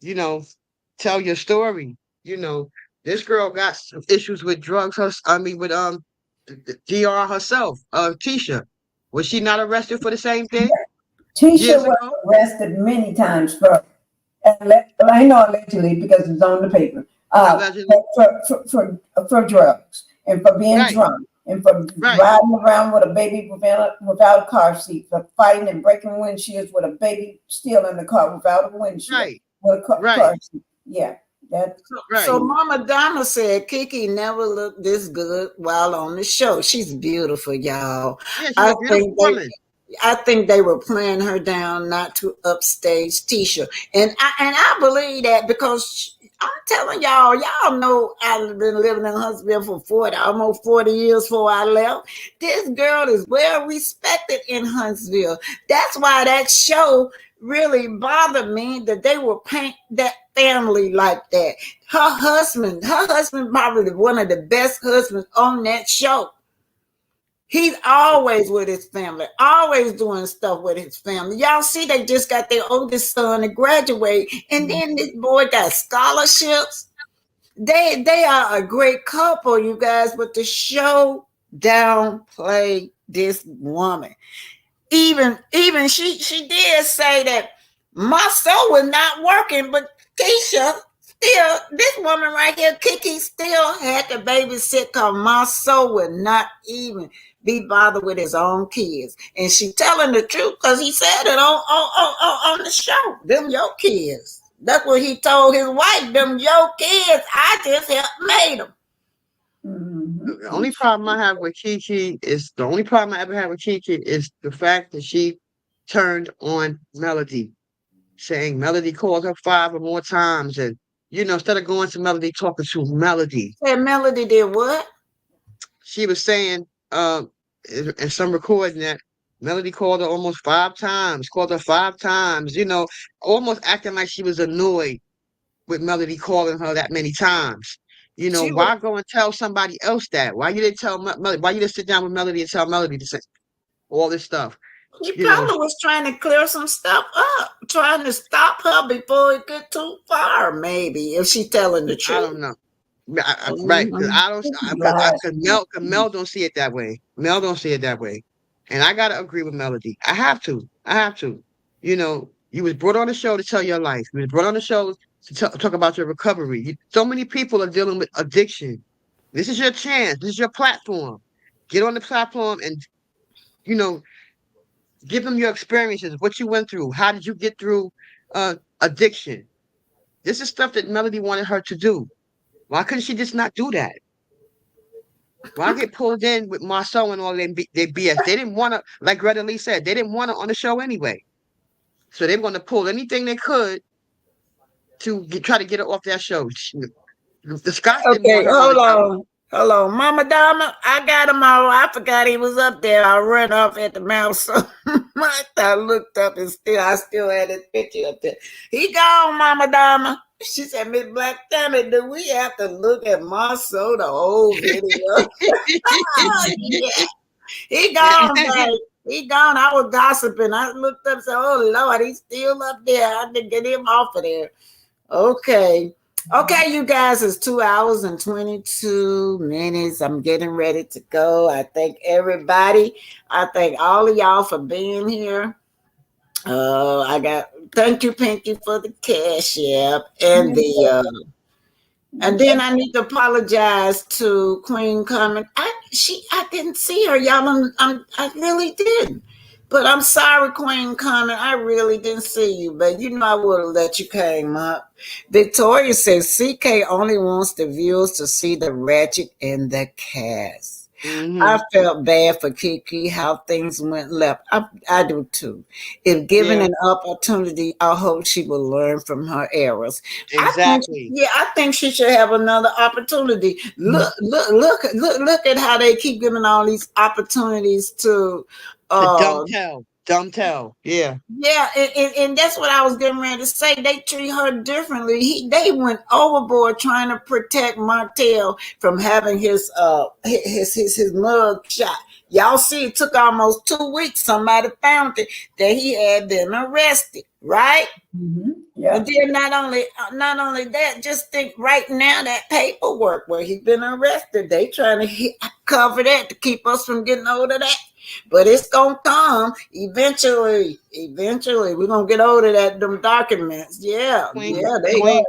you know, tell your story. This girl got some issues with drugs. With DR herself, Tisha. Was she not arrested for the same thing? Tisha was arrested many times for, I know allegedly because it's on the paper, for drugs and for being drunk and for riding around with a baby without a car seat, for fighting and breaking windshields with a baby still in the car without a windshield. With a car seat. Yeah. So Mama Donna said Kiki never looked this good while on the show. She's beautiful, y'all. Yeah, she's a beautiful woman. I think they were playing her down not to upstage Tisha. And I believe that because I'm telling y'all know I've been living in Huntsville for almost 40 years before I left. This girl is well respected in Huntsville. That's why that show really bothered me, that they were paint that family like that. Her husband probably one of the best husbands on that show. He's always with his family, always doing stuff with his family. Y'all see, they just got their oldest son to graduate, and then this boy got scholarships. They are a great couple, you guys, but the show downplayed this woman. Even she did say that my soul was not working, but Keisha still, this woman right here, Kiki, still had to babysit because my soul would not even be bothered with his own kids. And she telling the truth because he said it on the show. Them your kids. That's what he told his wife. Them your kids. I just helped made them. The only problem I have with Kiki is the fact that she turned on Melody, saying Melody called her 5 or more times, and instead of going to Melody, talking to Melody. And Melody did what? She was saying, in some recording, that Melody called her almost 5 times, almost acting like she was annoyed with Melody calling her that many times. Why go and tell somebody else that? Why you didn't tell Melody? Why you didn't sit down with Melody and tell Melody to say all this stuff? She probably was trying to clear some stuff up, trying to stop her before it get too far, maybe, if she's telling the truth. I don't know. Right, because Mel don't see it that way. Mel don't see it that way. And I got to agree with Melody. I have to. You was brought on the show to tell your life. You was brought on the show to talk about your recovery. So many people are dealing with addiction. This is your chance. This is your platform. Get on the platform and, give them your experiences, what you went through. How did you get through addiction? This is stuff that Melody wanted her to do. Why couldn't she just not do that? Why get pulled in with Marceau and all their BS? They didn't want to, like Greta Lee said, they didn't want her on the show anyway. So they were going to pull anything they could to try to get her off that show. The Scots didn't want her on the show. Hold on, Mama Dama, I got him all. I forgot he was up there. I ran off at the mouth, so I looked up and I still had his picture up there. He gone, Mama Dama. She said, Miss Black, damn it, do we have to look at Marceau, the whole video? Yeah. He gone, babe. He gone. I was gossiping. I looked up and said, oh, Lord, he's still up there. I had to get him off of there. Okay, you guys, it's 2 hours and 22 minutes. I'm getting ready to go. I thank everybody. I thank all of y'all for being here. Thank you, Pinky, for the cash app and and then I need to apologize to Queen Carmen. I didn't see her, y'all. I really didn't. But I'm sorry, Queen Carmen. I really didn't see you, but I would have let you came up. Victoria says CK only wants the viewers to see the ratchet in the cast. Mm-hmm. I felt bad for Kiki, how things went left. I do too. If given an opportunity, I hope she will learn from her errors. Exactly. I think she should have another opportunity. Look at how they keep giving all these opportunities to don't tell. Dumb tell. Yeah. Yeah, and that's what I was getting ready to say. They treat her differently. They went overboard trying to protect Martell from having his mug shot. Y'all see, it took almost 2 weeks. Somebody found it that he had been arrested, right? Mm-hmm. Yeah. And then not only that, just think right now that paperwork where he's been arrested, they trying to cover that to keep us from getting hold of that. But it's gonna come eventually. Eventually, we're gonna get hold of that. Them documents, yeah, Queen, yeah. Queen,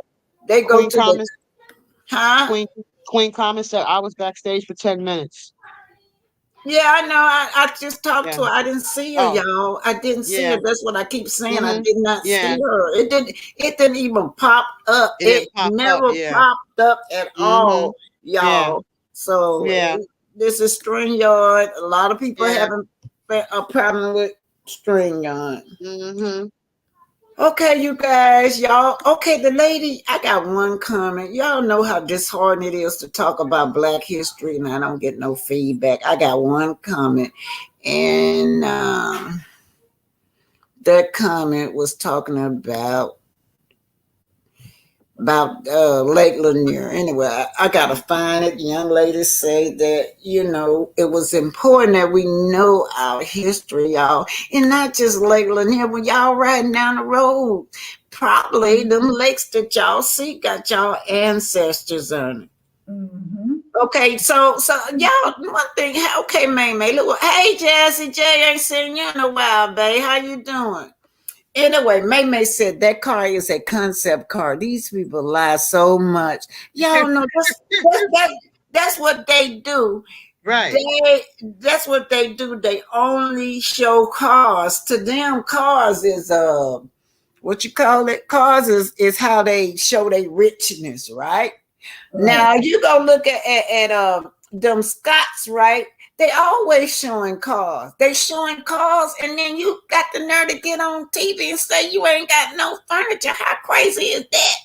They go Queen to the Queen Queen Common said I was backstage for 10 minutes. Yeah, I know. I just talked to her. Yeah. I didn't see her, Oh, y'all. I didn't see yeah. her. That's what I keep saying. I Mm-hmm. did not see Yeah. her. It didn't even pop up. It It didn't pop up, never yeah. popped up at all, Yeah. y'all. So Yeah. this is StreamYard. A lot of people Yeah. having a problem with StreamYard. Mm-hmm. Okay, you guys, y'all. Okay, the lady, I got one comment. Y'all know how disheartening it is to talk about Black history and I don't get no feedback. I got one comment. And that comment was talking about Lake Lanier. Anyway, I gotta find it. The young lady say that, it was important that we know our history, y'all, and not just Lake Lanier. When y'all riding down the road, probably them lakes that y'all see got y'all ancestors on it. Mm-hmm. Okay, so y'all, one thing. Okay, May, look, hey Jazzy J, ain't seen you in a while, babe. How you doing? Anyway, May said that car is a concept car. These people lie so much. Y'all know that's what they do. Right. That's what they do. They only show cars. To them, cars is what you call it? Cars is how they show their richness, right? Now you go look at them Scots, right? They always showing cars. They showing cars, and then you got the nerve to get on TV and say you ain't got no furniture. How crazy is that?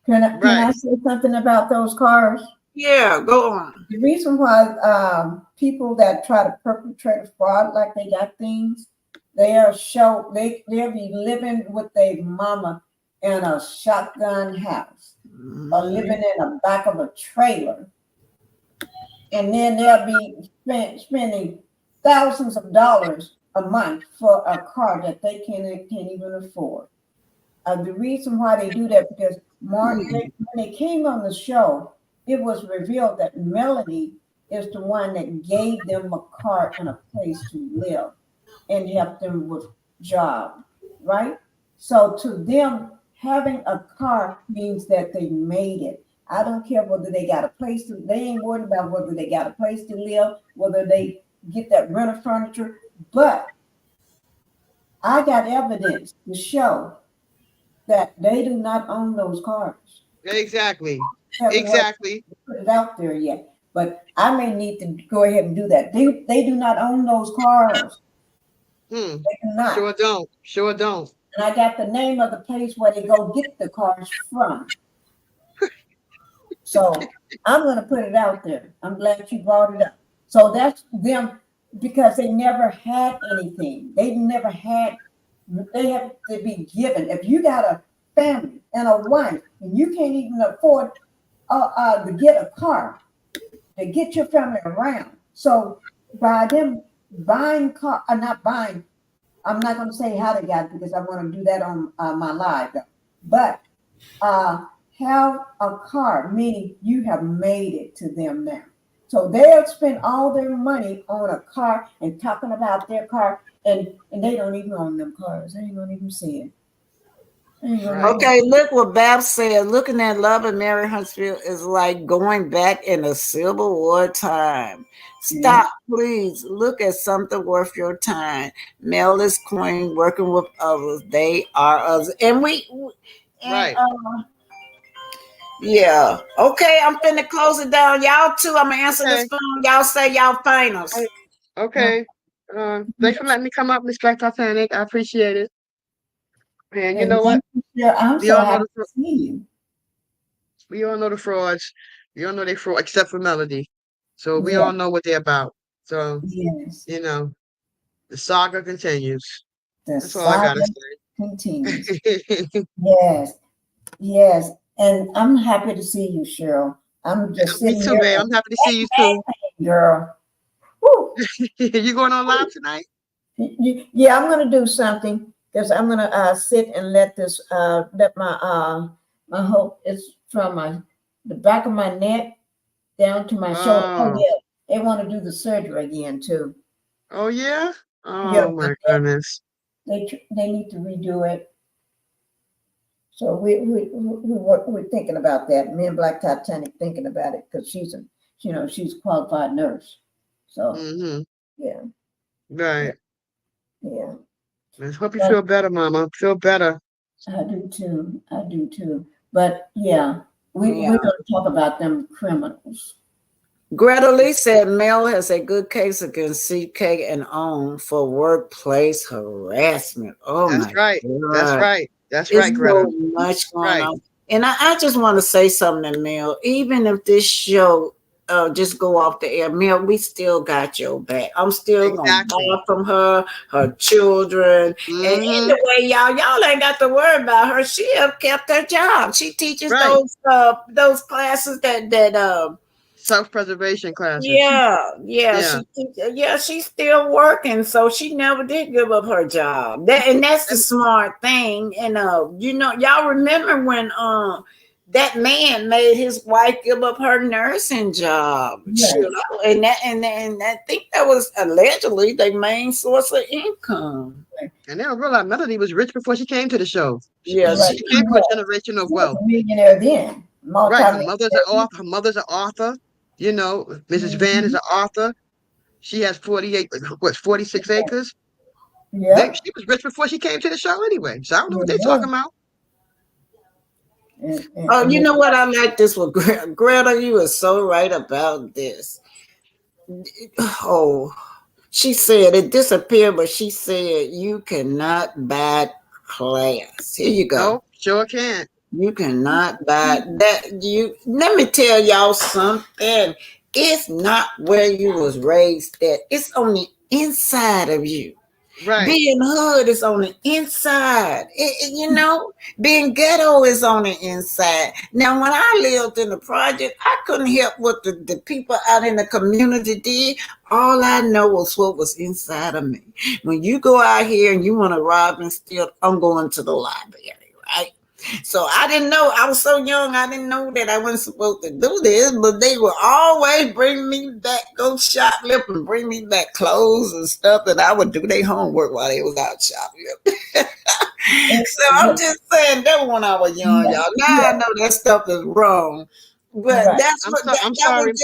Can I say something about those cars? Yeah, go on. The reason why people that try to perpetrate a fraud like they got things, they'll be living with their mama in a shotgun house or living in the back of a trailer. And then they'll be spending thousands of dollars a month for a car that they can't even afford. The reason why they do that, because when they came on the show, it was revealed that Melanie is the one that gave them a car and a place to live and helped them with job, right? So to them, having a car means that they made it. I don't care whether they got a place to, they ain't worried about whether they got a place to live, whether they get that rental furniture. But I got evidence to show that they do not own those cars. Exactly. Put it out there yet. But I may need to go ahead and do that. They do not own those cars. They do not. Sure don't. And I got the name of the place where they go get the cars from. So I'm going to put it out there. I'm glad you brought it up. So that's them, because they never had anything. They have to be given. If you got a family and a wife and you can't even afford to get a car to get your family around. So by them buying not buying, I'm not going to say how they got it because I want to do that on my live. But have a car, meaning you have made it to them now. So they'll spend all their money on a car and talking about their car, and they don't even own them cars. They ain't gonna even see it. Okay, look what Babs said. Looking at Love and Mary Huntsville is like going back in a Civil War time. Stop, please. Look at something worth your time. Mel is queen, working with others. They are others. And yeah. Okay, I'm finna close it down. Y'all too. I'm gonna answer this phone. Y'all say y'all finals. Okay. Thanks for letting me come up, Miss Black Titanic. I appreciate it. And you know what? I'm so happy to see you. We all know the frauds. We all know they fraud, except for Melody. So we all know what they're about. So, The saga continues. The That's all I gotta saga continues. Yes, yes. And I'm happy to see you, Cheryl. I'm just Me sitting too, here. babe. I'm happy to see you too. Girl. Woo. You going on live tonight? Yeah, I'm gonna do something because I'm gonna sit and let this let my whole it's from the back of my neck down to my shoulder. Oh yeah, they want to do the surgery again too. Oh yeah. Oh Yeah, my goodness. They need to redo it. So we're thinking about that. Me and Black Titanic thinking about it because she's a qualified nurse. So yeah. Right. Yeah. I hope you feel better, Mama. Feel better. I do too. I do too. But yeah, we're going to talk about them criminals. Greta Lee said Mel has a good case against CK and OWN for workplace harassment. Oh That's my right. God. That's right. That's There's right, Greta. so much going on. And I just want to say something to Mel. Even if this show just go off the air, Mel, we still got your back. I'm still going to buy from her children. And anyway, y'all ain't got to worry about her. She have kept her job. She teaches those classes that self-preservation classes. She's still working, so she never did give up her job. That's the smart thing. And y'all remember when that man made his wife give up her nursing job. And I think that was allegedly their main source of income. And they don't realize Melody was rich before she came to the show. She came from a generation of wealth. A millionaire then. Right. Her mother's an author. You know, Mrs. Van is an author. She has 46 acres. Yeah. She was rich before she came to the show anyway. So I don't know what they're talking about. Oh, you know what? I like this one. Greta, you are so right about this. Oh, she said it disappeared, but she said you cannot buy class. Here you go. No, sure can't. You cannot buy that. Let me tell y'all something. It's not where you was raised at. It's on the inside of you. Right. Being hood is on the inside. Being ghetto is on the inside. Now, when I lived in the project, I couldn't help what the people out in the community did. All I know was what was inside of me. When you go out here and you want to rob and steal, I'm going to the library, right? So I didn't know. I was so young. I didn't know that I wasn't supposed to do this, but they would always bring me back, go shoplift and bring me back clothes and stuff that I would do their homework while they was out shoplifting. So I'm just saying that when I was young, y'all. Now I know that stuff is wrong, but that's what I'm sorry.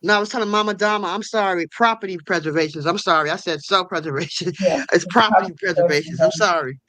No, I was telling Mama Dama, I'm sorry, property preservations. I'm sorry. I said self-preservation. It's property preservations. I'm sorry.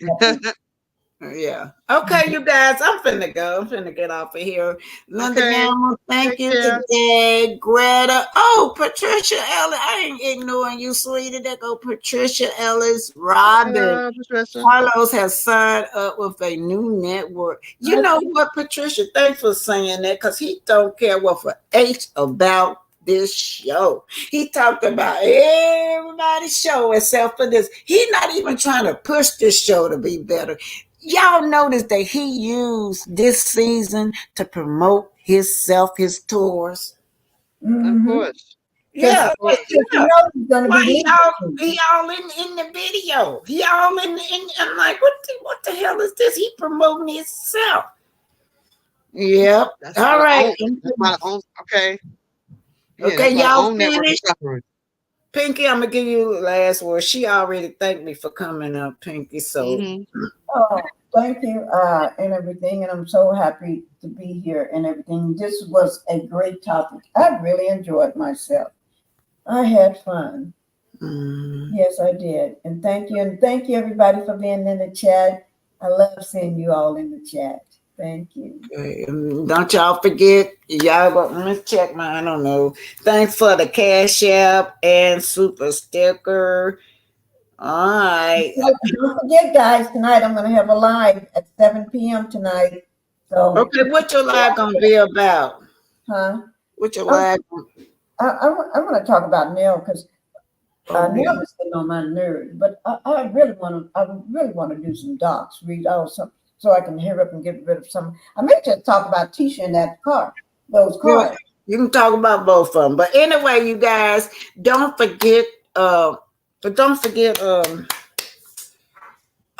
Yeah. Okay, you guys, I'm finna go. I'm finna get off of here. Linda, thank you today. Greta. Oh, Patricia Ellis. I ain't ignoring you, sweetie. There go Patricia Ellis. Robin. Carlos has signed up with a new network. You know what, Patricia? Thanks for saying that because he don't care what for H about this show. He talked about everybody's show except for this. He's not even trying to push this show to be better. Y'all notice that he used this season to promote himself, his tours. Of course. Yeah. Why he all in the video. He all in I'm like, what the hell is this? He promoting himself. Yep. All right. Okay. Okay, y'all finished? Pinky, I'm gonna give you the last word. She already thanked me for coming up, Pinky. So oh, thank you and everything. And I'm so happy to be here and everything. This was a great topic. I really enjoyed myself. I had fun. Yes, I did. And thank you. And thank you everybody for being in the chat. I love seeing you all in the chat. Thank you. Okay. Don't y'all forget, y'all go, let me check mine. I don't know. Thanks for the Cash App and Super Sticker. All right. Don't forget, guys, tonight I'm going to have a live at 7 p.m. tonight. So okay, what your live going to be about? Huh? What your live? I'm going to talk about Nell because I know it's getting on my nerves, but I really want to do some docs, read all some, so I can hear up and get rid of some. I may just talk about Tisha in that car, those cars. You can talk about both of them, but anyway, you guys, don't forget,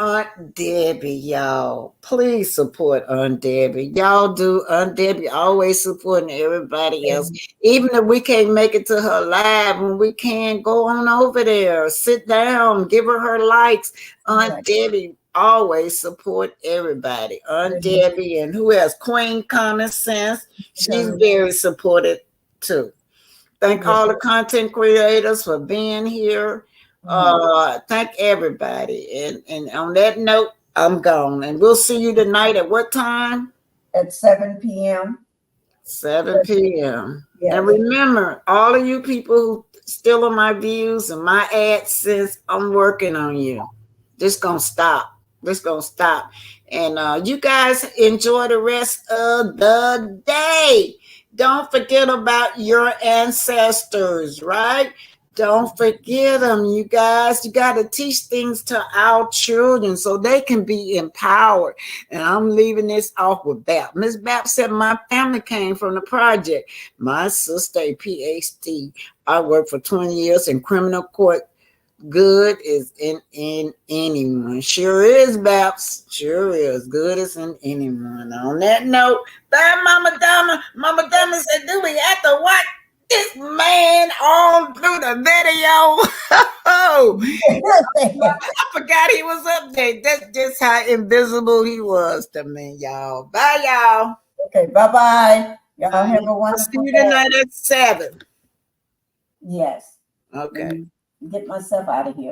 Aunt Debbie, y'all. Please support Aunt Debbie. Y'all do. Aunt Debbie always supporting everybody else. Even if we can't make it to her live, when we can, go on over there, sit down, give her likes. Aunt Debbie always support everybody. Aunt Debbie and who else? Queen Common Sense. She's very supportive too. Thank all the content creators for being here. Thank everybody. And on that note, I'm gone. And we'll see you tonight at what time? At 7 p.m. 7 p.m. Yes. And remember, all of you people who still on my views and my AdSense, I'm working on you. This gonna stop. This gonna stop. And you guys enjoy the rest of the day. Don't forget about your ancestors, right? Don't forget them, you guys. You got to teach things to our children so they can be empowered. And I'm leaving this off with Bap. Miss Bap said my family came from the project. My sister, a PhD. I worked for 20 years in criminal court. Good is in anyone. Sure is, Baps. Sure is. Good is in anyone. On that note, bye, Mama Dama. Mama Dama said, do we have to watch this man all through the video? I forgot he was up there. That's just how invisible he was to me, y'all. Bye, y'all. Okay, bye-bye. Y'all have a wonderful See you tonight at 7. Yes. Okay. Get myself out of here.